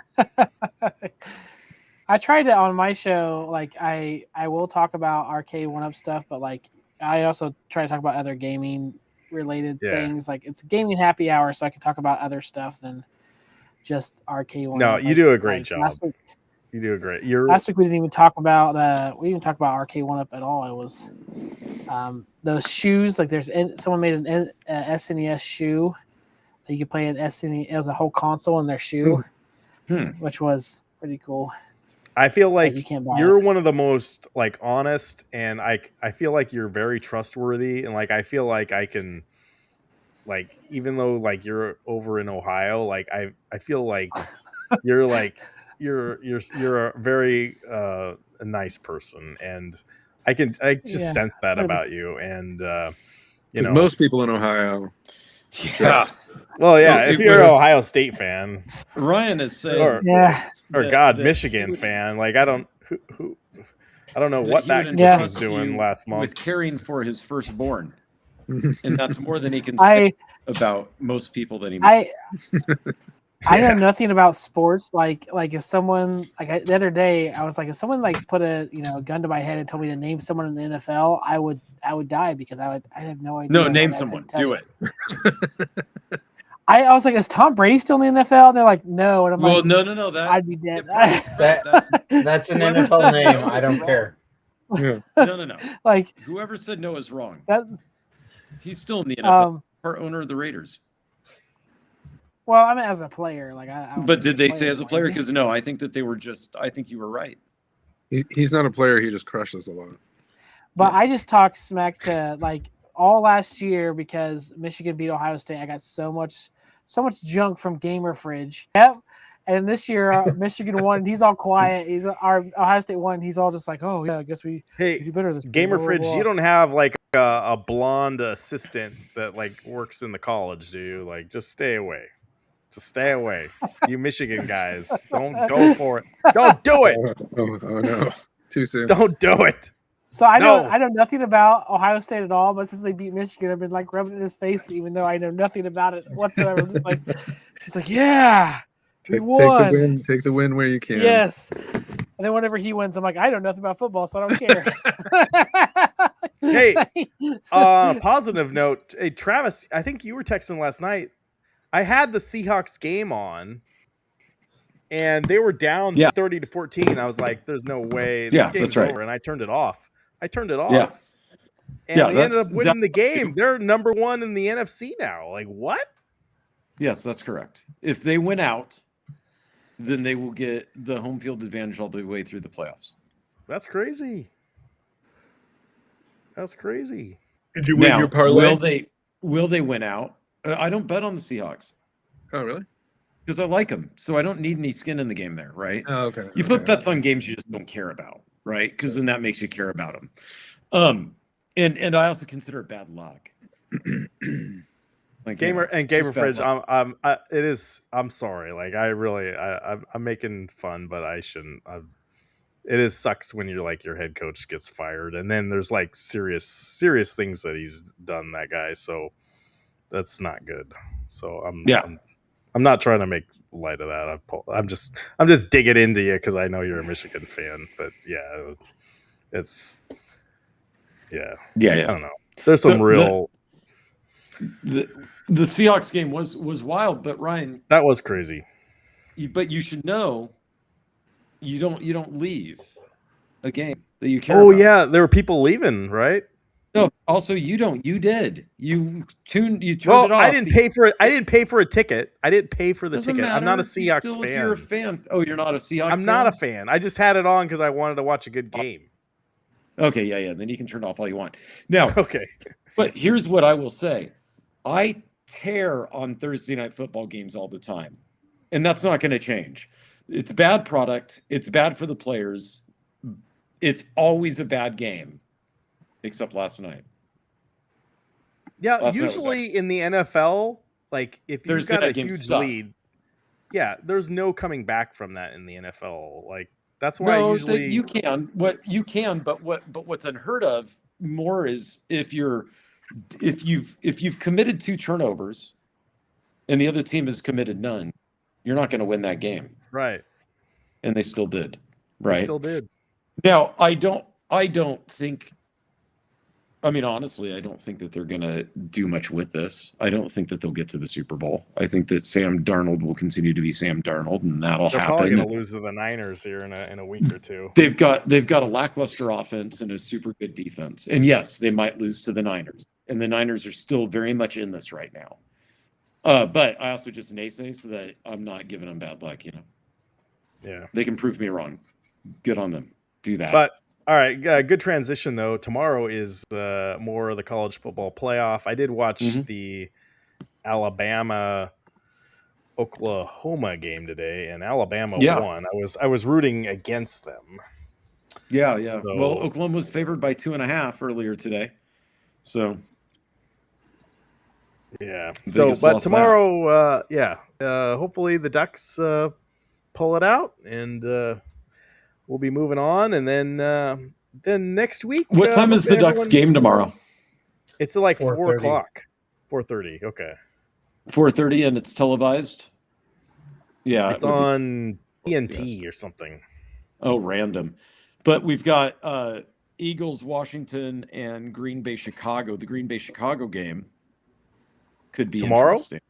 I tried to on my show. Like I will talk about Arcade1up stuff, but like I also try to talk about other gaming related things. Like it's a gaming happy hour, so I can talk about other stuff than just Arcade1up. No, you do a great job. You do a great. Last week we didn't even talk about Arcade1up at all. It was those shoes. Like someone made an SNES shoe that you could play an SNES. It was a whole console in their shoe, which was pretty cool. I feel like you can't buy you're it. one of the most like honest, and I feel like you're very trustworthy, and like I feel like I can, like, even though like you're over in Ohio, like I feel like you're like you're a very a nice person, and I just sense that about you, and you Because know, most people in Ohio. Yeah. well, yeah, Well, if you're an Ohio State fan, Ryan is saying, or that- God, that Michigan fan, like I don't know that what he that would coach was entrust doing you last month. with caring for his firstborn, and that's more than he can I- say about most people that he meets. I know nothing about sports. Like if someone the other day, I was like, if someone like put a gun to my head and told me to name someone in the NFL, I would die because I have no idea. No, name I someone. couldn't tell Do you. it. I was like, is Tom Brady still in the NFL? And they're like, no. And I'm Well, like, no. That I'd be dead. That's an NFL name. I don't care. No. Like, whoever said no is wrong. He's still in the NFL. Part owner of the Raiders. Well, I mean, as a player, like But did they say as a player? Because no, I think that they were just. I think you were right. He's not a player. He just crushes a lot. But I just talked smack to like all last year because Michigan beat Ohio State. I got so much junk from Gamer Fridge. Yep. And this year Michigan won. He's all quiet. Our Ohio State won. He's all just like, oh yeah, I guess we do better this Gamer blah, Fridge, blah, blah. you don't have like a blonde assistant that like works in the college, do you? Like, just stay away. Just stay away. You Michigan guys, don't go for it. Don't do it. Oh no, too soon. Don't do it. So I know nothing about Ohio State at all, but since they beat Michigan, I've been like rubbing it in his face, even though I know nothing about it whatsoever. I'm just like, he's like, yeah, we won. Take the win where you can. Yes. And then whenever he wins, I'm like, I know nothing about football, so I don't care. Hey, positive note. Hey, Travis, I think you were texting last night. I had the Seahawks game on, and they were down 30-14. I was like, "There's no way this game's over," and I turned it off. Yeah. And they ended up winning the game. They're number 1 in the NFC now. Like, what? Yes, that's correct. If they win out, then they will get the home field advantage all the way through the playoffs. That's crazy. That's crazy. Did you win your parlay? Will they win out? I don't bet on the Seahawks. Oh, really? Because I like them, so I don't need any skin in the game there, right? Oh, okay. You put bets on games you just don't care about, right? Because then that makes you care about them. And I also consider it bad luck. Like, Gamer Fridge, luck. it is. I'm sorry. Like, I'm making fun, but I shouldn't. It is sucks when you're like your head coach gets fired, and then there's like serious things that he's done, that guy. So that's not good. So I'm not trying to make light of that. I'm just digging into you because I know you're a Michigan fan. But yeah, it's yeah. I don't know. There's some real. The Seahawks game was wild, but Ryan, that was crazy. But you should know, you don't leave a game that you care. Oh about. yeah, there were people leaving, right? No, also you don't. You did. You turned it off. I didn't pay for it. I didn't pay for a ticket. I didn't pay for the Doesn't ticket. I'm matter. not a Seahawks Still, fan. If you're a fan. Oh, you're not a Seahawks fan? I'm not a fan. I just had it on because I wanted to watch a good game. Okay, yeah. Then you can turn it off all you want. Now, okay. But here's what I will say. I tear on Thursday night football games all the time. And that's not going to change. It's bad product. It's bad for the players. It's always a bad game, except last night. Yeah, usually in the NFL, like if you've got a huge lead, there's no coming back from that in the NFL. Like that's why usually you can. But what's unheard of more is if you've committed 2 turnovers and the other team has committed none, you're not going to win that game. Right. And they still did. Right. They still did. Now, I don't think, I mean, honestly, I don't think that they're going to do much with this. I don't think that they'll get to the Super Bowl. I think that Sam Darnold will continue to be Sam Darnold, and that'll They're happen. Probably going to lose to the Niners here in a week or two. They've got a lackluster offense and a super good defense. And yes, they might lose to the Niners. And the Niners are still very much in this right now. But I also just naysay so that I'm not giving them bad luck, Yeah. They can prove me wrong. Good on them. Do that. But all right, good transition though. Tomorrow is more of the college football playoff. I did watch the Alabama Oklahoma game today, and Alabama won. I was rooting against them. Yeah. So, well, Oklahoma was favored by 2.5 earlier today. So yeah. Vegas But lost tomorrow, hopefully the Ducks pull it out, and we'll be moving on. And then next week. What time is the Ducks game tomorrow? It's like 4 4:30. o'clock. 4:30. Okay. 4:30, and it's televised. Yeah, It's on TNT or something. Oh, random. But we've got Eagles, Washington, and Green Bay, Chicago. The Green Bay, Chicago game could be Tomorrow? interesting.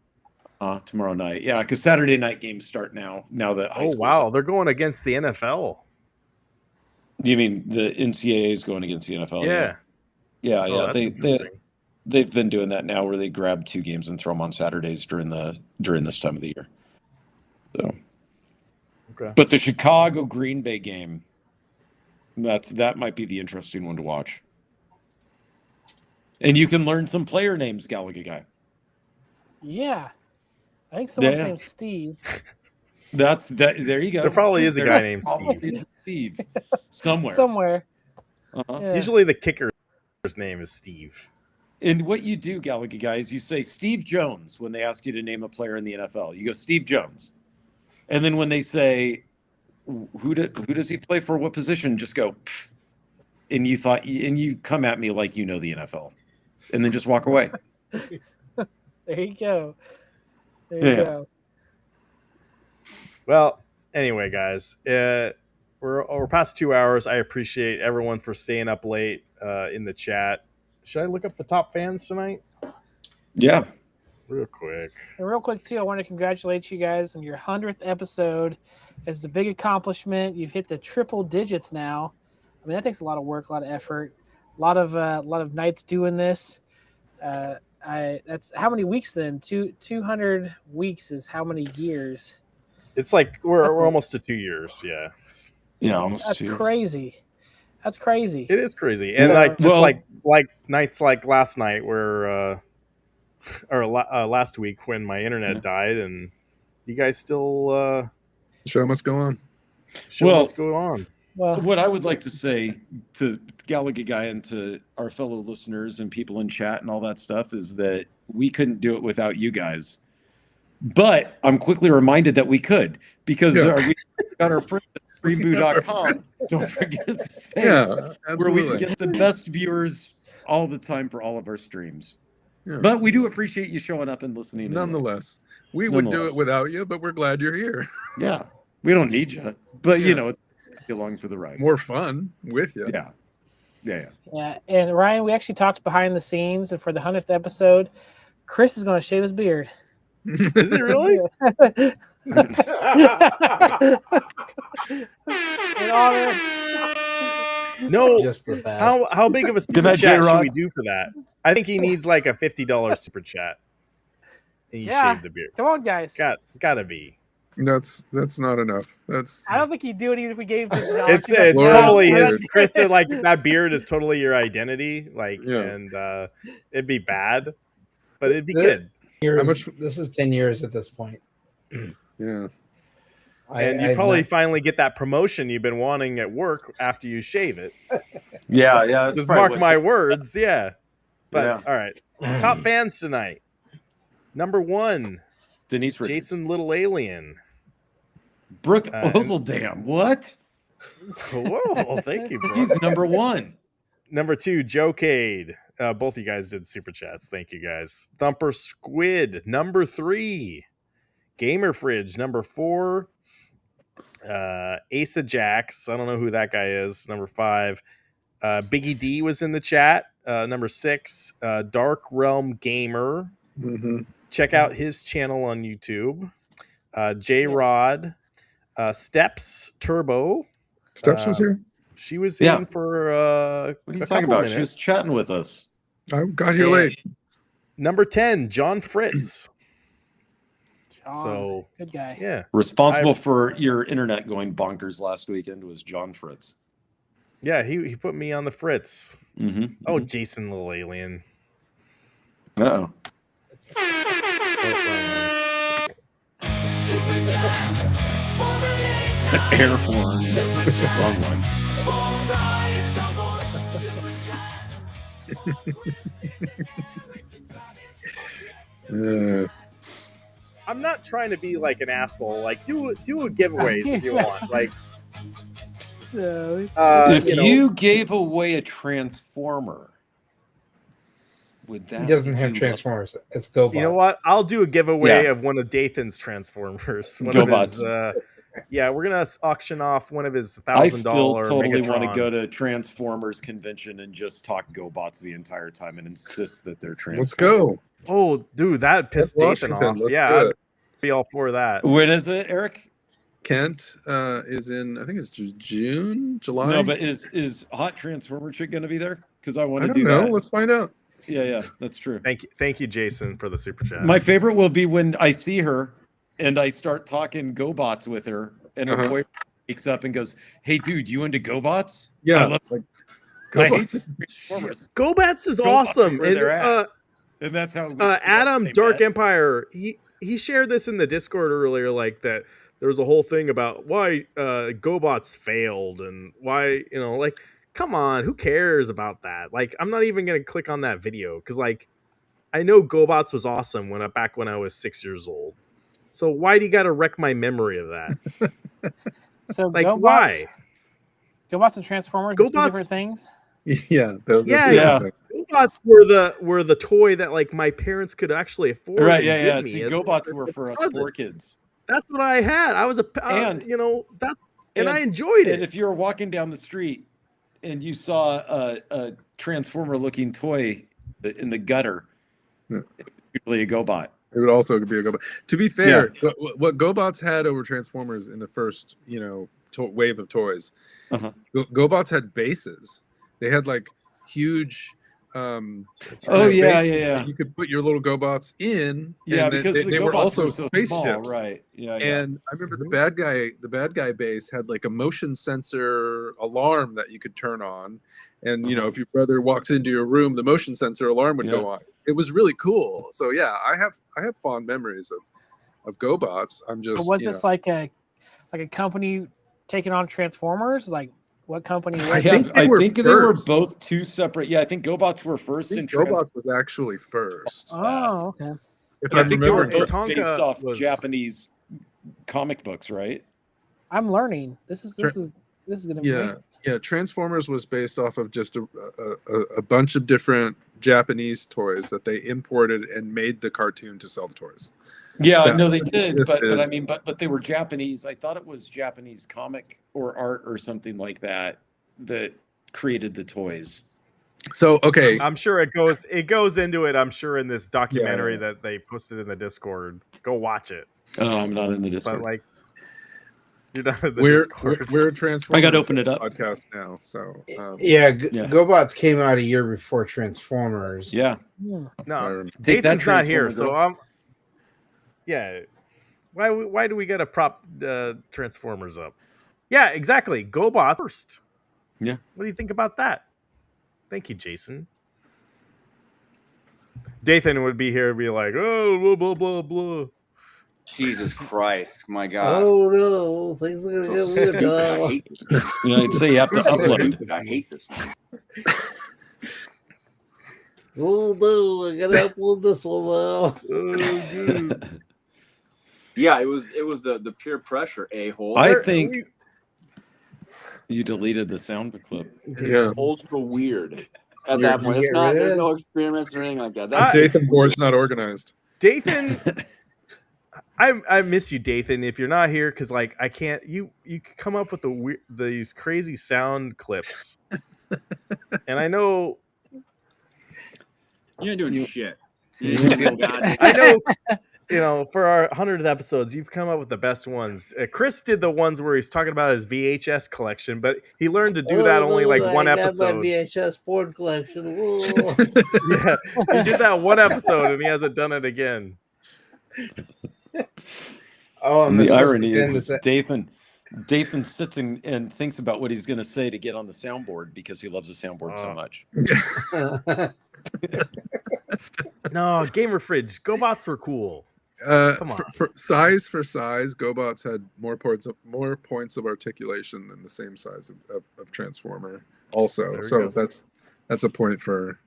Tomorrow night. Yeah, because Saturday night games start now. Now that high Oh school's wow, up. they're going against the NFL. You mean the NCAA is going against the NFL? Yeah. Yeah. Oh, that's interesting. They've been doing that now, where they grab 2 games and throw them on Saturdays during this time of the year. So, okay. But the Chicago Green Bay game, that might be the interesting one to watch. And you can learn some player names, Gallagher guy. Yeah. I think someone's Yeah. named Steve. That's that. There you go. There probably is a guy named Probably is Steve somewhere. Somewhere. Uh-huh. Yeah. Usually the kicker's name is Steve. And what you do, Gallagher guys, you say Steve Jones when they ask you to name a player in the NFL. You go Steve Jones, and then when they say who does he play for, what position, just go, pff, and you come at me like you know the NFL, and then just walk away. There you go. There you go. Well, anyway, guys, we're past 2 hours. I appreciate everyone for staying up late in the chat. Should I look up the top fans tonight? Yeah. Real quick. And real quick, too, I want to congratulate you guys on your 100th episode. It's a big accomplishment. You've hit the triple digits now. I mean, that takes a lot of work, a lot of effort, a lot of nights doing this. That's how many weeks then? 200 weeks is how many years? It's like we're almost to 2 years. Yeah. Yeah, almost. That's crazy. That's crazy. It is crazy, and like nights like last night where, last week when my internet died, and you guys still show must go on. Must go on. Well, what I would like to say to Gallagher guy and to our fellow listeners and people in chat and all that stuff is that we couldn't do it without you guys. But I'm quickly reminded that we could, because we got our friends at freeboo.com. Don't forget the space where we can get the best viewers all the time for all of our streams. Yeah. But we do appreciate you showing up and listening. Nonetheless, we would do it without you, but we're glad you're here. Yeah, we don't need you, but you know, it's along for the ride. More fun with you. Yeah. And Ryan, we actually talked behind the scenes, and for the 100th episode, Chris is going to shave his beard. Is it really? In honor. No. Just the best. How big of a super chat should we do for that? I think he needs like a $50 super chat. And you shave the beard. Come on, guys. Gotta be. That's not enough. I don't think he'd do it even if we gave him $50. It's totally his. Chris said, like, that beard is totally your identity. Like, and it'd be bad, but it'd be good. This is 10 years at this point. Yeah. And you probably finally get that promotion you've been wanting at work after you shave it. Yeah. Just mark my words. Yeah. But all right. Top fans tonight. Number 1, Denise Richards. Jason Little Alien. Brooke Ozeldam. What? Whoa, thank you, bro. He's number 1. Number 2, Joe Cade. Both of you guys did super chats. Thank you guys. Thumper Squid. Number 3. Gamer Fridge. Number 4. Asojax. I don't know who that guy is. Number 5. Biggie D was in the chat. Number 6. Dark Realm Gamer. Mm-hmm. Check out his channel on YouTube. J Rod. Steps Turbo. Steps was here? She was in for what are you talking about? She was chatting with us. I got here late. Number 10, John Fritz. So good guy. Yeah. Responsible for your internet going bonkers last weekend was John Fritz. Yeah, he put me on the fritz. Mm-hmm. Oh, Jason, little alien. Uh-oh. Air horn. Wrong one. I'm not trying to be like an asshole. Like, do giveaways if you want. Like, if you gave away a transformer, would that? He doesn't have Transformers. It's GoBots. You know what? I'll do a giveaway of one of Dathan's Transformers. One GoBots. Of his, yeah, we're gonna auction off one of his $1,000. I still totally Megatron. want to go to Transformers convention and just talk GoBots the entire time and insist that they're Transformers. Let's go. Oh, dude, that pissed Dathan Washington. off. Let's Yeah, do I'd it. be all for that. When is it, Eric? Kent is in, I think it's June, July. No, but is Hot Transformer Chick going to be there? Because I want I to don't do know. that. Let's find out. Yeah, that's true. Thank you, Jason, for the super chat. My favorite will be when I see her and I start talking GoBots with her, and her boyfriend wakes up and goes, "Hey, dude, you into GoBots?" Yeah, I love like I hate GoBots this Transformers. GoBots is GoBots awesome. are where they're at. And that's how Adam Dark Empire he shared this in the Discord earlier, like that there was a whole thing about why GoBots failed and why, like, come on, who cares about that? Like, I'm not even gonna click on that video because, like, I know GoBots was awesome back when I was 6 years old. So why do you got to wreck my memory of that? So like, GoBots, why? GoBots and Transformers are two GoBots- different things. Yeah. GoBots were the toy that, like, my parents could actually afford. Right? and Yeah. give me See, as GoBots a were for us present. poor kids. That's what I had. I was and I enjoyed it. And if you were walking down the street and you saw a Transformer-looking toy in the gutter, usually a GoBot. It would also be a GoBot. To be fair, what GoBots had over Transformers in the first, wave of toys, GoBots had bases. They had like huge. Yeah. You could put your little GoBots in. Yeah, and because they were GoBots also were so spaceships, small, right? Yeah. And I remember the bad guy base had like a motion sensor alarm that you could turn on, and if your brother walks into your room, the motion sensor alarm would go on. It was really cool. So yeah, I have fond memories of GoBots. I'm just. But was this like a company taking on Transformers? Like, what company was I think they were both two separate. Yeah, I think GoBots were first. And GoBots was actually first. Oh, okay. If I think they were both Tonka based off was- Japanese comic books, right? I'm learning. This is going to be Yeah. Transformers was based off of just a bunch of different Japanese toys that they imported and made the cartoon to sell the toys. Yeah, no, they did, but I mean, but they were Japanese. I thought it was Japanese comic or art or something like that created the toys. So okay, I'm sure it goes into it. I'm sure in this documentary that they posted in the Discord. Go watch it. Oh, I'm not in the Discord. But like, you're not in the we're Discord. we're a Transformers. I got to open it up. Podcast now, so GoBots came out a year before Transformers. Yeah. No, Take that Dathan's not here, Transformer, so girl. yeah. Why do we got to prop Transformers up? Yeah, exactly. GoBots first. Yeah. What do you think about that? Thank you, Jason. Dathan would be here and be like, oh, blah, blah, blah, blah. Jesus Christ, my God. Oh no, things are gonna get weird now. I hate this. I'd say you have to upload. I hate this one. Oh no, I gotta upload this one now. Yeah, it was the peer pressure, a-hole. I think you deleted the sound clip. Yeah. Ultra weird at that point. It's not. There's no experiments or anything like that. That's Dathan board's not organized. Dathan, I miss you, Dathan. If you're not here, because like I can't. You come up with these crazy sound clips, and I know you're not doing shit. I know. For our 100th episodes, you've come up with the best ones. Chris did the ones where he's talking about his VHS collection, but he learned to do that only like one episode. I got my VHS porn collection. Yeah, he did that one episode, and he hasn't done it again. Oh, And the irony pretend is that- Dathan sits and thinks about what he's going to say to get on the soundboard because he loves the soundboard so much. No, Gamer Fridge. GoBots were cool. Come on. For size, GoBots had more points of articulation than the same size of Transformer. Also, so that's a point for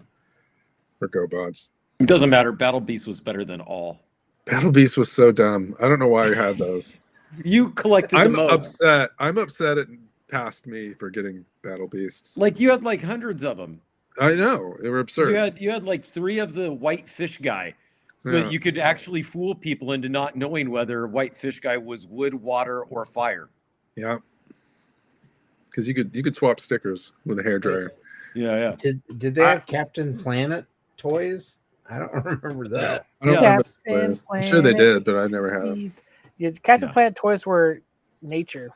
GoBots. It doesn't matter. Battle Beast was better than all. Battle Beast was so dumb. I don't know why I had those. You collected the most. I'm upset at past me for getting Battle Beasts. Like you had like hundreds of them. I know, they were absurd. You had like 3 of the white fish guy, so that you could actually fool people into not knowing whether white fish guy was wood, water, or fire. Yeah, because you could swap stickers with a hairdryer. Yeah. Did they have Captain Planet toys? I don't remember that. I don't remember the toys. I'm sure they did, but I never had them. Yeah, Captain Planet toys were nature.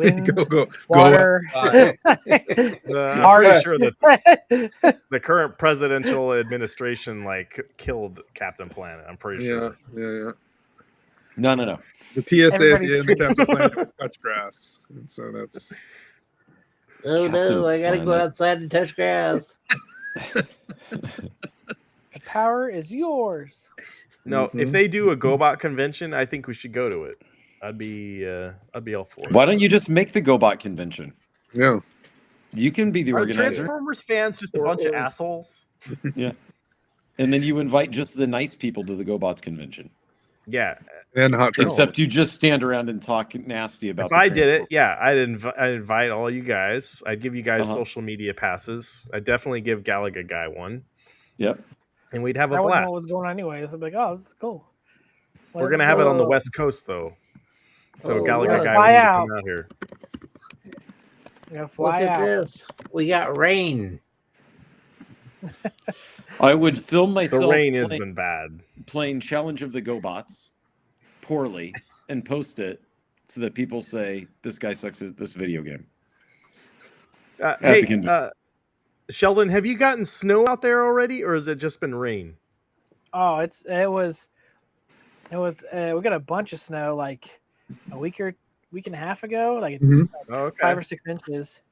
Wind, go water. I'm pretty sure that the current presidential administration killed Captain Planet. I'm pretty sure. Yeah. No. The PSA at the end of Captain Planet was touch grass, and so that's. Oh no! I gotta go outside and touch grass. The power is yours. No, if they do a GoBot convention, I think we should go to it. I'd be all for it. Why don't you just make the GoBot convention? Yeah. You can be the Are organizer. Transformers fans just a bunch of assholes? Yeah. And then you invite just the nice people to the GoBots convention. Yeah. And hot trolls. Except you just stand around and talk nasty about If I did it, yeah, I'd invite all you guys. I'd give you guys social media passes. I'd definitely give Galaga Guy one. Yep. And we'd have a I wouldn't know blast. what was going on anyway. So I'm like, oh, this is cool. We're going to have it on the West Coast, though. So Galaga Guy fly will out. come out here. We're gonna fly Look out. at this. We got rain. I would film myself. The rain has been bad. Playing Challenge of the GoBots poorly and post it so that people say this guy sucks at this video game. Sheldon, have you gotten snow out there already, or has it just been rain? Oh, it was. We got a bunch of snow like a week and a half ago, like 5 or 6 inches,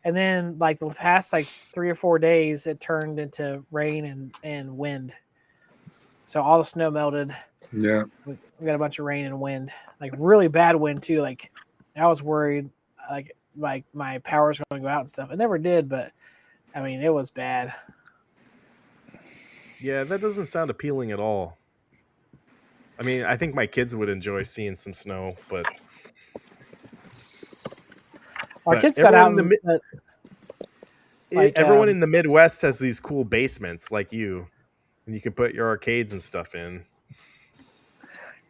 and then like the past 3 or 4 days, it turned into rain and wind. So all the snow melted. Yeah, we got a bunch of rain and wind, like really bad wind too. Like I was worried, like my power's going to go out and stuff. It never did, but I mean it was bad. Yeah, that doesn't sound appealing at all. I mean, I think my kids would enjoy seeing some snow, but our kids got out. Everyone in the Midwest has these cool basements like you, and you can put your arcades and stuff in.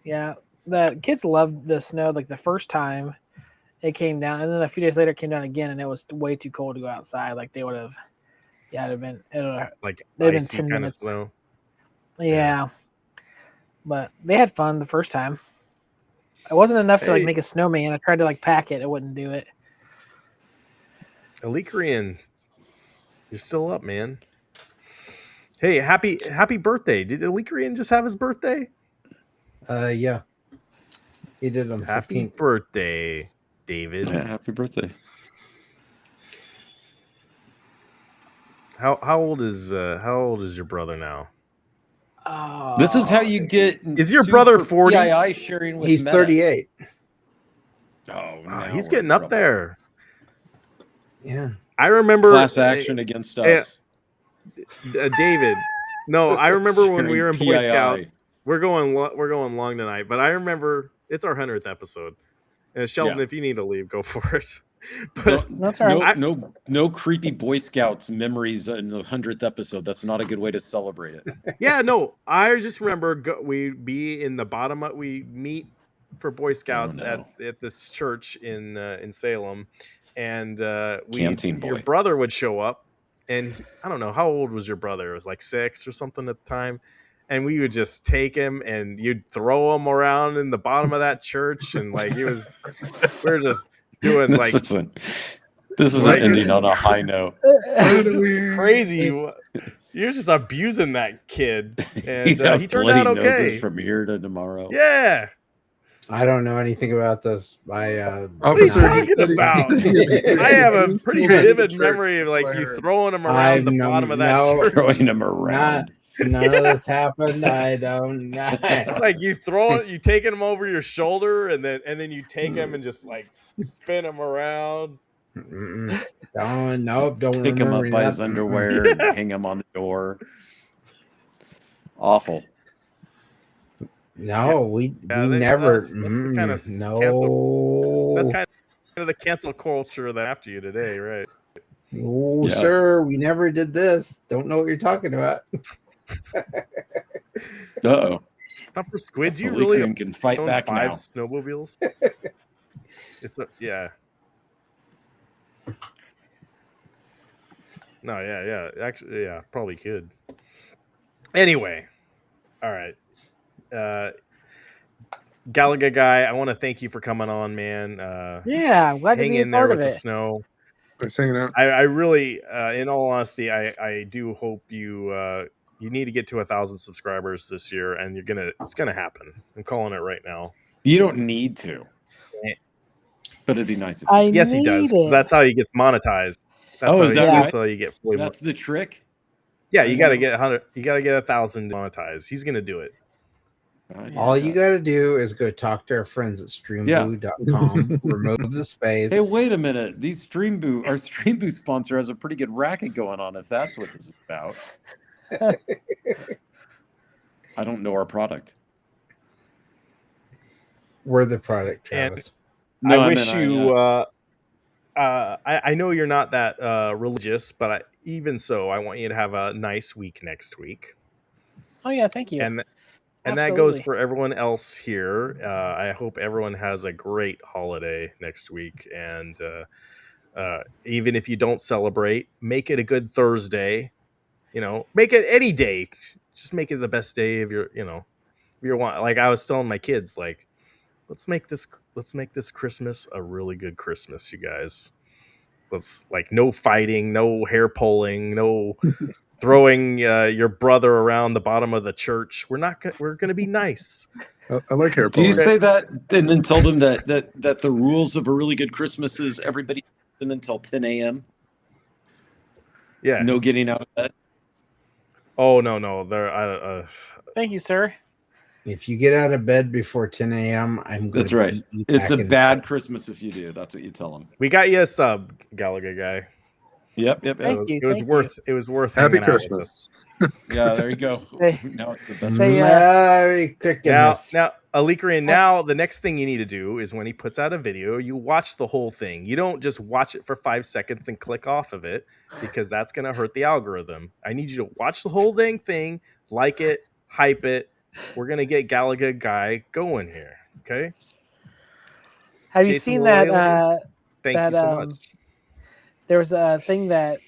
Yeah, the kids loved the snow. Like the first time it came down, and then a few days later it came down again, and it was way too cold to go outside. Like they would have, it'd have been 10 minutes. Snow. Yeah. But they had fun the first time. It wasn't enough to make a snowman. I tried to pack it. It wouldn't do it. Alikrian, you're still up, man. Hey, happy birthday. Did Alikrian just have his birthday? Yeah. He did on the 15th. Happy birthday, David. Yeah, happy birthday. How old is your brother now? This is how you get. Is your brother 40? PII sharing with He's Meta. 38. Oh, he's getting up there. Yeah. I remember class action against us. David. No, I remember when we were in Boy PII. Scouts. We're going long tonight, but I remember it's our 100th episode. And Sheldon, if you need to leave, go for it. But that's all right. No creepy Boy Scouts memories in the 100th episode. That's not a good way to celebrate it. Yeah, no, I just remember we'd be in the bottom. We meet for Boy Scouts at this church in Salem, and Canteen Boy. Your brother would show up, and I don't know how old was your brother. It was like 6 or something at the time, and we would just take him and you'd throw him around in the bottom of that church, and we were just doing this isn't ending on a high note. It's just crazy. You're just abusing that kid, and he turned out okay. From here to tomorrow. Yeah, I don't know anything about this. What are you talking about? I have a pretty vivid memory of like you throwing them around the bottom of that church. Throwing them around. None of this happened. I don't know. Like you taking them over your shoulder, and then you take them and just like spin them around. Don't pick him up remember by that. his underwear and hang him on the door. Awful. No, we never. That's kind of no. That's kind of the cancel culture that after you today, right? Oh, sir, we never did this. Don't know what you're talking about. Uh-oh. Thumper Squid, do you The really Leaker can fight own back 5 now. snowmobiles? No, yeah. Actually, yeah, probably could. Anyway, all right. Galaga guy, I want to thank you for coming on, man. Yeah, I'm glad to hang be a in there part with of the it. snow. Thanks hanging out. I really, in all honesty, I do hope you need to get to 1,000 subscribers this year, and it's gonna happen. I'm calling it right now. You don't need to, but it'd be nice if you Yes, he does. 'Cause that's how he gets monetized. That's how you get fully. That's the trick. Yeah, you got to get 100. You got to get 1,000 monetized. He's gonna do it. All you got to do is go talk to our friends at streamboo.com, remove the space. Hey, wait a minute. Our Streamboo sponsor has a pretty good racket going on, if that's what this is about. I don't know our product. We're the product, Travis. I wish you. I know you're not that religious, but even so, I want you to have a nice week next week. Oh yeah, thank you. And that goes for everyone else here. I hope everyone has a great holiday next week. And even if you don't celebrate, make it a good Thursday. Make it any day. Just make it the best day of your want. Like I was telling my kids, like, let's make this Christmas a really good Christmas, you guys. Let's no fighting, no hair pulling, no throwing your brother around the bottom of the church. We're going to be nice. I like hair Do pulling. you say that and then tell them that the rules of a really good Christmas is everybody in until 10 a.m.? Yeah. No getting out of bed? Oh, no. Thank you, sir. If you get out of bed before 10 a.m., I'm going That's to right. beat you It's back a in bad bed. Christmas if you do. That's what you tell them. We got you a sub, Galaga guy. Yep. It was worth Happy hanging out with Christmas. us. Yeah, there you go. Now it's the best. Merry Christmas. Now, Alikarian, now the next thing you need to do is when he puts out a video, you watch the whole thing. You don't just watch it for 5 seconds and click off of it, because that's going to hurt the algorithm. I need you to watch the whole dang thing, like it, hype it. We're going to get Galaga guy going here. Okay. Have you Jason seen Morelli, that? Thank you so much. There was a thing that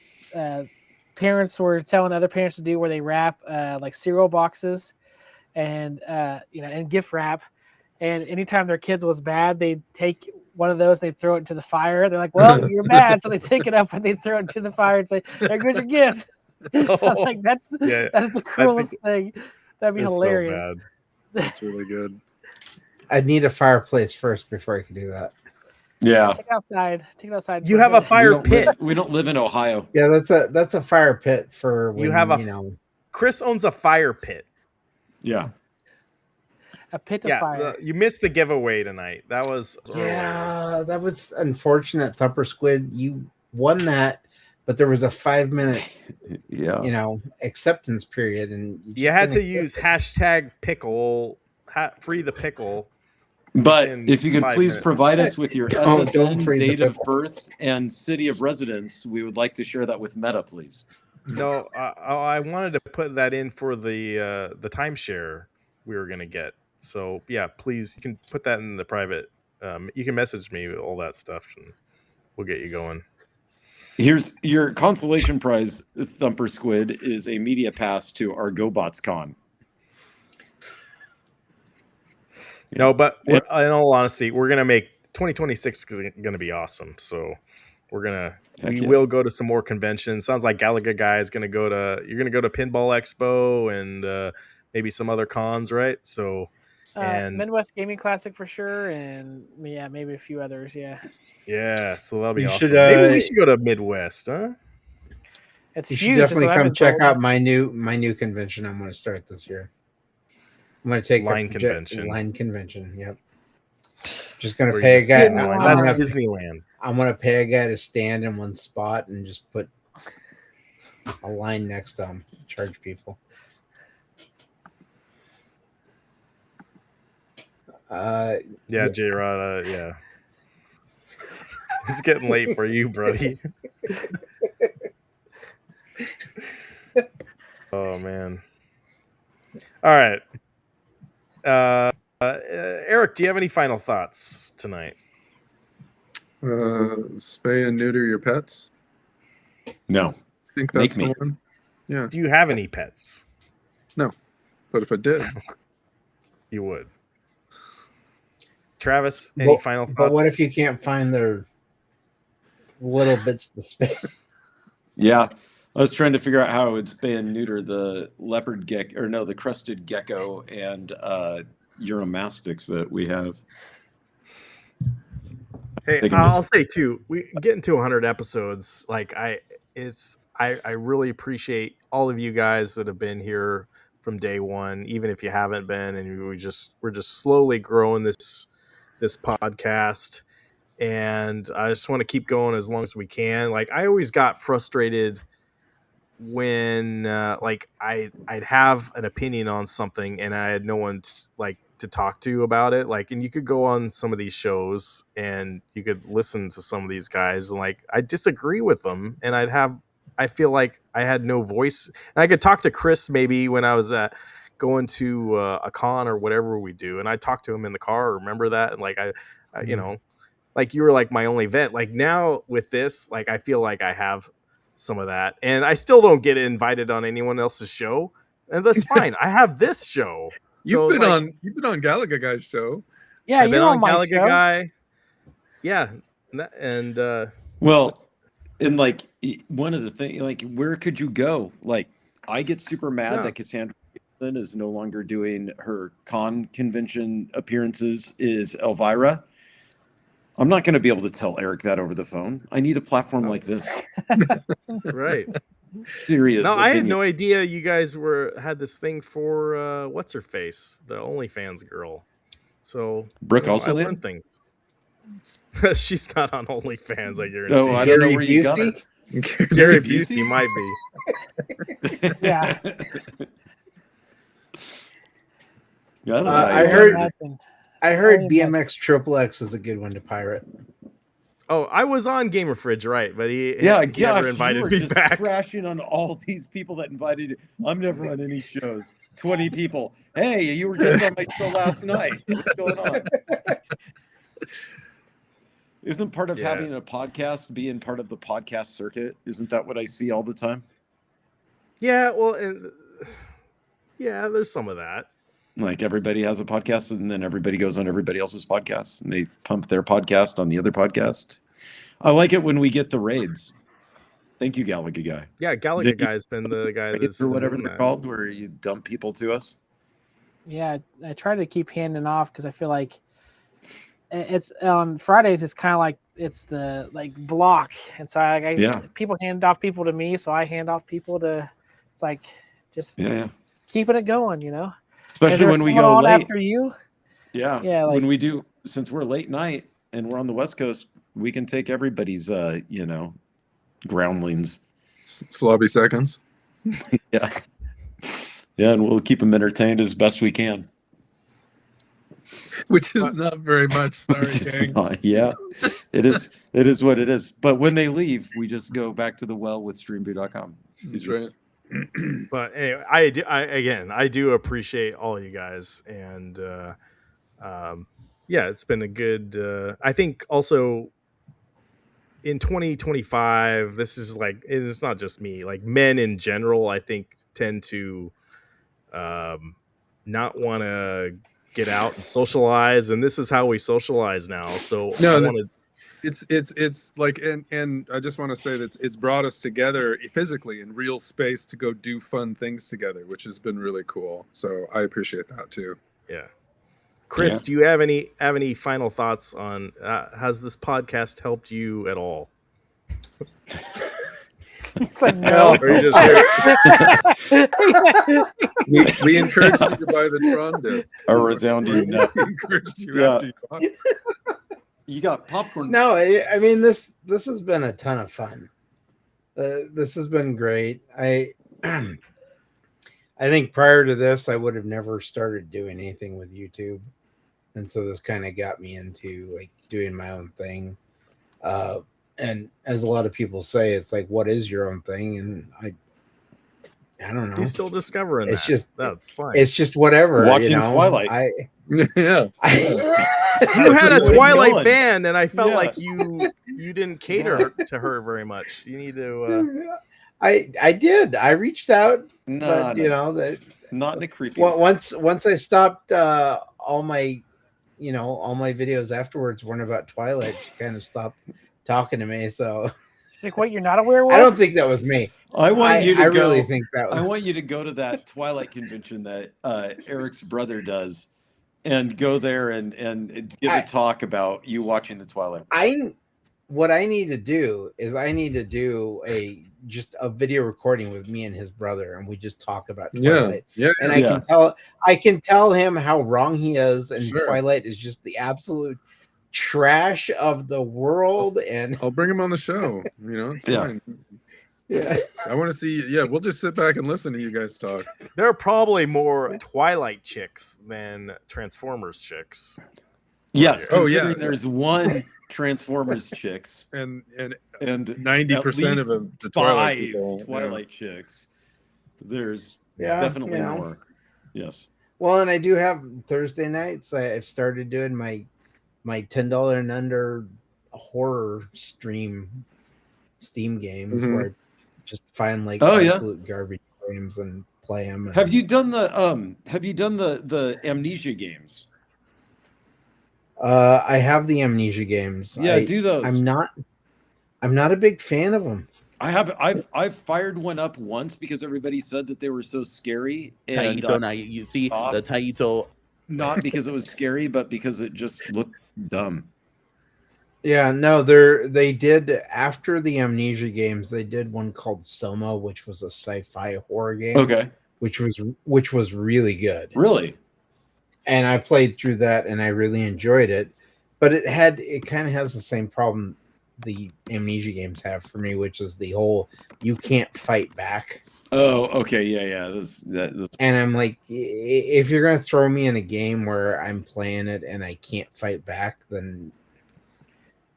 parents were telling other parents to do where they wrap like cereal boxes and and gift wrap, and anytime their kids was bad, they'd take one of those, they'd throw it into the fire. They're like, well, you're bad, so they take it up and they throw it into the fire and say, there goes your gift. I'm like, that's the cruelest thing. That'd be hilarious. So bad. That's really good. I'd need a fireplace first before I could do that. Yeah. Take it outside. You have a fire pit. We don't live in Ohio. Yeah, that's a fire pit for when, You have Chris owns a fire pit. Yeah. A pit of fire. You missed the giveaway tonight. That was that was unfortunate. Thumper Squid, you won that, but there was a 5-minute acceptance period, and you had to use hashtag pickle, free the pickle. But if you could please minutes. provide us with your Don't SSN, freeze the date of pickle. birth, and city of residence, we would like to share that with Meta, please. No, I wanted to put that in for the timeshare we were gonna get. So yeah, please, you can put that in the private. You can message me with all that stuff, and we'll get you going. Here's your consolation prize, Thumper Squid, is a media pass to our GoBots Con. No, but in all honesty, we're gonna make 2026 gonna be awesome. So we will go to some more conventions. Sounds like Galaga guy is gonna go to. You're gonna go to Pinball Expo and maybe some other cons, right? So Midwest Gaming Classic for sure, and yeah, maybe a few others. Yeah, Yeah, so that'll be You awesome. should, Maybe we should go to Midwest, huh? it's You huge. should That's definitely what I've come been check told. out my new convention. I'm going to start this year. I'm going to take Line a convention. Line convention. Yep. Just going to Where pay you a guy. sit in line. That's Disneyland. I'm going to pay a guy to stand in one spot and just put a line next to him. Charge people. Yeah, J-Rod, yeah. It's getting late for you, buddy. Oh, man. All right. Eric, do you have any final thoughts tonight? Spay and neuter your pets. No. I think Make that's me. the one. Yeah. Do you have any pets? No. But if I did, you would. Travis, any final thoughts? But what if you can't find their little bits to spay? Yeah. I was trying to figure out how I would spay and neuter the leopard gecko, or no, the crested gecko and Uromastics that we have. Hey, I'll say too, we get into 100 episodes. Like I really appreciate all of you guys that have been here from day one, even if you haven't been, and we're just slowly growing this podcast, and I just want to keep going as long as we can. Like I always got frustrated when like I'd have an opinion on something and I had no one to talk to about it. Like, and you could go on some of these shows and you could listen to some of these guys and like I disagree with them, and I feel like I had no voice. And I could talk to Chris maybe when I was going to a con or whatever we do, and I talked to him in the car. Remember that? And like I you know, like you were like my only vent. Like now with this, like I feel like I have some of that, and I still don't get invited on anyone else's show, and that's fine. I have this show. you've been on Galaga Guy's show. Yeah, I've been you're on on my Galaga show. Guy. Yeah, and Well, and like one of the things, like where could you go? Like I get super mad that Cassandra is no longer doing her con convention appearances. Is Elvira? I'm not going to be able to tell Eric that over the phone. I need a platform like this. right. Serious. No, I had opinion. no idea you guys had this thing for what's her face, the OnlyFans girl. So Brooke also I did? learned things. She's not on OnlyFans, I guarantee. No, I don't know where you got her. Gary Busey might be. Yeah. I heard BMX Triple X is a good one to pirate. Oh, I was on Gamer Fridge, right? But he Yeah, never invited me just back. Crashing on all these people that invited you. I'm never on any shows. 20 people. Hey, you were just on my show last night. What's going on? Isn't part of having a podcast being part of the podcast circuit? Isn't that what I see all the time? Yeah, well, yeah, there's some of that. Like everybody has a podcast, and then everybody goes on everybody else's podcast, and they pump their podcast on the other podcast. I like it when we get the raids. Thank you, Galaga Guy. Yeah, Galaga Guy's been the guy that's or whatever doing they're that. called, where you dump people to us. Yeah, I try to keep handing off because I feel like it's on Fridays. It's kind of like it's the block, and so people hand off people to me, so I hand off people to. It's like just keeping it going, you know. Especially when we go late after you. Yeah, yeah. When we do, since we're late night and we're on the West Coast, we can take everybody's, groundlings. Slobby seconds. Yeah, and we'll keep them entertained as best we can. Which is not very much. Sorry, gang. Yeah, it is. It is what it is. But when they leave, we just go back to the well with streamview.com. That's right. But anyway, I do appreciate all you guys, and it's been a good. I think also in 2025, this is like it's not just me. Like men in general, I think tend to not want to get out and socialize, and this is how we socialize now. So It's like, and I just want to say that it's brought us together physically in real space to go do fun things together, which has been really cool. So I appreciate that too. Yeah. Chris, Yeah. do you have any final thoughts on has this podcast helped you at all? He's like, no. Or you just we encouraged you to buy the Tron disc. A resounding no. We encouraged you Yeah. after you bought it. You got popcorn. No, I mean this has been a ton of fun. This has been great. I think prior to this, I would have never started doing anything with YouTube, and so this kind of got me into like doing my own thing. And as a lot of people say, it's like, what is your own thing? And I don't know. He's still discovering. It's that. just that's fine. It's just whatever. Watching you know? Twilight. Yeah. You had a Twilight going. fan, and I felt Yeah. like you didn't cater to her very much. You need to. I did. I reached out, No, but no. you know that Not in a creepy. once I stopped all my videos afterwards weren't about Twilight. She kind of stopped talking to me. So She's like, wait, you're not a werewolf? I don't think that was me. I want you to I go. really think that was. I want you to go to that Twilight convention that Eric's brother does, and go there and give a talk about you watching the Twilight. What I need to do is I need to do just a video recording with me and his brother, and we just talk about Twilight. Yeah. And Yeah. I can tell him how wrong he is, and Sure. Twilight is just the absolute trash of the world. And I'll bring him on the show. You know, it's Yeah. fine. yeah, I want to see. Yeah, we'll just sit back and listen to you guys talk. There are probably more Twilight chicks than Transformers chicks. Yes. Oh, yeah. Considering there's one Transformers chicks And and 90% of them, the Twilight five people. Twilight chicks. There's Yeah, definitely you know. more. Yes. well, and I do have Thursday nights. I've started doing my $10 and under horror Steam games Mhm. where I just find like Oh, yeah. absolute garbage games and play them. Have you done the Amnesia games? I have the Amnesia games. Yeah, do those. I'm not a big fan of them. I've fired one up once because everybody said that they were so scary, and Taito, now you see the Taito. not because it was scary, but because it just looked dumb. Yeah, no, they did after the Amnesia games. They did one called Soma, which was a sci-fi horror game. Okay. which was really good. Really? And I played through that, and I really enjoyed it. But it kind of has the same problem the Amnesia games have for me, which is the whole you can't fight back. Oh, okay, yeah. And I'm like, if you're gonna throw me in a game where I'm playing it and I can't fight back, then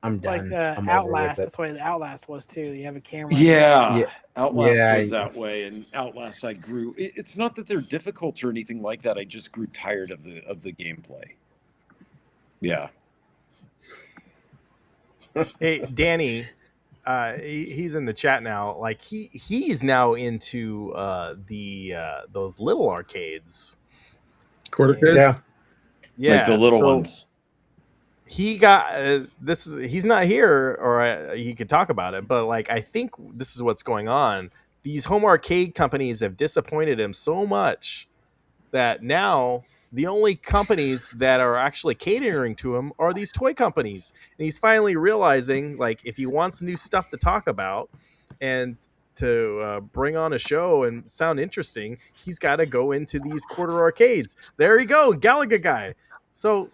I'm It's done. like I'm over with Outlast. it. That's the way the Outlast was too. You have a camera. Yeah. Outlast Yeah, was that way, and Outlast I grew. It's not that they're difficult or anything like that. I just grew tired of the gameplay. Yeah. Hey, Danny, he's in the chat now. Like he's now into those little arcades. Quarter kids? Yeah, Like the little so ones. He got he's not here, or he could talk about it, but like I think this is what's going on. These home arcade companies have disappointed him so much that now the only companies that are actually catering to him are these toy companies. And he's finally realizing, like, if he wants new stuff to talk about and to bring on a show and sound interesting, he's got to go into these quarter arcades. There you go, Galaga guy. So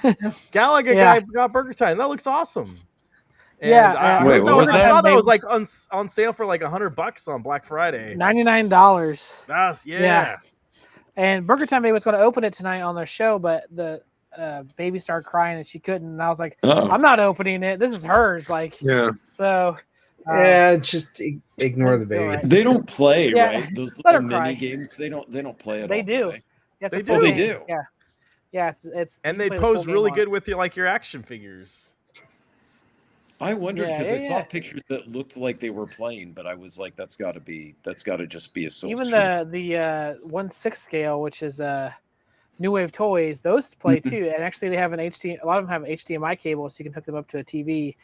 Galaga guy got Burger Time. That looks awesome. And Wait, what was I that? saw that was like on sale for like $100 on Black Friday. $99. That's yeah. And Burger Time Baby was going to open it tonight on their show, but the baby started crying and she couldn't. And I was like, Uh-oh. I'm not opening it. This is hers. Like, Yeah. So, Just ignore the baby. They don't play, Yeah. right? Those Let her little cry. mini games. They don't play at they all. do. They? Yeah, They it's a full do. They game. do. Yeah. Yeah. It's And you they play the full pose game really on good it. with your action figures. I wondered Yeah, because yeah, I saw yeah. pictures that looked like they were playing, but I was like, that's got to just be a soul. Even the 1/6 scale, which is New Wave Toys, those play too. And actually, they have a lot of them have HDMI cable, so you can hook them up to a TV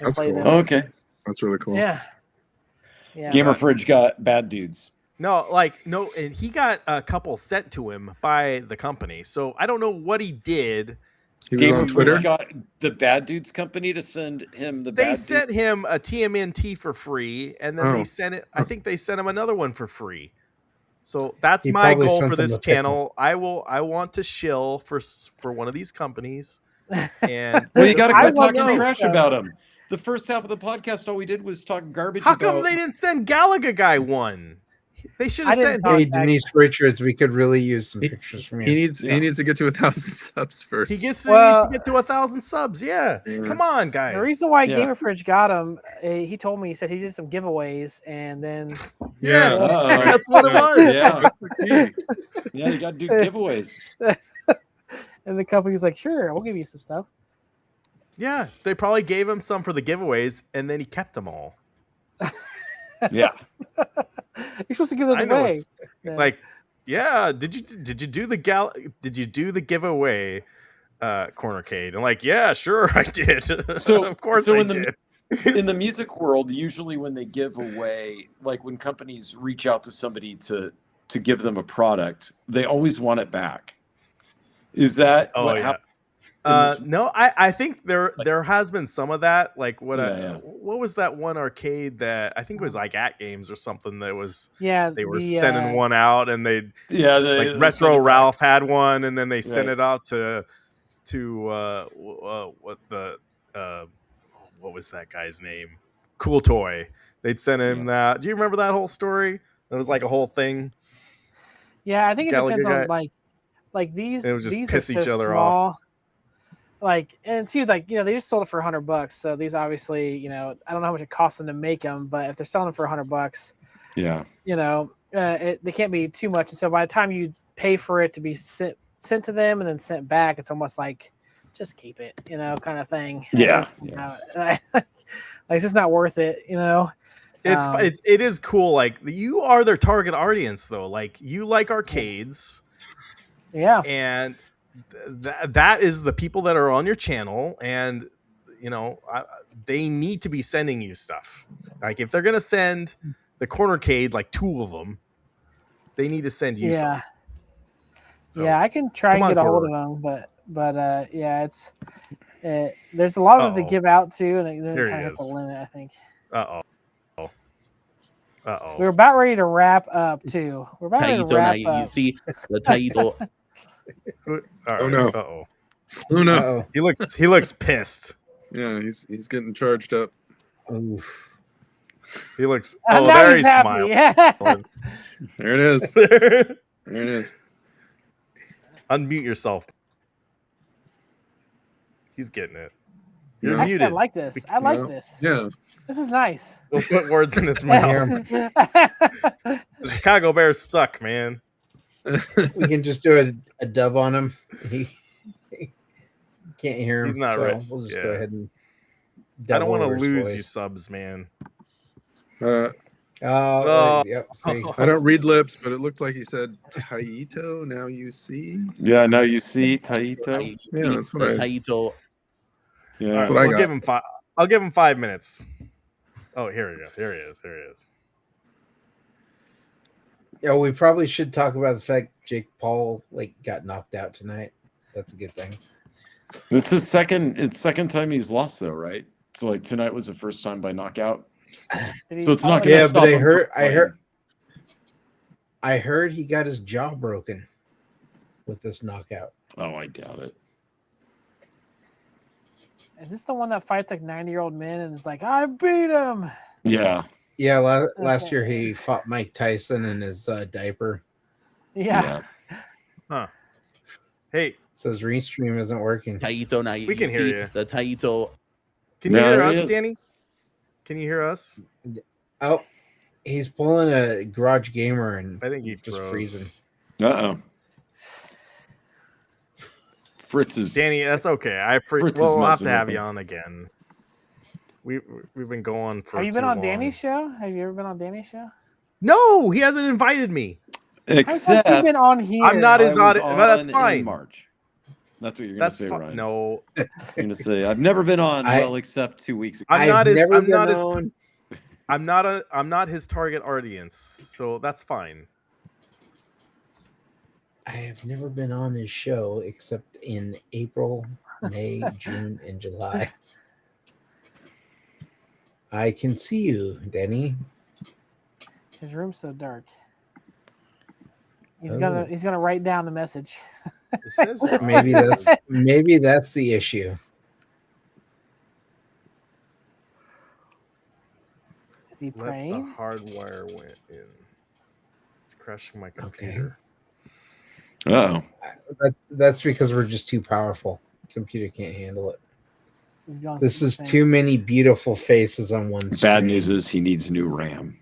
and That's play cool. them. Okay. That's really cool. Yeah. Yeah. Gamer Fridge got Bad Dudes. No, and he got a couple sent to him by the company. So I don't know what he did. He was on Twitter. Got the Bad Dudes company to send him the. They sent him a TMNT for free, and then they sent it. I think they sent him another one for free. So that's my goal for this channel. I want to shill for one of these companies. And well, you got to quit talking trash about him. The first half of the podcast, all we did was talk garbage. How come they didn't send Galaga Guy one? They should have sent. Hey, Denise Richards, we could really use some pictures from you. He needs to get to 1,000 subs first. He needs to get to 1,000 subs. Yeah. Come on, guys. The reason why Gamer Fridge got him, he told me, he said he did some giveaways, and then that's what it was. Yeah, you got to do giveaways. And the company's like, sure, we'll give you some stuff. Yeah, they probably gave him some for the giveaways, and then he kept them all. Yeah. You're supposed to give those away. Like, yeah, did you do the giveaway cornercade? And like, yeah, sure I did. So of course so I in did. In the music world, usually when they give away, like when companies reach out to somebody to give them a product, they always want it back. Is that what happened? No, I think there has been some of that. Like what was that one arcade that I think it was like at games or something that was they were sending one out and they Retro Ralph had one and then they sent it out to what was that guy's name? Cool Toy. They'd send him that. Do you remember that whole story? It was like a whole thing. Yeah, I think it depends on like these. It would just these piss are so each other small. off. Like, and too, like, they just sold it for $100. So these obviously, I don't know how much it costs them to make them, but if they're selling them for $100, they can't be too much. And so by the time you pay for it to be sent to them and then sent back, it's almost like just keep it, kind of thing. Yeah. It's just not worth it, It is cool. Like you are their target audience, though. Like you like arcades, and that is the people that are on your channel, and they need to be sending you stuff. Like if they're gonna send the cornercade, like 2 of them, they need to send you something. So, I can try and get a hold of them, but it's there's a lot of them to give out to, and then it kind of hits a limit, I think. We're about ready to wrap up too. We're about ready to wrap up. You see the title. Oh no! Oh no! He looks pissed. Yeah, he's getting charged up. Oof. He looks. There he's smiling. There it is. There it is. Unmute yourself. He's getting it. You're Actually, muted. I like this. I like this. Yeah. This is nice. Don't put words in his mouth. The Chicago Bears suck, man. We can just do a dub on him. He can't hear him. He's not right. We'll just go ahead and. I don't want to lose you subs, man. Yep. See. I don't read lips, but it looked like he said Taito. Now you see. Yeah, now you see Taito. Yeah, that's what Taito. Yeah, right, we'll give him 5. I'll give him 5 minutes. Oh, here we go. Here he is. Yeah, we probably should talk about the fact Jake Paul got knocked out tonight. That's a good thing. It's his second time he's lost though, right? So tonight was the first time by knockout. So it's not. Yeah, but I heard he got his jaw broken with this knockout. Oh, I doubt it. Is this the one that fights 90-year-old men and is like, I beat him? Yeah. Yeah, last year he fought Mike Tyson in his diaper. Yeah. Huh. Hey. Says Restream isn't working. Taito, now we can hear you. The Taito. Can you hear us, Danny? Can you hear us? Oh, he's pulling a Garage Gamer and I think he's just freezing. Uh-oh. Fritz is... Danny, that's okay. We'll have to have you on again. We've been going for. Have you been on Danny's show? Have you ever been on Danny's show? No, he hasn't invited me. Except you've been on here. I'm not his audience, but that's fine. In March. That's what you're going to say, Ryan. No, I'm going to say I've never been on. Except 2 weeks ago. I'm I'm not his target audience, so that's fine. I have never been on his show except in April, May, June, and July. I can see you, Denny. His room's so dark. He's gonna write down the message. It says maybe that's the issue. Is he Let the praying? hardwire went in. It's crashing my computer. Oh, That's because we're just too powerful. Computer can't handle it. We've gone This is Super Saiyan. too many beautiful faces on one screen. bad news is he needs new RAM.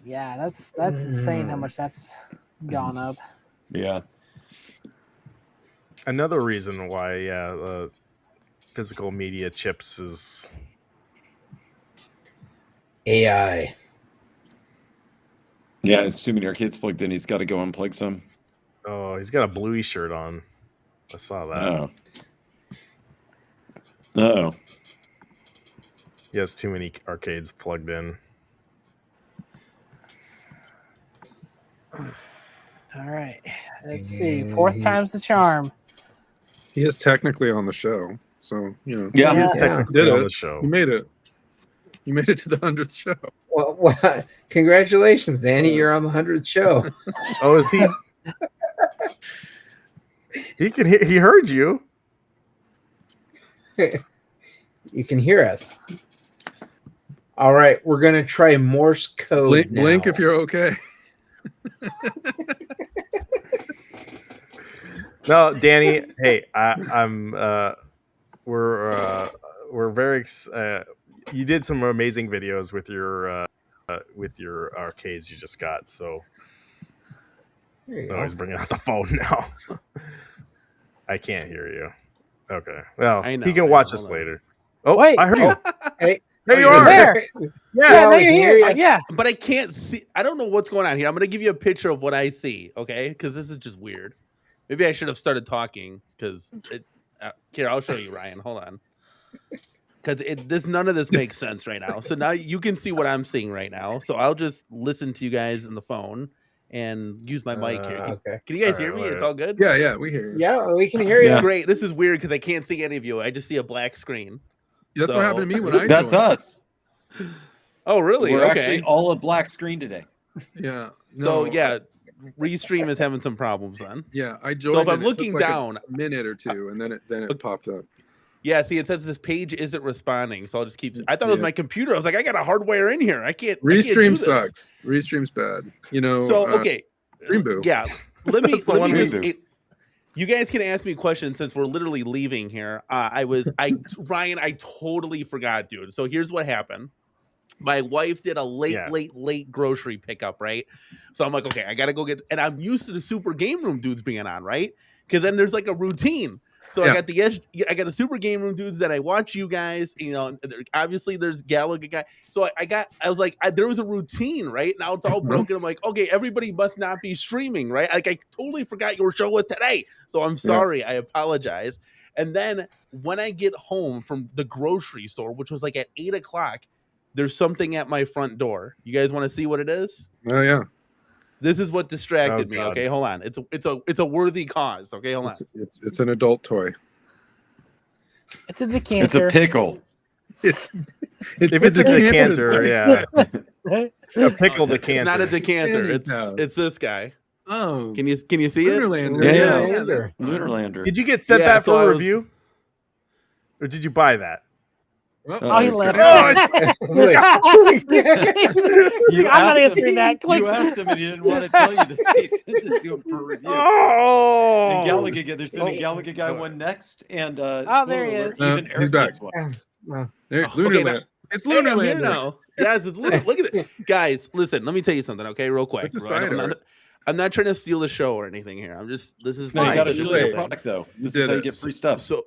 Yeah, that's insane how much that's gone up. Yeah. Another reason why physical media chips is AI. Yeah, it's too many arcades plugged in. He's got to go unplug some. Oh, he's got a bluey shirt on. I saw that. Oh. He has too many arcades plugged in. All right, let's see. Fourth time's the charm. He is technically on the show, so you know. Yeah, he is technically did on it. the show. You made it. You made it to the 100th show. Well, congratulations, Danny. You're on the 100th show. Oh, is he? He can hear. He heard you. You can hear us. All right, we're gonna try Morse code. Blink if you're okay. No, Danny. Hey, I'm. We're very. You did some amazing videos with your arcades you just got. So. Oh, he's bringing out the phone now. I can't hear you. Okay. Well, he can watch us later. Oh, wait! I heard you. Hey, there you are. There. Yeah, there you're here. Yeah. But I can't see. I don't know what's going on here. I'm going to give you a picture of what I see, okay? Because this is just weird. Maybe I should have started talking because here, I'll show you, Ryan. Hold on. Because none of this makes sense right now. So now you can see what I'm seeing right now. So I'll just listen to you guys on the phone and use my mic here. Okay. Can you guys hear me? It's all good? Yeah, we hear you. Yeah, we can hear you. Great. This is weird because I can't see any of you. I just see a black screen. That's what happened to me when I That's joined. us. Oh, really? We're Okay. actually all a black screen today. Yeah. So yeah, Restream is having some problems then. Yeah, I joined. So if I'm and it looking took like down, a minute or two, and then it popped up. yeah. See, it says this page isn't responding, so I'll just keep. I thought it was my computer. I was like, I got a hardware in here. I can't. Restream do sucks. Restream's bad. You know. So okay. Reboot. Yeah. Let me. Let me just, you guys can ask me questions since we're literally leaving here. Ryan, I totally forgot, dude. So here's what happened. My wife did a late grocery pickup, right? So I'm like, okay, I gotta go get, and I'm used to the Super Game Room dudes being on, right? Because then there's like a routine. So I got the Super Game Room dudes that I watch you guys. You know, obviously there's Gallagher guy. So I was like, there was a routine, right? Now it's all broken. I'm like, okay, everybody must not be streaming, right? Like I totally forgot your show was today. So I'm sorry. I apologize. And then when I get home from the grocery store, which was like at 8:00. There's something at my front door. You guys want to see what it is? Oh yeah. This is what distracted me. Okay, hold on. It's a worthy cause. Okay, hold on. It's an adult toy. It's a decanter. It's a pickle. If it's a decanter, yeah. A pickle decanter. It's not a decanter. It's this guy. Oh, can you see it? Lunarlander. Lunarlander. Did you get sent that for review, or did you buy that? Oh, he left. You I'm not answering that. You asked him and he didn't want to tell you that he sent it to him for review. Oh, and Gallagher, there's the Gallagher guy one next, and there he is. Even he's Eric back. gets one. Lunarlander. It's Lunarlander now. Yes, it's Lunar. Look at it, guys. Listen, let me tell you something, okay, real quick. I'm not trying to steal the show or anything here. I'm just this is No, you fine. got to show your product though. This is how you get free stuff. So,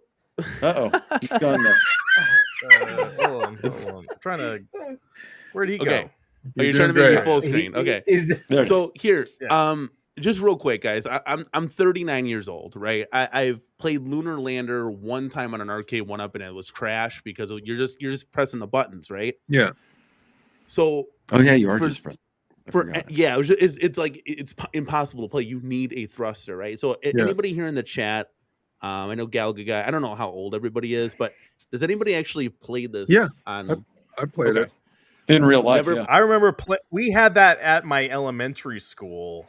he's done now. Hold on. I'm trying to. Where'd he go? Oh, you're trying to make me full screen. Okay. There so here, just real quick, guys. I'm 39 years old, right? I've played Lunar Lander one time on an Arcade1up, and it was trash because you're just pressing the buttons, right? Yeah. So. Oh yeah, you are just pressing. Yeah, it's like it's impossible to play. You need a thruster, right? So anybody here in the chat, I know Galga guy. I don't know how old everybody is, but does anybody actually play this? Yeah, on I played it in real life. I remember we had that at my elementary school,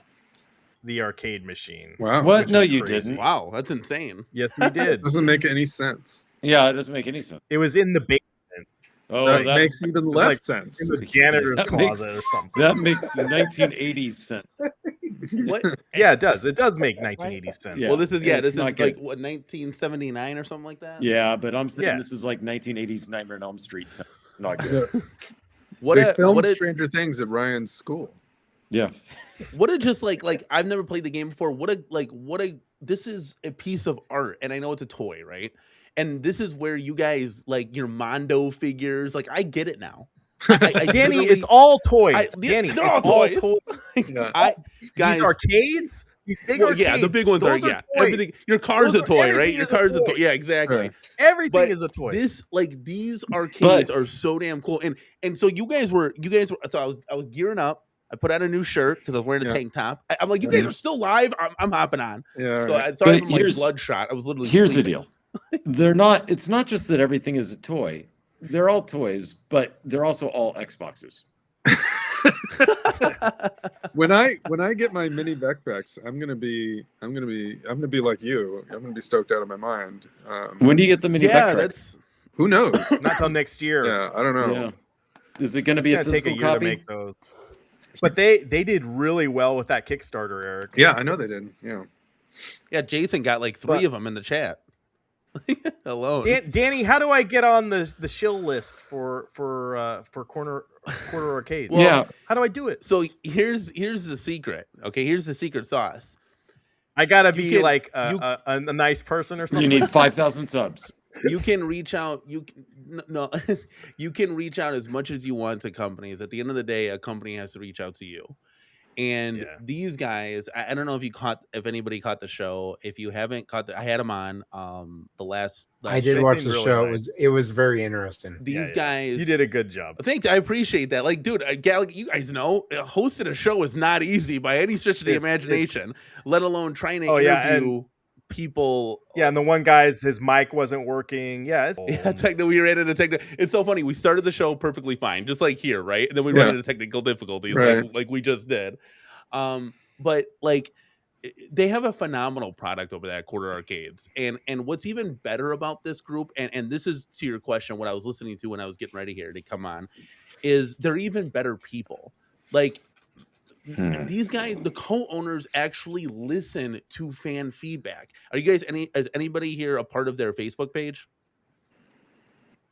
the arcade machine. Wow. What? No, you didn't. Wow, that's insane. Yes, we did. Doesn't make any sense. Yeah, it doesn't make any sense. It was in the basement. Oh, that makes even less like sense. In the janitor's closet or something. That makes 1980s sense. What? Yeah, it does. It does make 1980s sense. Well, this is It's like good. what 1979 or something like that. Yeah, but I'm saying this is like 1980s Nightmare on Elm Street. So not good. They filmed Stranger Things at Ryan's school. Yeah. What a just like I've never played the game before. What a this is a piece of art, and I know it's a toy, right? And this is where you guys like your Mondo figures. Like I get it now. Danny, it's all toys. Danny, they're all toys. Guys, these arcades, these big arcades. Yeah, the big ones are toys. Everything. Your car's a toy, right? Your car's a toy. Yeah, exactly. Right. Everything is a toy. These arcades are so damn cool. And so you guys were. So I was gearing up. I put on a new shirt because I was wearing a tank top. I'm like, you guys are still live. I'm hopping on. Yeah. So I'm like bloodshot. I was literally. Here's sleeping. the deal. They're not. It's not just that everything is a toy. They're all toys, but they're also all Xboxes. When I get my mini backpacks, I'm gonna be like you. I'm gonna be stoked out of my mind. When do you get the mini backpacks? Who knows? Not till next year. Yeah, I don't know. Yeah. Is it going to be a take physical a year copy? to make those? But they did really well with that Kickstarter, Eric. Yeah, I know they did. Yeah. Yeah, Jason got like 3 of them in the chat. Alone. Danny, how do I get on the shill list for quarter arcade? Well, yeah. How do I do it? So here's the secret. Okay, here's the secret sauce. I gotta be like a nice person or something. You need 5,000 subs. You can reach out. You can reach out as much as you want to companies. At the end of the day, a company has to reach out to you. And these guys, I don't know if anybody caught the show. If you haven't caught I had them on the last I did watch the show. Nice. It was very interesting. These guys, you did a good job. Thanks, I appreciate that. Like, dude, you guys know hosting a show is not easy by any stretch of the imagination. Let alone trying to interview people. Yeah, and the one guy's his mic wasn't working. Yeah, we ran into technical. It's so funny. We started the show perfectly fine, just like here, right? And then we ran into technical difficulties, like we just did. But like they have a phenomenal product over there at Quarter Arcades, and what's even better about this group, and this is to your question, what I was listening to when I was getting ready here to come on, is they're even better people. Like. These guys, the co-owners, actually listen to fan feedback. Are you guys is anybody here a part of their Facebook page?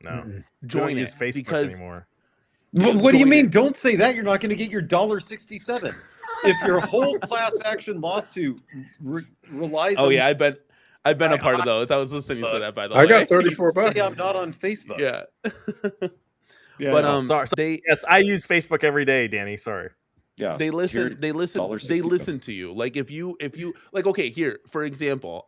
No. Join use Facebook anymore. What do you mean? Don't say that. You're not going to get your $1.67. If your whole class action lawsuit relies on... I've been a part of those. I was listening to that, by the way. I got $34. I'm not on Facebook. Yeah. But sorry. Yes, I use Facebook every day, Danny. Sorry. Yeah, they listen to you. Like if you like, okay, here, for example,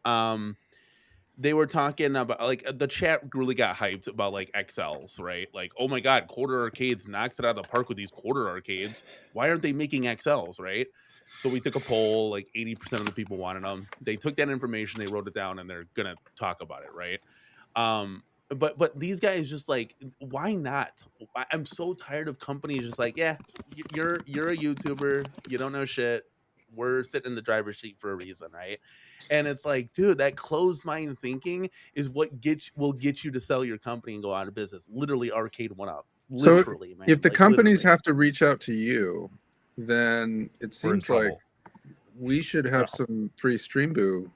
they were talking about like the chat really got hyped about like XLs, right? Like, oh my God, Quarter Arcades knocks it out of the park with these Quarter Arcades. Why aren't they making XLs, right? So we took a poll, like 80% of the people wanted them. They took that information, they wrote it down, and they're gonna talk about it, right? But these guys just like, why not? I'm so tired of companies just like, yeah, you're a YouTuber, you don't know shit. We're sitting in the driver's seat for a reason, right? And it's like, dude, that closed mind thinking is what will get you to sell your company and go out of business. Literally, Arcade1up. Literally, so man. If the companies have to reach out to you, then it seems like we should have some free Streamboo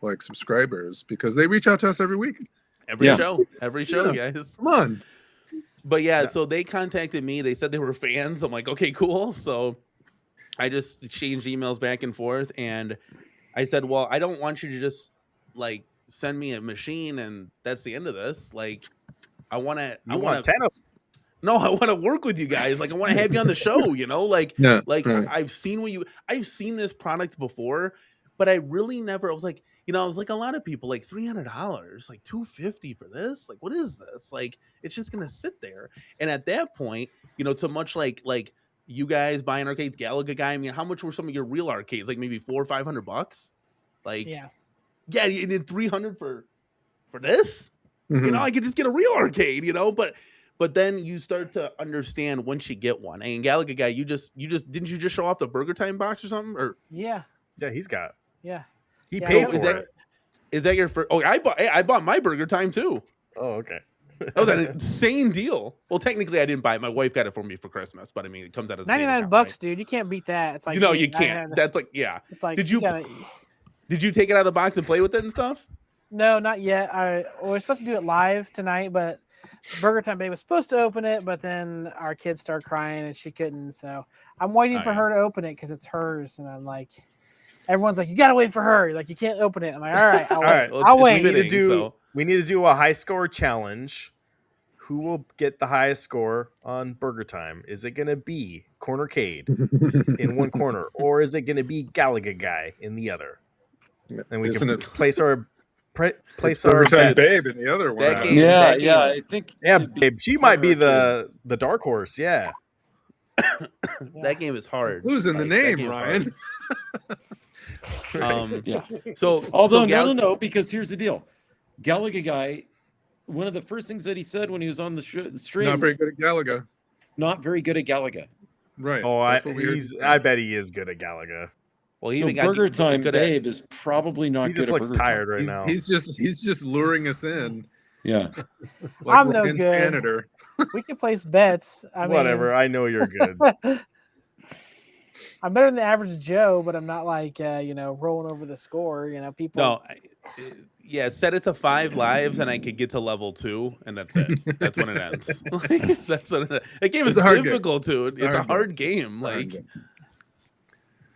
like subscribers because they reach out to us every week. Every show, guys. Come on. But so they contacted me. They said they were fans. I'm like, okay, cool. So I just exchanged emails back and forth, and I said, well, I don't want you to just like send me a machine and that's the end of this. Like, I want 10 of them. No, I want to work with you guys. Like, I want to have you on the show, you know, like, Yeah, like right. I've seen this product before, but I really never, I was like, you know, I was like a lot of people, like $300, like $250 for this. Like, what is this? Like, it's just going to sit there. And at that point, you know, to much like you guys buying arcades, Galaga guy, I mean, how much were some of your real arcades? Like maybe $400 or $500? Like, Yeah, you did 300 for this? Mhm. You know, I could just get a real arcade, you know, but then you start to understand once you get one. And Galaga guy, you just didn't you just show off the Burger Time box or something? Or yeah, he's got. yeah. He Yeah, paid I for got- it. Is that your first? Oh, I bought my Burger Time too. Oh, okay. That was an insane deal. Well, technically, I didn't buy it. My wife got it for me for Christmas, but I mean, it comes out of the same $99, account, dude. You can't beat that. It's like right? You know, you 99. can't. That's like, yeah. It's like Did you gotta- take it out of the box and play with it and stuff? No, not yet. We're supposed to do it live tonight, but Burger Time Babe was supposed to open it, but then our kids started crying and she couldn't. So I'm waiting for her to open it because it's hers, and I'm like, everyone's like, you gotta wait for her. Like, you can't open it. I'm like, all right, I'll wait. well, I'll wait. We need to do a high score challenge. Who will get the highest score on Burger Time? Is it going to be Cornercade in one corner, or is it going to be Galaga Guy in the other? And we Isn't can it- place our It's our Burger Time bets. Babe in the other one. That game, I think. Yeah, Babe, she might be the dark horse. Yeah, that game is hard. Losing the Like, that name, game's Ryan. hard. Yeah. So, although so no, because here's the deal, Galaga guy. One of the first things that he said when he was on the stream, Not very good at Galaga. Not very good at Galaga. Right. Oh, That's what we heard. I bet he is good at Galaga. Well, he So even got Burger Time good at- Babe is probably not He good just at looks Burger tired Time. right now. He's just luring us in. Yeah. Like I'm no Ryan's good. janitor. We can place bets. I mean, Whatever. I know you're good. I'm better than the average Joe, but I'm not like rolling over the score. You know, people. No, yeah, set it to 5 lives, and I could get to level 2, and that's it. That's when it ends. Like, that's what that game is a hard game. difficult, dude. It's a hard game. Hard Like, game.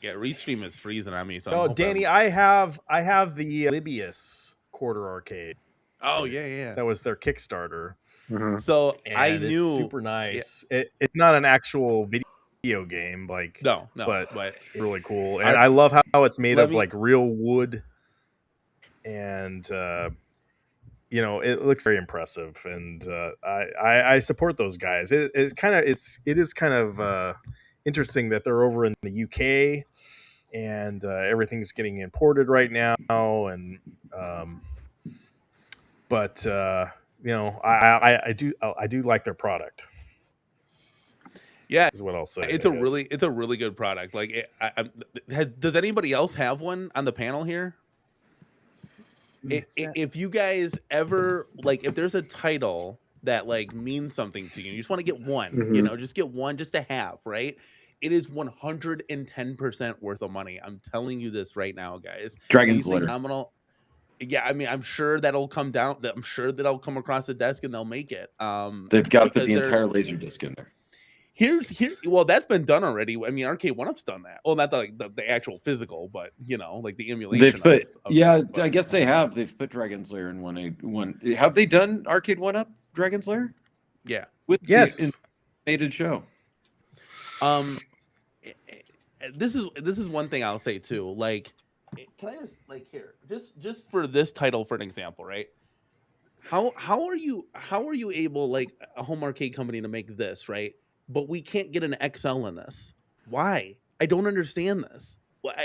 yeah, Restream is freezing on me. So Oh, Danny, I have the Libius quarter arcade. Oh yeah. That was their Kickstarter. So And I it's knew super nice. It's not an actual video game, like No, but but it's really cool. And I love how it's made let of me- like real wood, and it looks very impressive. And I support those guys. It is kind of interesting that they're over in the UK, and everything's getting imported right now. And but I do like their product. Yeah, is what I'll say. it's a really good product. Like, does anybody else have one on the panel here? If you guys ever if there's a title that like means something to you, you just want to get one, just get one just to have, right? It is 110% worth of money. I'm telling you this right now, guys. Dragon's These Lair. phenomenal. Yeah, I mean, I'm sure that'll come down. I'm sure that'll come across the desk and they'll make it. They've got to put because the they're- entire laser disc in there. Well, that's been done already. I mean, Arcade1up's done that. Well, not the actual physical, but like the emulation. They've put, of I guess they have. They've put Dragon's Lair in one. Have they done Arcade1up Dragon's Lair? Yeah. With Yes. the animated show. This is one thing I'll say too. Like, can I just here just for this title for an example, right? How are you able, like a home arcade company, to make this, right? But we can't get an XL in this. Why? I don't understand this. Well,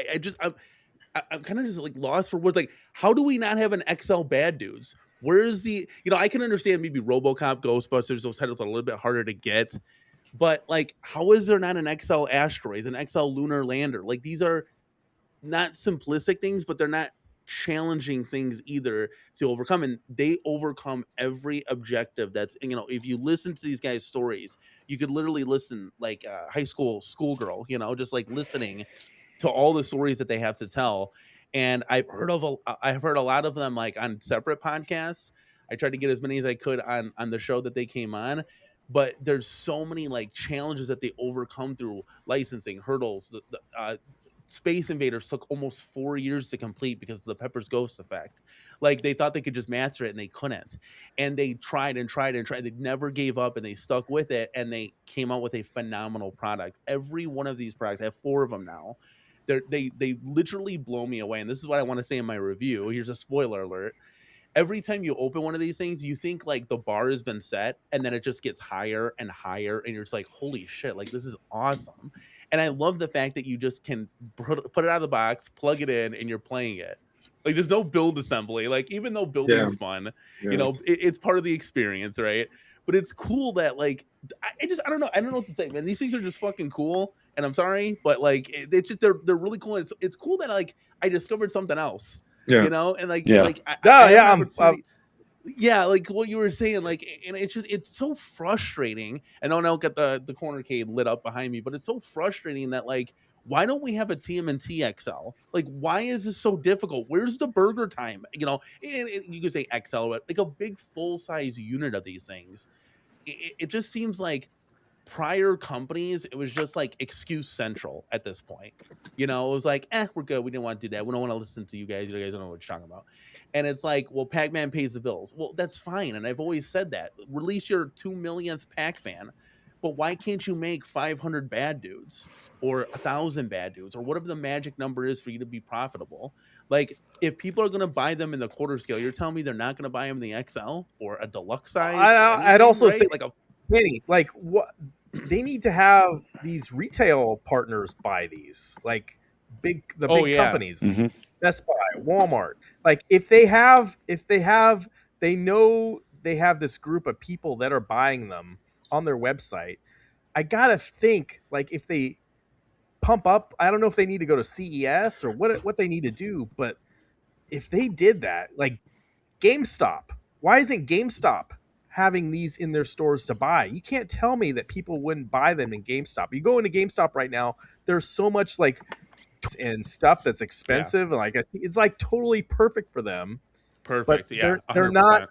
I'm kind of just like lost for words. Like, how do we not have an XL Bad Dudes? Where's the, I can understand maybe RoboCop, Ghostbusters, those titles are a little bit harder to get, but like, how is there not an XL Asteroids, an XL Lunar Lander? Like, these are not simplistic things, but they're not challenging things either to overcome, and they overcome every objective. That's, if you listen to these guys' stories, you could literally listen like a high schoolgirl, just like listening to all the stories that they have to tell. And I've heard a lot of them like on separate podcasts. I tried to get as many as I could on the show that they came on, but there's so many like challenges that they overcome through licensing hurdles, Space Invaders took almost 4 years to complete because of the Pepper's Ghost effect. Like they thought they could just master it and they couldn't. And they tried and tried and tried. They never gave up and they stuck with it and they came out with a phenomenal product. Every one of these products, I have 4 of them now. They literally blow me away. And this is what I want to say in my review. Here's a spoiler alert. Every time you open one of these things, you think like the bar has been set and then it just gets higher and higher. And you're just like, holy shit, like this is awesome. And I love the fact that you just can put it out of the box, plug it in, and you're playing it. Like there's no build assembly. Like even though building is fun, you know, it's part of the experience, right? But it's cool that like I don't know what to say, man. These things are just fucking cool. And I'm sorry, but like they're really cool. And it's cool that like I discovered something else. You know, and like yeah, like what you were saying, like, and it's so frustrating. And I don't get the cornercade lit up behind me, but it's so frustrating that like, why don't we have a TMNT XL? Like, why is this so difficult? Where's the burger time? You know, you could say XL, but like a big full size unit of these things. It just seems like prior companies, it was just like excuse central at this point. You know, it was like, we're good. We didn't want to do that. We don't want to listen to you guys. You guys don't know what you're talking about. And it's like, well, Pac-Man pays the bills. Well, that's fine. And I've always said that. Release your 2 millionth Pac-Man. But why can't you make 500 bad dudes or 1,000 bad dudes or whatever the magic number is for you to be profitable? Like, if people are going to buy them in the quarter scale, you're telling me they're not going to buy them in the XL or a deluxe size? I'd also say, like what they need to have these retail partners buy these, like big companies, Best Buy, Walmart. Like if they know they have this group of people that are buying them on their website. I gotta think like if they pump up, I don't know if they need to go to CES or what they need to do, but if they did that, like GameStop, why isn't GameStop having these in their stores to buy? You can't tell me that people wouldn't buy them in GameStop. You go into GameStop right now, there's so much like and stuff that's expensive, and like it's like totally perfect for them. Perfect. But they're not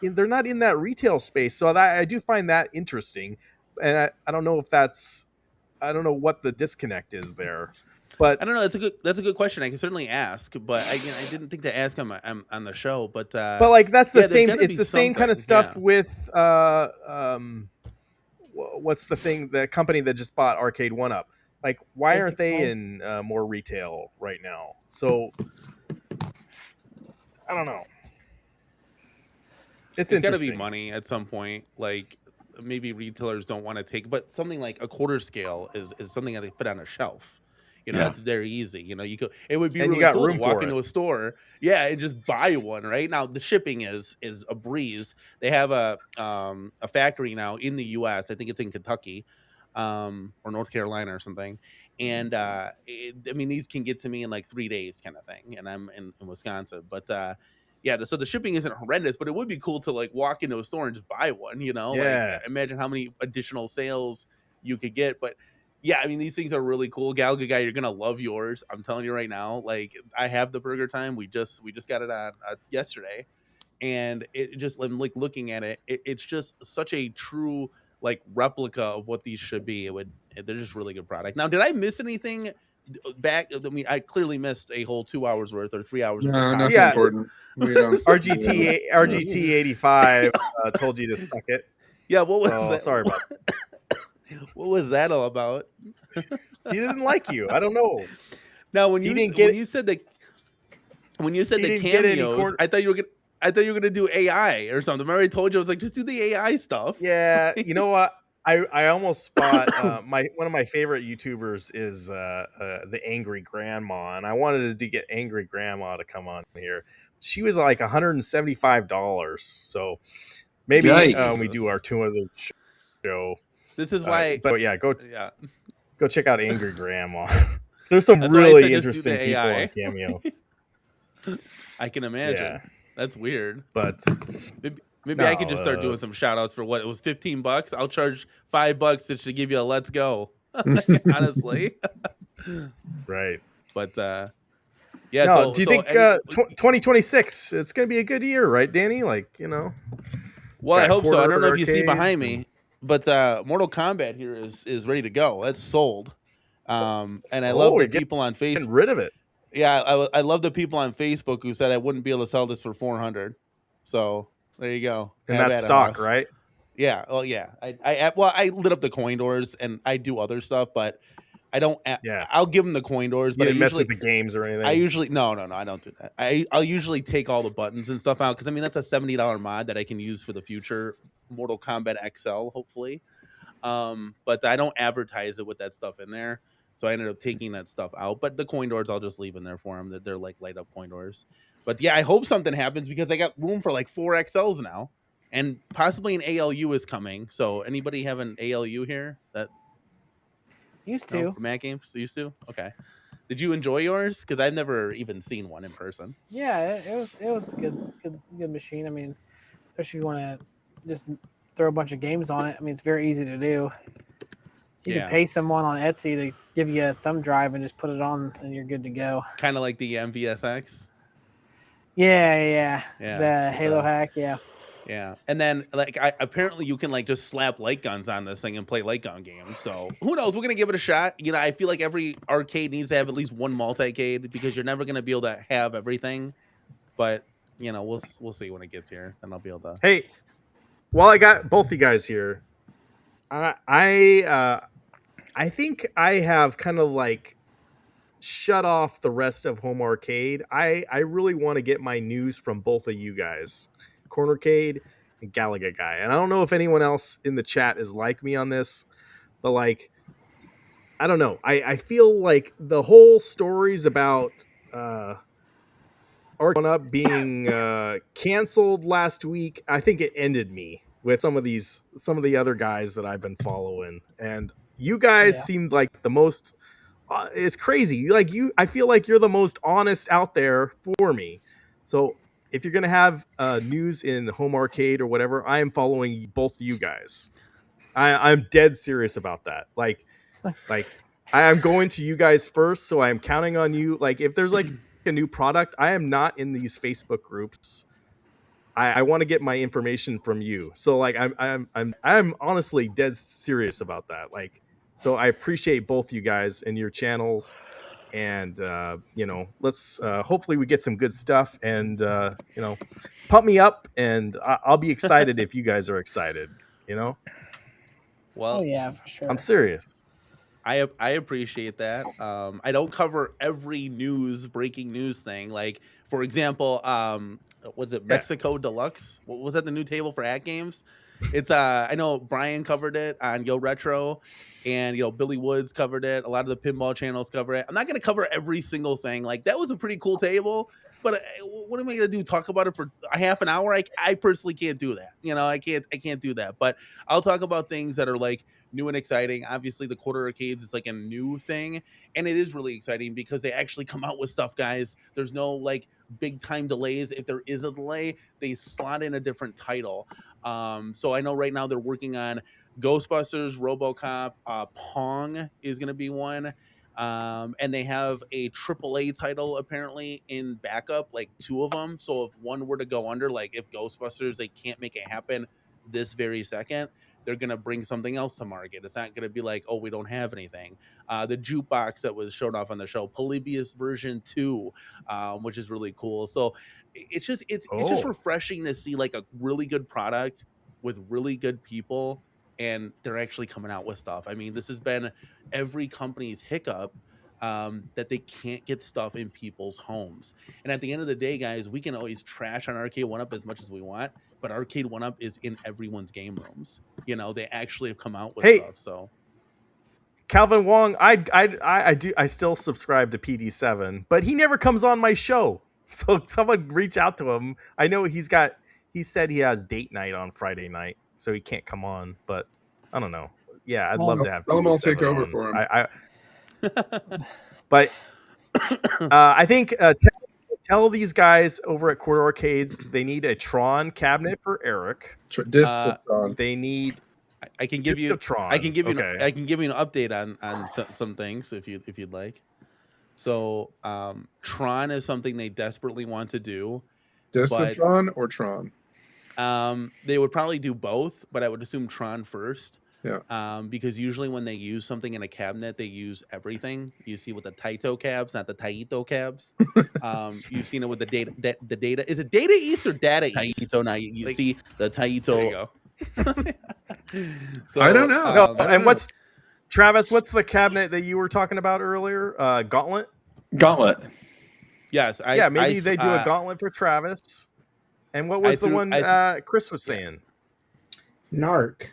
they're not in that retail space. So I do find that interesting, and I don't know if I don't know what the disconnect is there. But I don't know. That's a good question. I can certainly ask, but I didn't think to ask on the show. But like that's the same. It's the same kind of stuff with what's the thing? The company that just bought Arcade1up. Like, why aren't they in more retail right now? So I don't know. It's got to be money at some point. Like maybe retailers don't want to take, but something like a quarter scale is something that they put on a shelf. You know, it's very easy. You know, it would be really cool to walk into a store, and just buy one. Right now, the shipping is a breeze. They have a factory now in the U.S. I think it's in Kentucky, or North Carolina or something. And I mean, these can get to me in like 3 days, kind of thing. And I'm in Wisconsin, but so the shipping isn't horrendous, but it would be cool to like walk into a store and just buy one. You know, like imagine how many additional sales you could get, but. Yeah, I mean, these things are really cool. Galaga guy, you're gonna love yours. I'm telling you right now. Like, I have the Burger Time. We just got it on yesterday, and it just, I'm like looking at it. It's just such a true like replica of what these should be. They're just really good product. Now, did I miss anything back? I mean, I clearly missed a whole 2 hours worth or 3 hours. No, nothing important. We don't. RGT 85 told you to suck it. Yeah, what was that? Sorry about that. What was that all about? He didn't like you. I don't know. Now, when you said the cameos, I thought you were gonna do AI or something. Remember, I told you I was like, just do the AI stuff. Yeah, you know what? I almost bought one of my favorite YouTubers is the Angry Grandma, and I wanted to get Angry Grandma to come on here. She was like $175, so maybe we do our 200 show. This is why. But go check out Angry Grandma. There's some really interesting people on Cameo. I can imagine. Yeah. That's weird. But maybe I could just start doing some shout outs for what it was $15. I'll charge $5 just to give you a let's go. Honestly. Right. But do you think 2026 it's gonna be a good year, right, Danny? Like, you know. Well, I hope so. I don't know if you see behind me. But Mortal Kombat here is ready to go. That's sold. And I love the people on Facebook. Getting rid of it. Yeah, I love the people on Facebook who said I wouldn't be able to sell this for 400. So there you go. And Have that's at it, stock, Hoss. right? Yeah. Oh yeah. I lit up the coin doors and I do other stuff, but I don't. I'll give them the coin doors, You but I didn't mess usually with the games or anything. I usually no, I don't do that. I'll usually take all the buttons and stuff out because I mean that's a $70 mod that I can use for the future Mortal Kombat XL, hopefully. But I don't advertise it with that stuff in there. So I ended up taking that stuff out. But the coin doors I'll just leave in there for them. That they're like light up coin doors. But yeah, I hope something happens because I got room for like 4 XLs now. And possibly an ALU is coming. So anybody have an ALU here that used to Mac games used to? Okay. Did you enjoy yours? Because I've never even seen one in person. Yeah, it was good machine. I mean, especially if you want to just throw a bunch of games on it. I mean, it's very easy to do. You can pay someone on Etsy to give you a thumb drive and just put it on, and you're good to go. Kind of like the MVSX. Yeah. The Halo hack, yeah. Yeah, and then like apparently you can like just slap light guns on this thing and play light gun games. So who knows? We're gonna give it a shot. You know, I feel like every arcade needs to have at least one multi-cade because you're never gonna be able to have everything. But you know, we'll see when it gets here, and I'll be able to. Hey, while I got both you guys here, I think I have kind of like shut off the rest of Home Arcade. I really want to get my news from both of you guys, Cornercade and Galaga Guy. And I don't know if anyone else in the chat is like me on this, but like, I don't know. I feel like the whole stories about Arcade1up being canceled last week, I think it ended me with some of the other guys that I've been following. And you guys seemed like the most it's crazy. Like I feel like you're the most honest out there for me. So if you're gonna have news in Home Arcade or whatever, I am following both of you guys. I'm dead serious about that. Like I'm going to you guys first, so I'm counting on you. Like if there's like a new product, I am not in these Facebook groups. I want to get my information from you. So like I'm honestly dead serious about that. Like. So I appreciate both you guys and your channels, and you know, let's hopefully we get some good stuff, and you know, pump me up, and I'll be excited if you guys are excited. You know. Well, yeah, for sure. I'm serious. I appreciate that. I don't cover every breaking news thing. Like for example, was it Mexico Deluxe? What was that? The new table for At Games? It's I know Brian covered it on Yo Retro, and you know Billy Woods covered it. A lot of the pinball channels cover it. I'm not gonna cover every single thing. Like that was a pretty cool table, but what am I gonna do? Talk about it for a half an hour? I personally can't do that. You know, I can't do that. But I'll talk about things that are like new and exciting. Obviously, the quarter arcades is like a new thing, and it is really exciting because they actually come out with stuff, guys. There's no like big time delays. If there is a delay, they slot in a different title. So I know right now they're working on Ghostbusters, RoboCop, Pong is going to be one. And they have a AAA title apparently in backup, like 2 of them. So if one were to go under, like if Ghostbusters, they can't make it happen this very second, they're going to bring something else to market. It's not going to be like, oh, we don't have anything. The jukebox that was showed off on the show, Polybius version 2, which is really cool. So it's just refreshing to see like a really good product with really good people, and they're actually coming out with stuff. I mean, this has been every company's hiccup, that they can't get stuff in people's homes. And at the end of the day, guys, we can always trash on Arcade1up as much as we want, but Arcade1up is in everyone's game rooms. You know, they actually have come out with stuff. So Calvin Wong, I still subscribe to PD7, but he never comes on my show. So someone reach out to him. I know he said he has date night on Friday night, so he can't come on, but I don't know. Yeah, I'd love to have I'll PD7 take over on. for him. But I think tell these guys over at Quarter Arcades they need a Tron cabinet for Eric. Discs of Tron. They need. I can give you. Tron. I can give you. Okay. I can give you an update on some things if you'd like. So Tron is something they desperately want to do. Discs of Tron or Tron? They would probably do both, but I would assume Tron first. Yeah. Because usually when they use something in a cabinet, they use everything. You see with the Taito cabs, not the Taito cabs. You've seen it with the data. The data, is it Data East or Data East? So now you see the Taito. There you go. So, I don't know. No, and what's Travis? What's the cabinet that you were talking about earlier? Gauntlet. Gauntlet. Yes. Maybe they do a Gauntlet for Travis. And what was the one Chris was saying? Narc.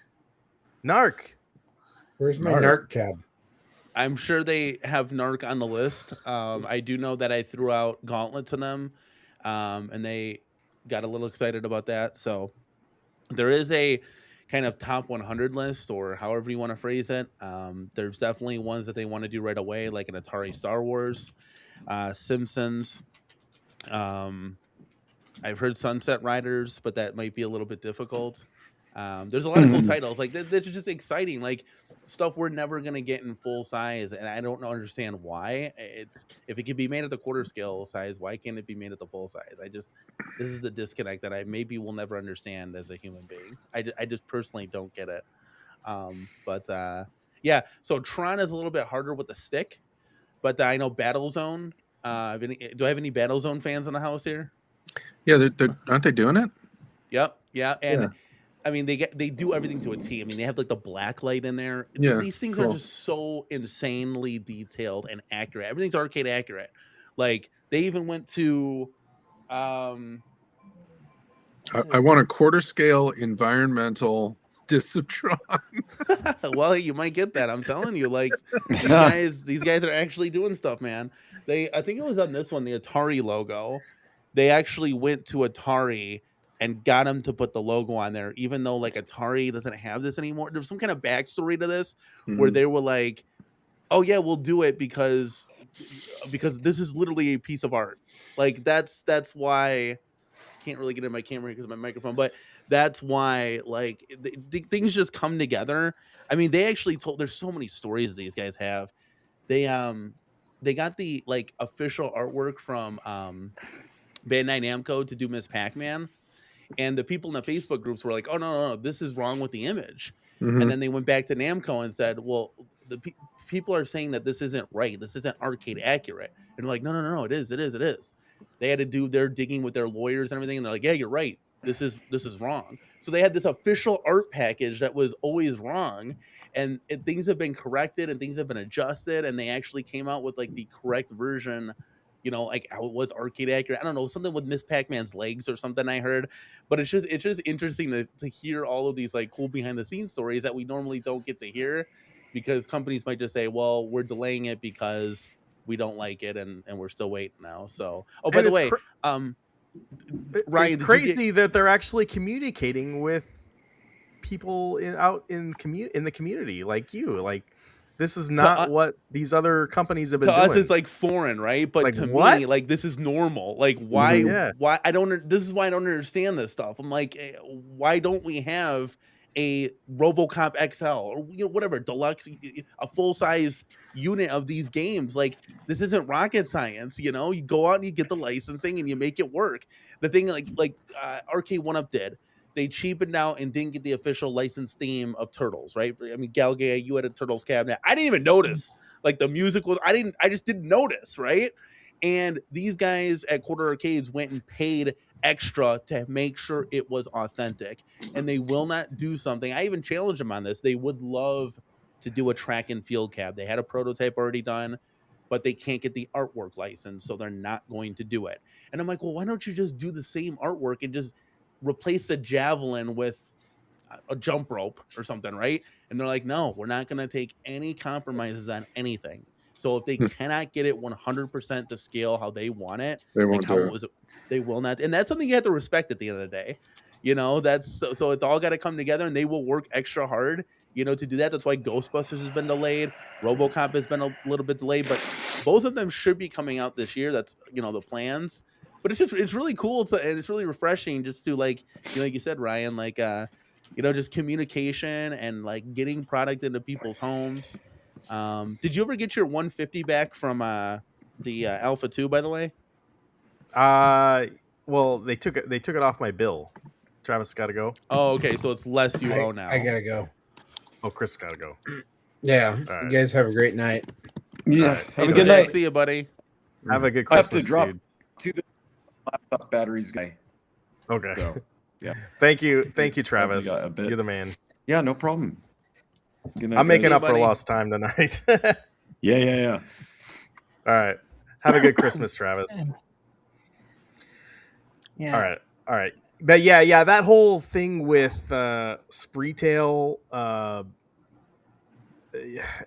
Where's my Narc cab? I'm sure they have Narc on the list. I do know that I threw out Gauntlet to them, and they got a little excited about that. So there is a kind of top 100 list, or however you want to phrase it. There's definitely ones that they want to do right away, like an Atari Star Wars, Simpsons. I've heard Sunset Riders, but that might be a little bit difficult. There's a lot of cool titles like that's just exciting, like stuff we're never gonna get in full size, and I don't understand why. It's if it can be made at the quarter scale size, why can't it be made at the full size? This is the disconnect that I maybe will never understand as a human being. I just personally don't get it. Yeah. So Tron is a little bit harder with the stick, but I know Battlezone. Do I have any Battlezone fans in the house here? Yeah, aren't they doing it? Yep. Yeah. And I mean, they do everything to a T. I mean, they have like the black light in there. Yeah, these things are just so insanely detailed and accurate. Everything's arcade accurate. Like they even went to. I want a quarter scale environmental Disciptron. Well, you might get that. I'm telling you, like these guys are actually doing stuff, man. I think it was on this one, the Atari logo. They actually went to Atari and got them to put the logo on there, even though like Atari doesn't have this anymore. There's some kind of backstory to this where they were like, "Oh yeah, we'll do it because this is literally a piece of art." Like that's why. Can't really get in my camera because of my microphone, but that's why like things just come together. I mean, they actually told. There's so many stories these guys have. They got the like official artwork from Bandai Namco to do Miss Pac-Man. And the people in the Facebook groups were like, "Oh no, this is wrong with the image." And then they went back to Namco and said, "Well, the people are saying that this isn't right. This isn't arcade accurate." And they're like, "No, it is. They had to do their digging with their lawyers and everything, and they're like, "Yeah, you're right. This is wrong." So they had this official art package that was always wrong, and things have been corrected and things have been adjusted, and they actually came out with like the correct version. You know, like how it was arcade accurate. I don't know, something with Miss Pac-Man's legs or something I heard. But it's just interesting to hear all of these like cool behind the scenes stories that we normally don't get to hear, because companies might just say, "Well, we're delaying it because we don't like it and we're still waiting now." So, oh, by the way, Ryan, it's crazy that they're actually communicating with people out in the community like you. Like, this is not what these other companies have been doing. To us, it's like foreign, right? But like, to me, like this is normal. Like, why? Why I don't? This is why I don't understand this stuff. I'm like, why don't we have a RoboCop XL or whatever deluxe, a full size unit of these games? Like, this isn't rocket science. You go out and you get the licensing and you make it work. The thing like Arcade1up did. They cheapened out and didn't get the official licensed theme of Turtles, right? I mean, Galgay, you had a Turtles cabinet. I didn't even notice. Like the music was, I just didn't notice, right? And these guys at Quarter Arcades went and paid extra to make sure it was authentic. And they will not do something. I even challenged them on this. They would love to do a track and field cab. They had a prototype already done, but they can't get the artwork license, so they're not going to do it. And I'm like, well, why don't you just do the same artwork and just replace the javelin with a jump rope or something, right? And they're like, no, we're not going to take any compromises on anything. So if they cannot get it 100% to scale how they want it, they won't do it. They will not. And that's something you have to respect at the end of the day. That's so it's all got to come together, and they will work extra hard, to do that. That's why Ghostbusters has been delayed. RoboCop has been a little bit delayed, but both of them should be coming out this year. That's, the plans. But it's really cool and it's really refreshing just to like you said, Ryan, like just communication and like getting product into people's homes. Did you ever get your 150 back from the Alpha 2, by the way? Well, they took it off my bill. Travis got to go. Oh, okay, so it's less you owe now. I gotta go. Oh, Chris gotta go. Yeah. All right. You guys have a great night. Yeah. Right. Have a good night. See you, buddy. Have a good I have Christmas, to drop dude. to the laptop batteries guy. Okay. So, yeah. Thank you, Travis. got a bit. You're the man. Yeah, no problem. Good night, I'm making guys. up for lost time tonight. Yeah. All right. Have a good Christmas, Travis. Yeah. All right. But yeah, that whole thing with Spreetail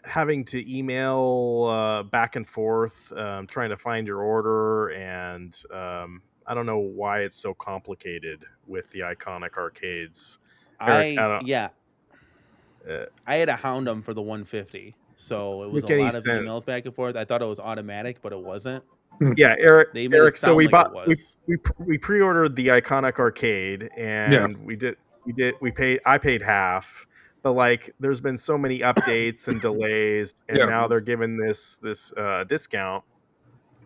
having to email back and forth, trying to find your order, and I don't know why it's so complicated with the iconic arcades. Eric, I had to hound them for the 150, so it was Make a any lot of sense. emails back and forth. I thought it was automatic, but it wasn't. Yeah, Eric. They made it So sound we like bought it was. we pre-ordered the iconic arcade, and I paid half, but like there's been so many updates and delays, and now they're giving this discount,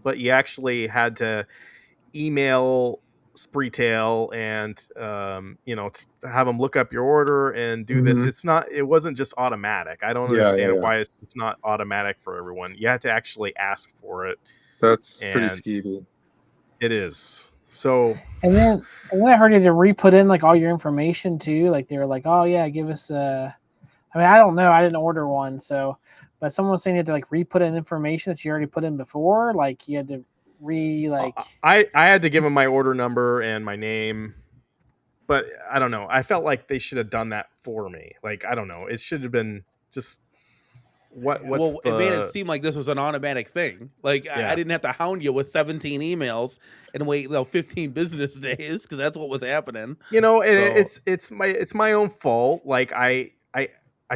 but you actually had to email Spreetail and to have them look up your order and do this. It wasn't just automatic. I don't understand why it's not automatic for everyone. You had to actually ask for it. That's pretty skeevy. It is. So and then I heard you had to re-put in like all your information too. Like they were like, oh yeah, give us I mean, I don't know. I didn't order one, but someone was saying you had to like re-put in information that you already put in before. Like you had to I had to give them my order number and my name, but I don't know. I felt like they should have done that for me. Like, I don't know. It should have been just It made it seem like this was an automatic thing. Like I didn't have to hound you with 17 emails and wait 15 business days because that's what was happening. It's my own fault. Like I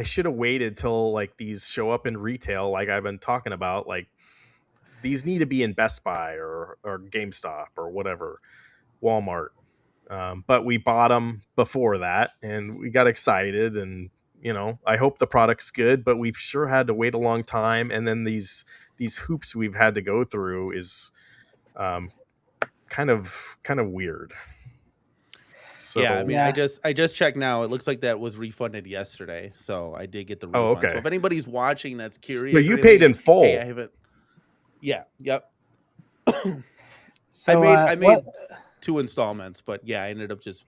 should have waited till like these show up in retail, like I've been talking about. Like these need to be in Best Buy or GameStop or whatever, Walmart. But we bought them before that, and we got excited, and I hope the product's good, but we've sure had to wait a long time. And then these hoops we've had to go through is kind of weird. So, yeah, I mean, I just checked now. It looks like that was refunded yesterday, so I did get the refund. Oh, okay. So if anybody's watching that's curious, so you paid in full. Hey, I haven't. Yeah. Yep. So I made 2 installments, but yeah, I ended up just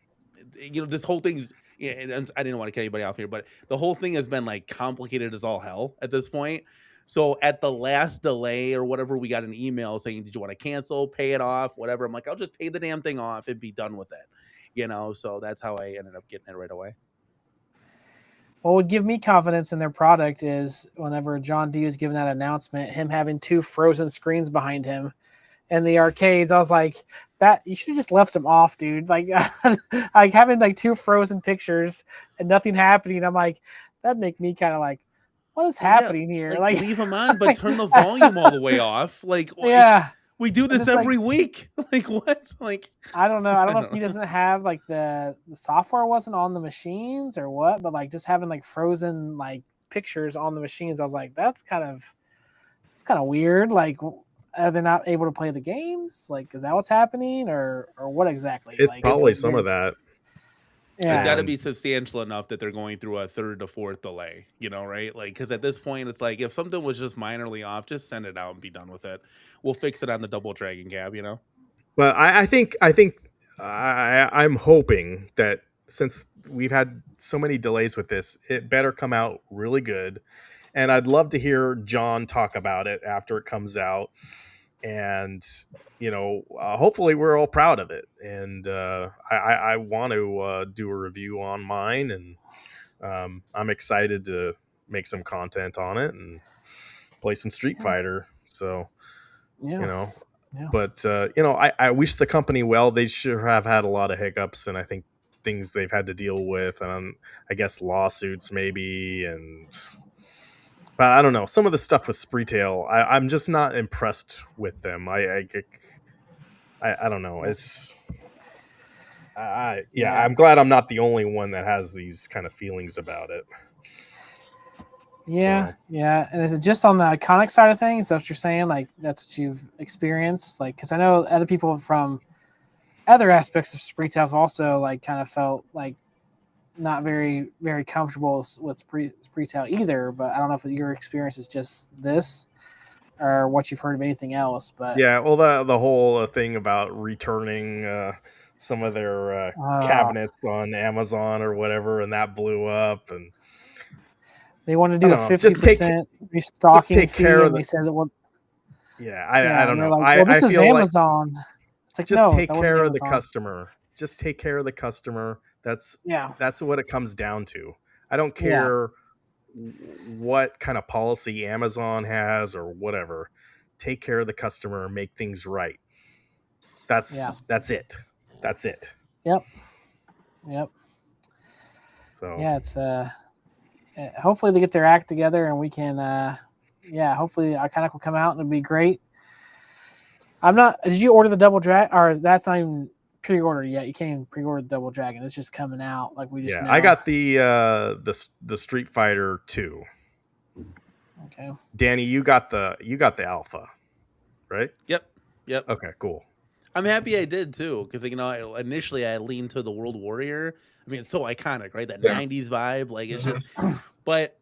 this whole thing's. Yeah, and I didn't want to cut anybody off here, but the whole thing has been like complicated as all hell at this point. So at the last delay or whatever, we got an email saying, "Did you want to cancel, pay it off, whatever?" I'm like, "I'll just pay the damn thing off and be done with it," So that's how I ended up getting it right away. What would give me confidence in their product is whenever John D was giving that announcement, him having 2 frozen screens behind him in the arcades. I was like, that you should have just left them off, dude. Like, like having like 2 frozen pictures and nothing happening. I'm like, that'd make me kind of like, what is happening here? Like leave them on, but turn the volume all the way off. Like, yeah. We do this every week. Like what? Like I don't know. I don't know if he doesn't have like the software wasn't on the machines or what, but like just having like frozen like pictures on the machines, I was like, it's kind of weird. Like, are they not able to play the games? Like, is that what's happening, or what exactly? It's like, probably some of that. Yeah. It's got to be substantial enough that they're going through a 3rd to 4th delay, right? Like, because at this point, it's like if something was just minorly off, just send it out and be done with it. We'll fix it on the double dragon cab, But I think I'm hoping that since we've had so many delays with this, it better come out really good. And I'd love to hear John talk about it after it comes out. And hopefully we're all proud of it, and I want to do a review on mine, and I'm excited to make some content on it and play some Street Fighter. So but I wish the company well. They should have had a lot of hiccups, and I think things they've had to deal with, and I guess lawsuits maybe, but I don't know. Some of the stuff with Spreetail, I'm just not impressed with them. I don't know. It's I'm glad I'm not the only one that has these kind of feelings about it. Yeah, yeah. And is it just on the iconic side of things? That's what you're saying? Like, that's what you've experienced? Like, because I know other people from other aspects of Spreetail also, like, kind of felt like not very comfortable with retail either. But I don't know if your experience is just this or what you've heard of anything else. But yeah, well, the whole thing about returning some of their cabinets on Amazon or whatever, and that blew up, and they want to do a 50% restocking fee, and they said that I don't know. Like, well, this is Amazon. It's like, just no, take care of the customer. Just take care of the customer. That's what it comes down to. I don't care what kind of policy Amazon has or whatever. Take care of the customer and make things right. That's it. That's it. Yep. So yeah, it's hopefully they get their act together and we can hopefully Iconic will come out and it'll be great. Did you order the Double Dragon, or that's not even pre-ordered yet? You can't even pre-order the Double Dragon. It's just coming out like we just know. I got the Street Fighter 2. Okay. Danny, you got the alpha, right? Yep. Okay, cool. I'm happy I did too, because initially I leaned to the World Warrior. I mean, it's so iconic, right? That 90s vibe, like it's just. But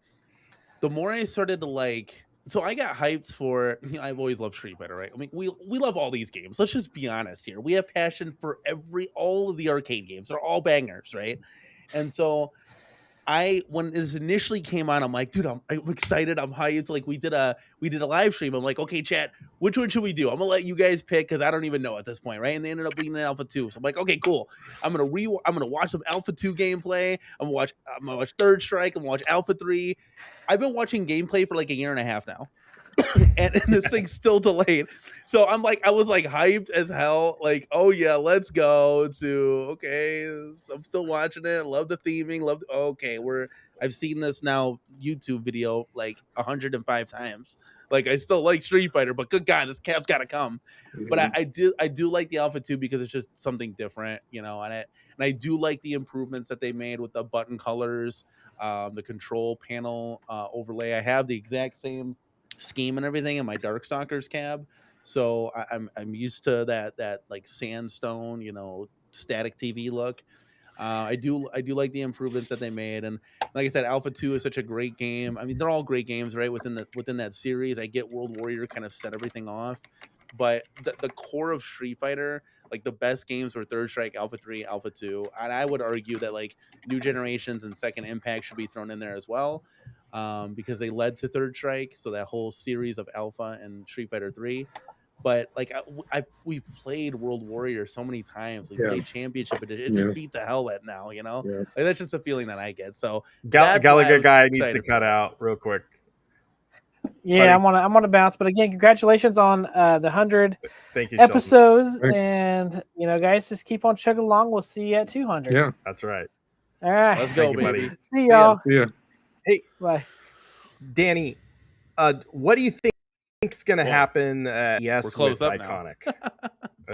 the more I started to so I got hyped for. I've always loved Street Fighter, right? I mean, we love all these games. Let's just be honest here. We have passion for all of the arcade games. They're all bangers, right? And so. When this initially came on, I'm like, dude, I'm excited. I'm hyped. Like we did a live stream. I'm like, okay, chat, which one should we do? I'm gonna let you guys pick because I don't even know at this point, right? And they ended up being the Alpha 2. So I'm like, okay, cool. I'm gonna watch some Alpha 2 gameplay. I'm gonna watch Third Strike. I'm gonna watch Alpha 3. I've been watching gameplay for like a year and a half now. and this thing's still delayed. So I was like hyped as hell. Like, oh yeah, let's go I'm still watching it. Love the theming. I've seen this now YouTube video like 105 times. Like I still like Street Fighter, but good God, this cap's got to come. Mm-hmm. But I do like the Alpha 2 because it's just something different, and I do like the improvements that they made with the button colors, the control panel overlay. I have the exact same scheme and everything in my Darkstalkers cab, so I'm used to that like sandstone, static TV look. I do like the improvements that they made, and like I said, Alpha 2 is such a great game. I mean, they're all great games, right? Within that series, I get World Warrior kind of set everything off, but the core of Street Fighter, like the best games were Third Strike, Alpha 3, Alpha 2, and I would argue that like New Generations and Second Impact should be thrown in there as well. Because they led to Third Strike, so that whole series of Alpha and Street Fighter 3. But like we've played World Warrior so many times, we played Championship Edition. It just beat the hell out now, Like, that's just the feeling that I get. So Gallagher guy needs to cut out real quick. Yeah, I'm on a bounce, but again, congratulations on the 100 Thank you, episodes, and guys, just keep on chugging along. We'll see you at 200. Yeah, that's right. All right, let's go, baby. See y'all. Yeah. Hey, bye, Danny. What do you think's going to happen? Yes, we're close up Iconic.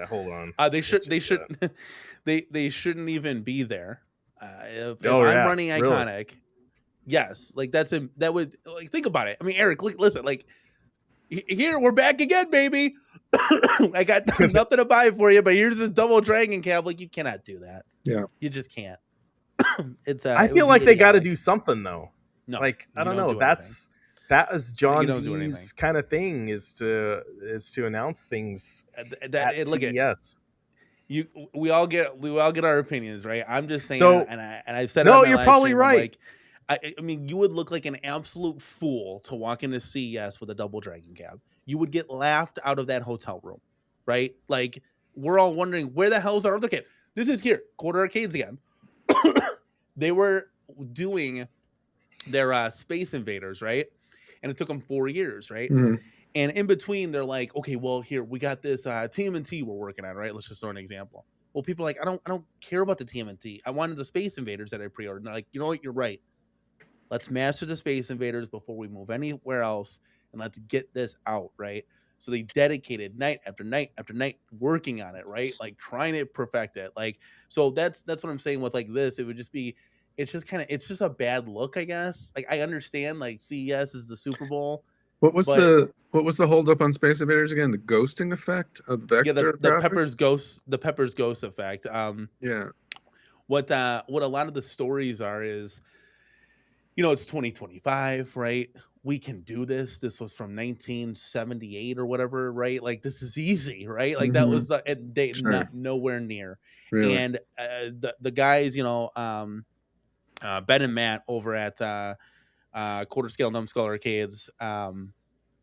Hold on. They shouldn't even be there. If I'm running Iconic, really? Yes, like that would like think about it. I mean, Eric, listen, like here we're back again, baby. I got nothing to buy for you, but here's this Double Dragon cab. Like you cannot do that. Yeah, you just can't. I feel like they got to do something though. No, like I don't know. That is John B's kind of thing is to announce things at CES. We all get our opinions, right? I'm just saying, so, and I've said no, it on you're my probably stream, right. I mean, you would look like an absolute fool to walk into CES with a Double Dragon cab. You would get laughed out of that hotel room, right? Like we're all wondering where the hell's our other cab? This is here, Quarter Arcades again. They were doing their Space Invaders, right? And it took them 4 years, right? Mm-hmm. And in between, they're like, okay, well, here we got this TMNT we're working on, right? Let's just throw an example. Well, people are like, I don't care about the TMNT. I wanted the Space Invaders that I pre-ordered. And they're like, you know what? You're right. Let's master the Space Invaders before we move anywhere else, and let's get this out, right? So they dedicated night after night after night working on it, right? Like trying to perfect it. Like, so that's what I'm saying with like this. It would just be, it's just a bad look, I guess. Like I understand like CES is the Super Bowl. What was the holdup on Space Invaders again? The ghosting effect of vector? Yeah, the Pepper's ghost effect. Yeah. what a lot of the stories are is, it's 2025, right? We can do this. This was from 1978 or whatever, right? Like, this is easy, right? Like, that was not nowhere near. Really? And the guys, Ben and Matt over at Quarter Scale Numbskull Arcades,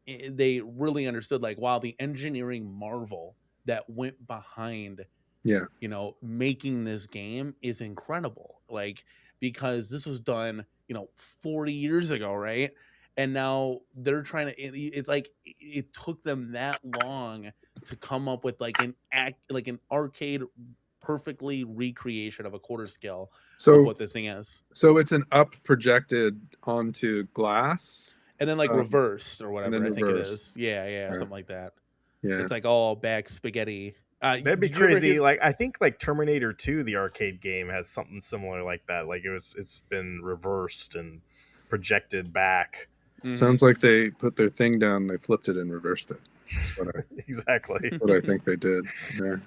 they really understood, like, wow, the engineering marvel that went behind making this game is incredible. Like, because this was done 40 years ago, right? And now they're trying to, it's like it took them that long to come up with like an arcade perfectly recreation of a quarter scale of what this thing is. So it's an up projected onto glass and then like reversed or whatever. I think it is. Yeah, Right. something like that. Yeah, it's like all back spaghetti. That'd be crazy. Like, I think like Terminator 2, the arcade game, has something similar like that. Like, it's been reversed and projected back. Sounds like they put their thing down, they flipped it and reversed it. That's what exactly what I think they did there.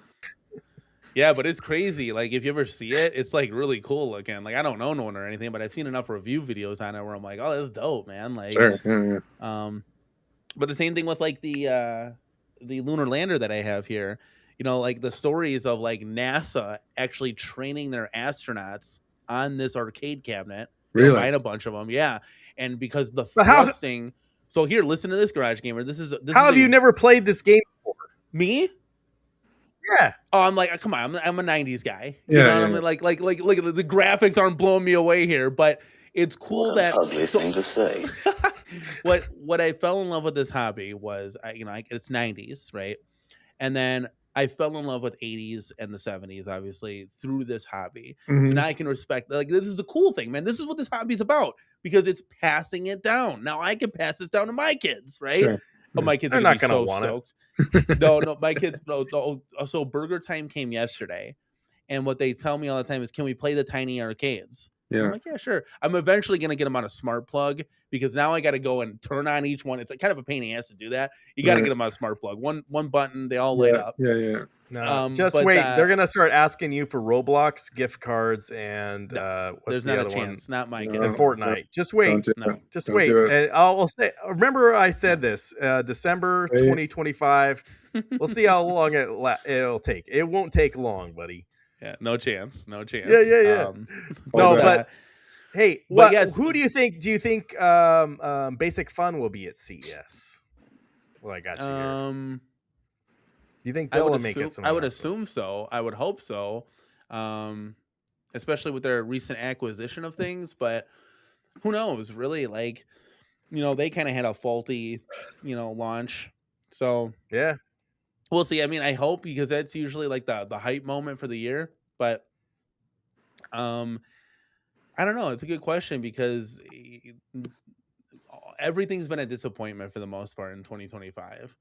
Yeah, but it's crazy. Like, if you ever see it, it's like really cool looking. Like, I don't own one or anything, but I've seen enough review videos on it where I'm like, oh, that's dope, man. Like, sure. Yeah. But the same thing with like the lunar lander that I have here. Like the stories of like NASA actually training their astronauts on this arcade cabinet. Really? Buying a bunch of them, yeah. And because the thrusting. So here, listen to this, Garage Gamer. This is how have you never played this game before? Me? Yeah. Oh, I'm like, come on, I'm a '90s guy. Yeah. I mean, like, look, the graphics aren't blowing me away here, but it's cool that. Ugly thing to say. What I fell in love with this hobby was, it's '90s, right? And then I fell in love with '80s and the '70s, obviously, through this hobby. So now I can respect, like, this is the cool thing, man. This is what this hobby's about, because it's passing it down. Now I can pass this down to my kids, right? Sure. Oh, my kids are not gonna be so stoked. No, my kids. No, so Burger Time came yesterday, and what they tell me all the time is, "Can we play the tiny arcades?" Yeah. I'm like, yeah, sure. I'm eventually gonna get them on a smart plug, because now I got to go and turn on each one. It's kind of a pain in the ass to do that. You got to get them on a smart plug. One button, they all light up. Yeah. No, just wait. They're gonna start asking you for Roblox gift cards and what's there's the not other a chance. one? Not my kids. And Fortnite. Just wait. Just Don't wait. do it. And I'll say. Remember, I said this. December 2025. We'll see how long it'll take. It won't take long, buddy. Yeah, no chance. Yeah. No, but hey, who do you think? Do you think Basic Fun will be at CES? Well, I got you here. Do you think they'll make it? I would assume so. I would hope so. Especially with their recent acquisition of things, but who knows? Really, like, they kind of had a faulty, launch. So yeah, we'll see. I mean, I hope, because that's usually like the hype moment for the year. But I don't know. It's a good question, because everything's been a disappointment for the most part in 2025.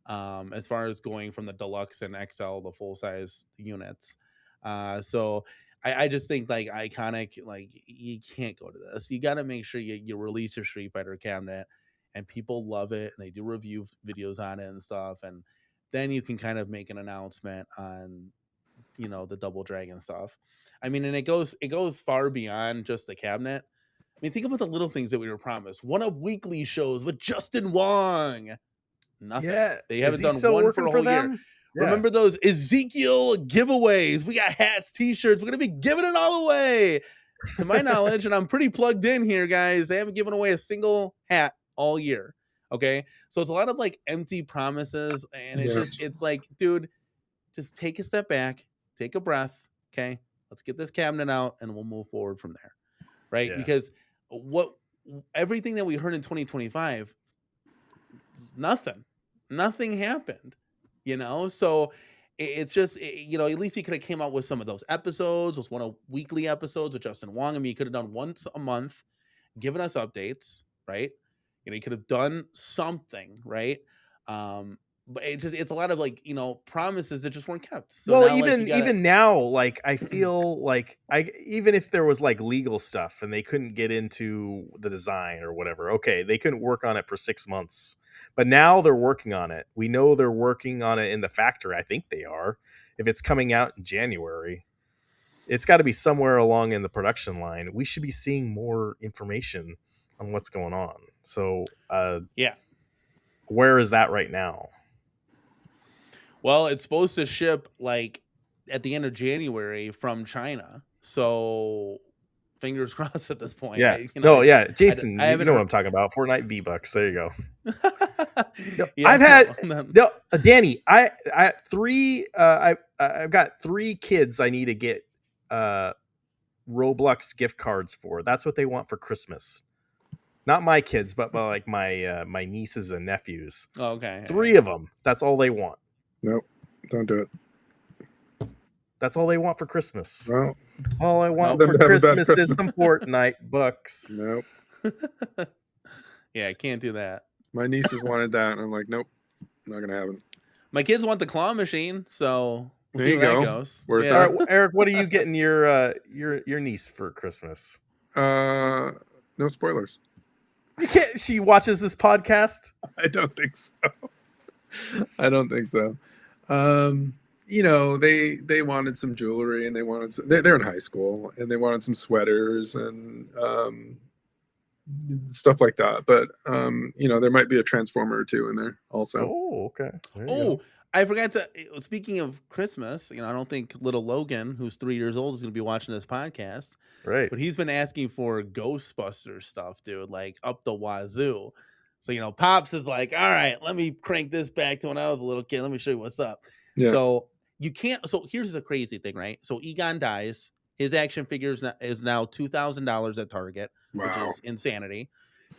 As far as going from the deluxe and XL, the full size units. So I just think, like, iconic, like, you can't go to this. You got to make sure you release your Street Fighter cabinet and people love it and they do review videos on it and stuff. And then you can kind of make an announcement on, the Double Dragon stuff. I mean, and it goes far beyond just the cabinet. I mean, think about the little things that we were promised. One-up weekly shows with Justin Wong. Nothing. Yeah. They haven't done one for a whole year. Yeah. Remember those Ezekiel giveaways? We got hats, t-shirts. We're going to be giving it all away. To my knowledge, and I'm pretty plugged in here, guys, they haven't given away a single hat all year. Okay? So it's a lot of like empty promises, and it's like, dude, just take a step back, take a breath, okay? Let's get this cabinet out and we'll move forward from there. Right? Yeah. Because everything that we heard in 2025, nothing happened, so it's just, at least you could have came out with some of those episodes, those weekly episodes with Justin Wong. I mean, you could have done once a month, given us updates, right? You could have done something, right? But it's a lot of like, promises that just weren't kept. So well, now, even now, like, I feel like even if there was like legal stuff and they couldn't get into the design or whatever, okay, they couldn't work on it for 6 months, but now they're working on it. We know they're working on it in the factory. I think they are. If it's coming out in January, it's got to be somewhere along in the production line. We should be seeing more information on what's going on. So, yeah, where is that right now? Well, it's supposed to ship like at the end of January from China. So fingers crossed at this point. Yeah. Jason, you know what I'm talking about. Fortnite V-Bucks. There you go. I've had Danny. I've got 3 kids I need to get Roblox gift cards for. That's what they want for Christmas. Not my kids, but like my nieces and nephews. Oh, okay. 3 of them. That's all they want. Nope. Don't do it. That's all they want for Christmas. Well, all I want for Christmas is some Fortnite bucks. Nope. Yeah, I can't do that. My nieces wanted that, and I'm like, nope, not gonna happen. My kids want the claw machine, so we'll there see you where go. that goes. All right, Eric, what are you getting your niece for Christmas? No spoilers. You can't. She watches this podcast. I don't think so. I don't think so. You know, they wanted some jewelry, and they wanted they're in high school, and they wanted some sweaters and stuff like that. But you know, there might be a transformer or 2 in there also. Oh, okay. Oh, I forgot to. Speaking of Christmas, you know, I don't think little Logan, who's 3 years old, is going to be watching this podcast. Right. But he's been asking for Ghostbusters stuff, dude, like up the wazoo. So, you know, Pops is like, all right, let me crank this back to when I was a little kid. Let me show you what's up. Yeah. So you can't. So here's the crazy thing, right? So Egon dies. His action figure is now $2,000 at Target, which is insanity.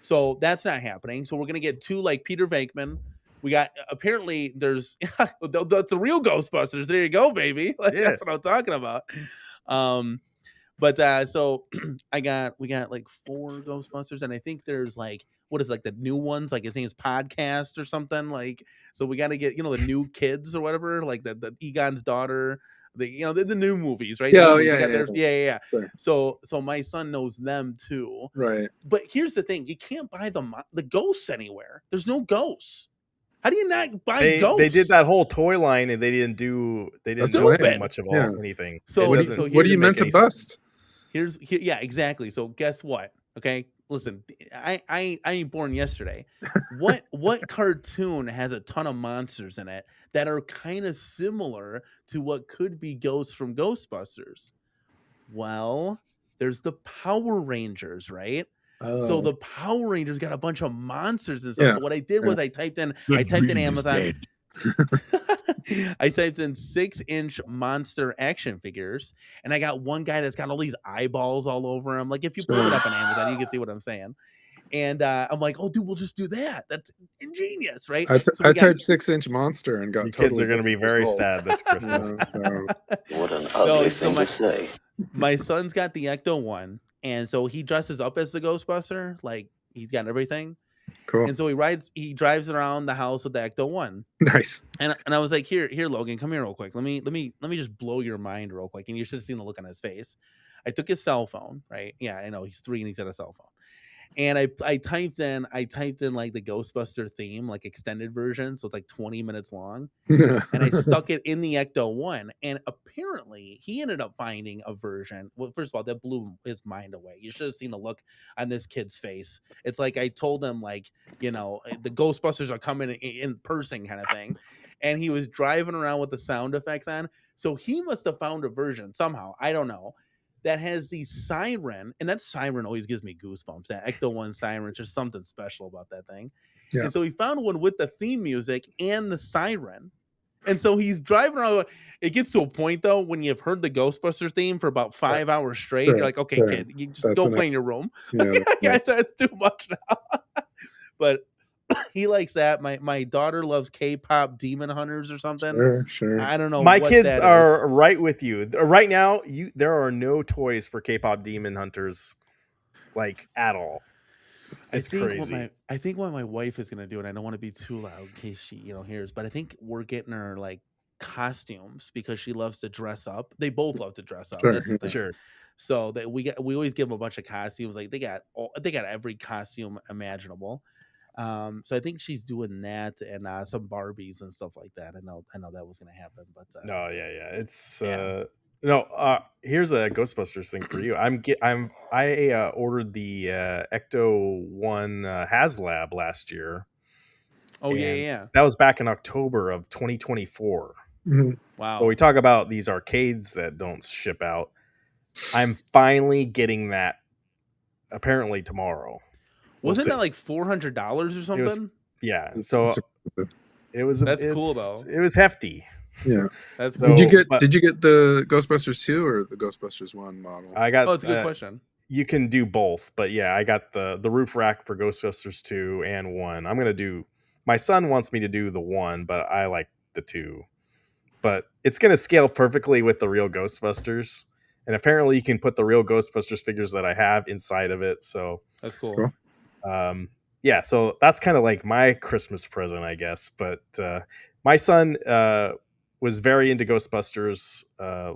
So that's not happening. So we're going to get 2 like Peter Venkman. We got apparently there's that's the real Ghostbusters. There you go, baby. Like, Yeah. That's what I'm talking about. But so we got like 4 Ghostbusters, and I think there's like what is like the new ones, like his name's Podcast or something. Like, so we got to get, you know, the new kids or whatever, like the Egon's daughter, the new movies, right? Yeah. Sure. So my son knows them too. Right. But here's the thing: you can't buy the ghosts anywhere. There's no ghosts. How do you not buy ghosts? They did that whole toy line, and they didn't do much of anything. So what do you meant to bust? Yeah, exactly. So guess what? Okay, listen, I ain't born yesterday. What cartoon has a ton of monsters in it that are kind of similar to what could be ghosts from Ghostbusters? Well, there's the Power Rangers, right? So the Power Rangers got a bunch of monsters and stuff. Yeah. So what I did was I typed in Amazon. I typed in 6-inch monster action figures, and I got one guy that's got all these eyeballs all over him. Like, if you pull it up on Amazon, you can see what I'm saying. And I'm like, oh, dude, we'll just do that. That's ingenious, right? I typed 6-inch monster and got you kids are going to be very sad this Christmas. What an ugly thing to say. My son's got the Ecto one, and so he dresses up as the Ghostbuster. Like, he's got everything. Cool. And so he drives around the house with the Ecto one. Nice. And I was like, here, Logan, come here real quick. Let me just blow your mind real quick. And you should have seen the look on his face. I took his cell phone, right? Yeah, I know he's 3 and he's got a cell phone. And I typed in like the Ghostbuster theme, like extended version, so it's like 20 minutes long. And I stuck it in the Ecto one, and apparently he ended up finding a version. Well, first of all, that blew his mind away. You should have seen the look on this kid's face. It's like I told him, like, you know, the Ghostbusters are coming in person, kind of thing. And he was driving around with the sound effects on. So he must have found a version somehow, I don't know, that has the siren, and that siren always gives me goosebumps. That Ecto one siren, just something special about that thing. Yeah. And so he found one with the theme music and the siren. And so he's driving around. It gets to a point, though, when you've heard the Ghostbusters theme for about 5 hours straight, you're like, okay, kid, you just go play in your room. Yeah, it's too much now. But he likes that. My daughter loves K-pop Demon Hunters or something. Sure. I don't know. My what kids that are is. right with you. Right now, there are no toys for K-pop Demon Hunters, like, at all. It's crazy. I think what my wife is gonna do, and I don't want to be too loud in case she hears, but I think we're getting her like costumes because she loves to dress up. They both love to dress up. Sure, That's the thing. Sure. So that we always give them a bunch of costumes. Like they got every costume imaginable. So I think she's doing that and some Barbies and stuff like that. I know that was gonna happen, but No, yeah. It's No, here's a Ghostbusters thing for you. I ordered the Ecto 1 HasLab last year. Oh yeah, and yeah. That was back in October of 2024. Wow. So we talk about these arcades that don't ship out. I'm finally getting that apparently tomorrow. Wasn't that like $400 or something? Yeah. So it was That's cool though. It was hefty. Yeah. That's So, cool. Did you get the Ghostbusters 2 or the Ghostbusters 1 model? I got. Oh, it's a good question. You can do both, but yeah, I got the roof rack for Ghostbusters 2 and 1. I'm gonna do. My son wants me to do the 1, but I like the 2. But it's gonna scale perfectly with the real Ghostbusters, and apparently you can put the real Ghostbusters figures that I have inside of it. So that's cool. Yeah, so that's kind of like my Christmas present, I guess. But my son was very into Ghostbusters,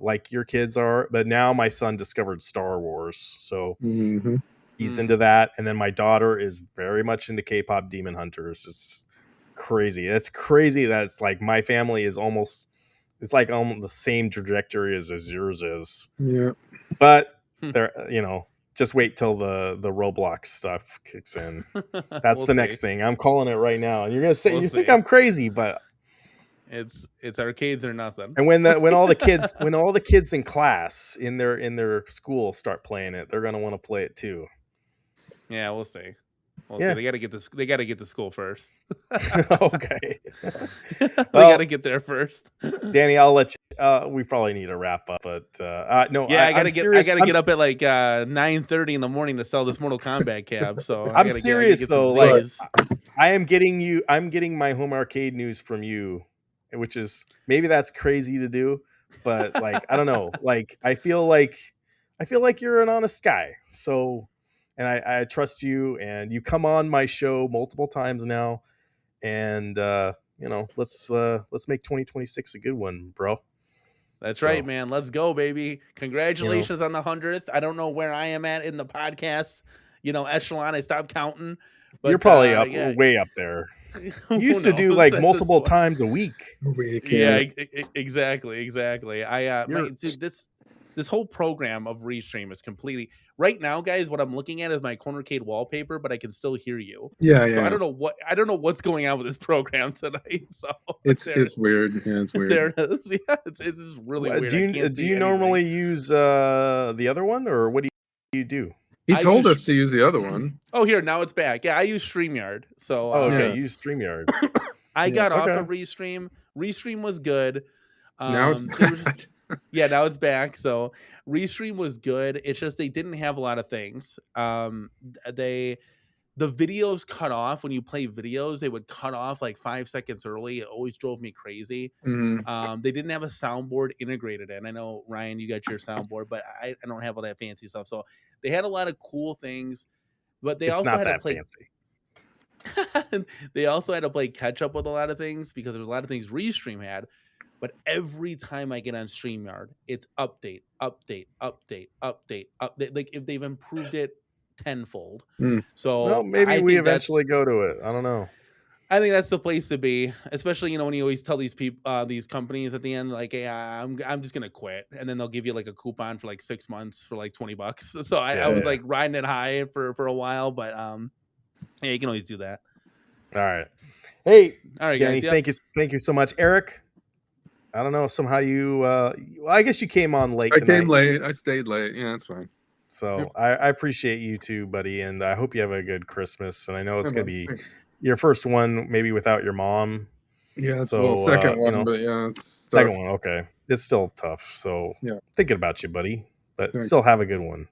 like your kids are. But now my son discovered Star Wars, so he's into that. And then my daughter is very much into K-pop Demon Hunters. It's crazy. It's crazy that it's like my family is almost. It's like almost the same trajectory as yours is. Yeah, but they're just wait till the Roblox stuff kicks in. That's We'll the next thing. I'm calling it right now. And you're gonna say you think I'm crazy, but it's arcades or nothing. And when all the kids in class in their school start playing it, they're gonna want to play it too. Yeah, we'll see. Yeah. They gotta get to school first. Okay. They gotta get there first. Danny, I'll let you. We probably need to wrap up, but no. Yeah, I gotta get up at like 9:30 in the morning to sell this Mortal Kombat cab. So I'm serious though. Like, I'm getting my home arcade news from you, which is maybe that's crazy to do, but like I don't know. Like I feel like you're an honest guy. So. And I trust you, and you come on my show multiple times now, and let's make 2026 a good one, bro. That's right, man. Let's go, baby. Congratulations on the 100th. I don't know where I am at in the podcast, echelon. I stopped counting. But, you're probably way up there. You used to do like multiple times a week. Yeah, exactly. This whole program of Restream is completely right now, guys. What I'm looking at is my Cornercade wallpaper, but I can still hear you. Yeah. So I don't know what's going on with this program tonight. So it's weird. Yeah, it's weird. There it is. Yeah, it's really weird. Do you normally use the other one, or what do you do? He told us to use the other one. Oh, here now it's back. Yeah, I use StreamYard. So okay, you use StreamYard. I got off of Restream. Restream was good. Now it's bad. Yeah, now it's back. So Restream was good. It's just they didn't have a lot of things. The videos cut off when you play videos. They would cut off like 5 seconds early. It always drove me crazy. They didn't have a soundboard integrated in. I know, Ryan, you got your soundboard, but I don't have all that fancy stuff. So they had a lot of cool things, but they also had to play fancy. They also had to play catch up with a lot of things because there's a lot of things Restream had. But every time I get on StreamYard, it's update. Like if they've improved it tenfold. So maybe we eventually go to it. I don't know. I think that's the place to be, especially when you always tell these people, these companies at the end, like, "Hey, I'm just gonna quit," and then they'll give you like a coupon for like 6 months for like $20. So I was like riding it high for a while, but yeah, you can always do that. All right. Hey, all right, Danny, guys. thank you so much, Eric. I don't know. Somehow you, I guess you came on late. I came late. I stayed late. Yeah, that's fine. So I appreciate you too, buddy, and I hope you have a good Christmas. And I know it's gonna be your first one, maybe without your mom. Yeah, it's the second one, but yeah, it's tough. Second one. Okay, it's still tough. So thinking about you, buddy, but still have a good one.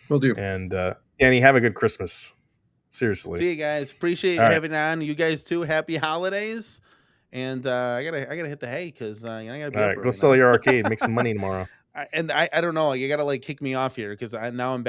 Will do. And Danny, have a good Christmas. Seriously. See you guys. Appreciate having on. You guys too. Happy holidays. And I gotta hit the hay because I gotta be all right, go sell your arcade, make some money tomorrow. And I don't know. You gotta like kick me off here because now I'm back.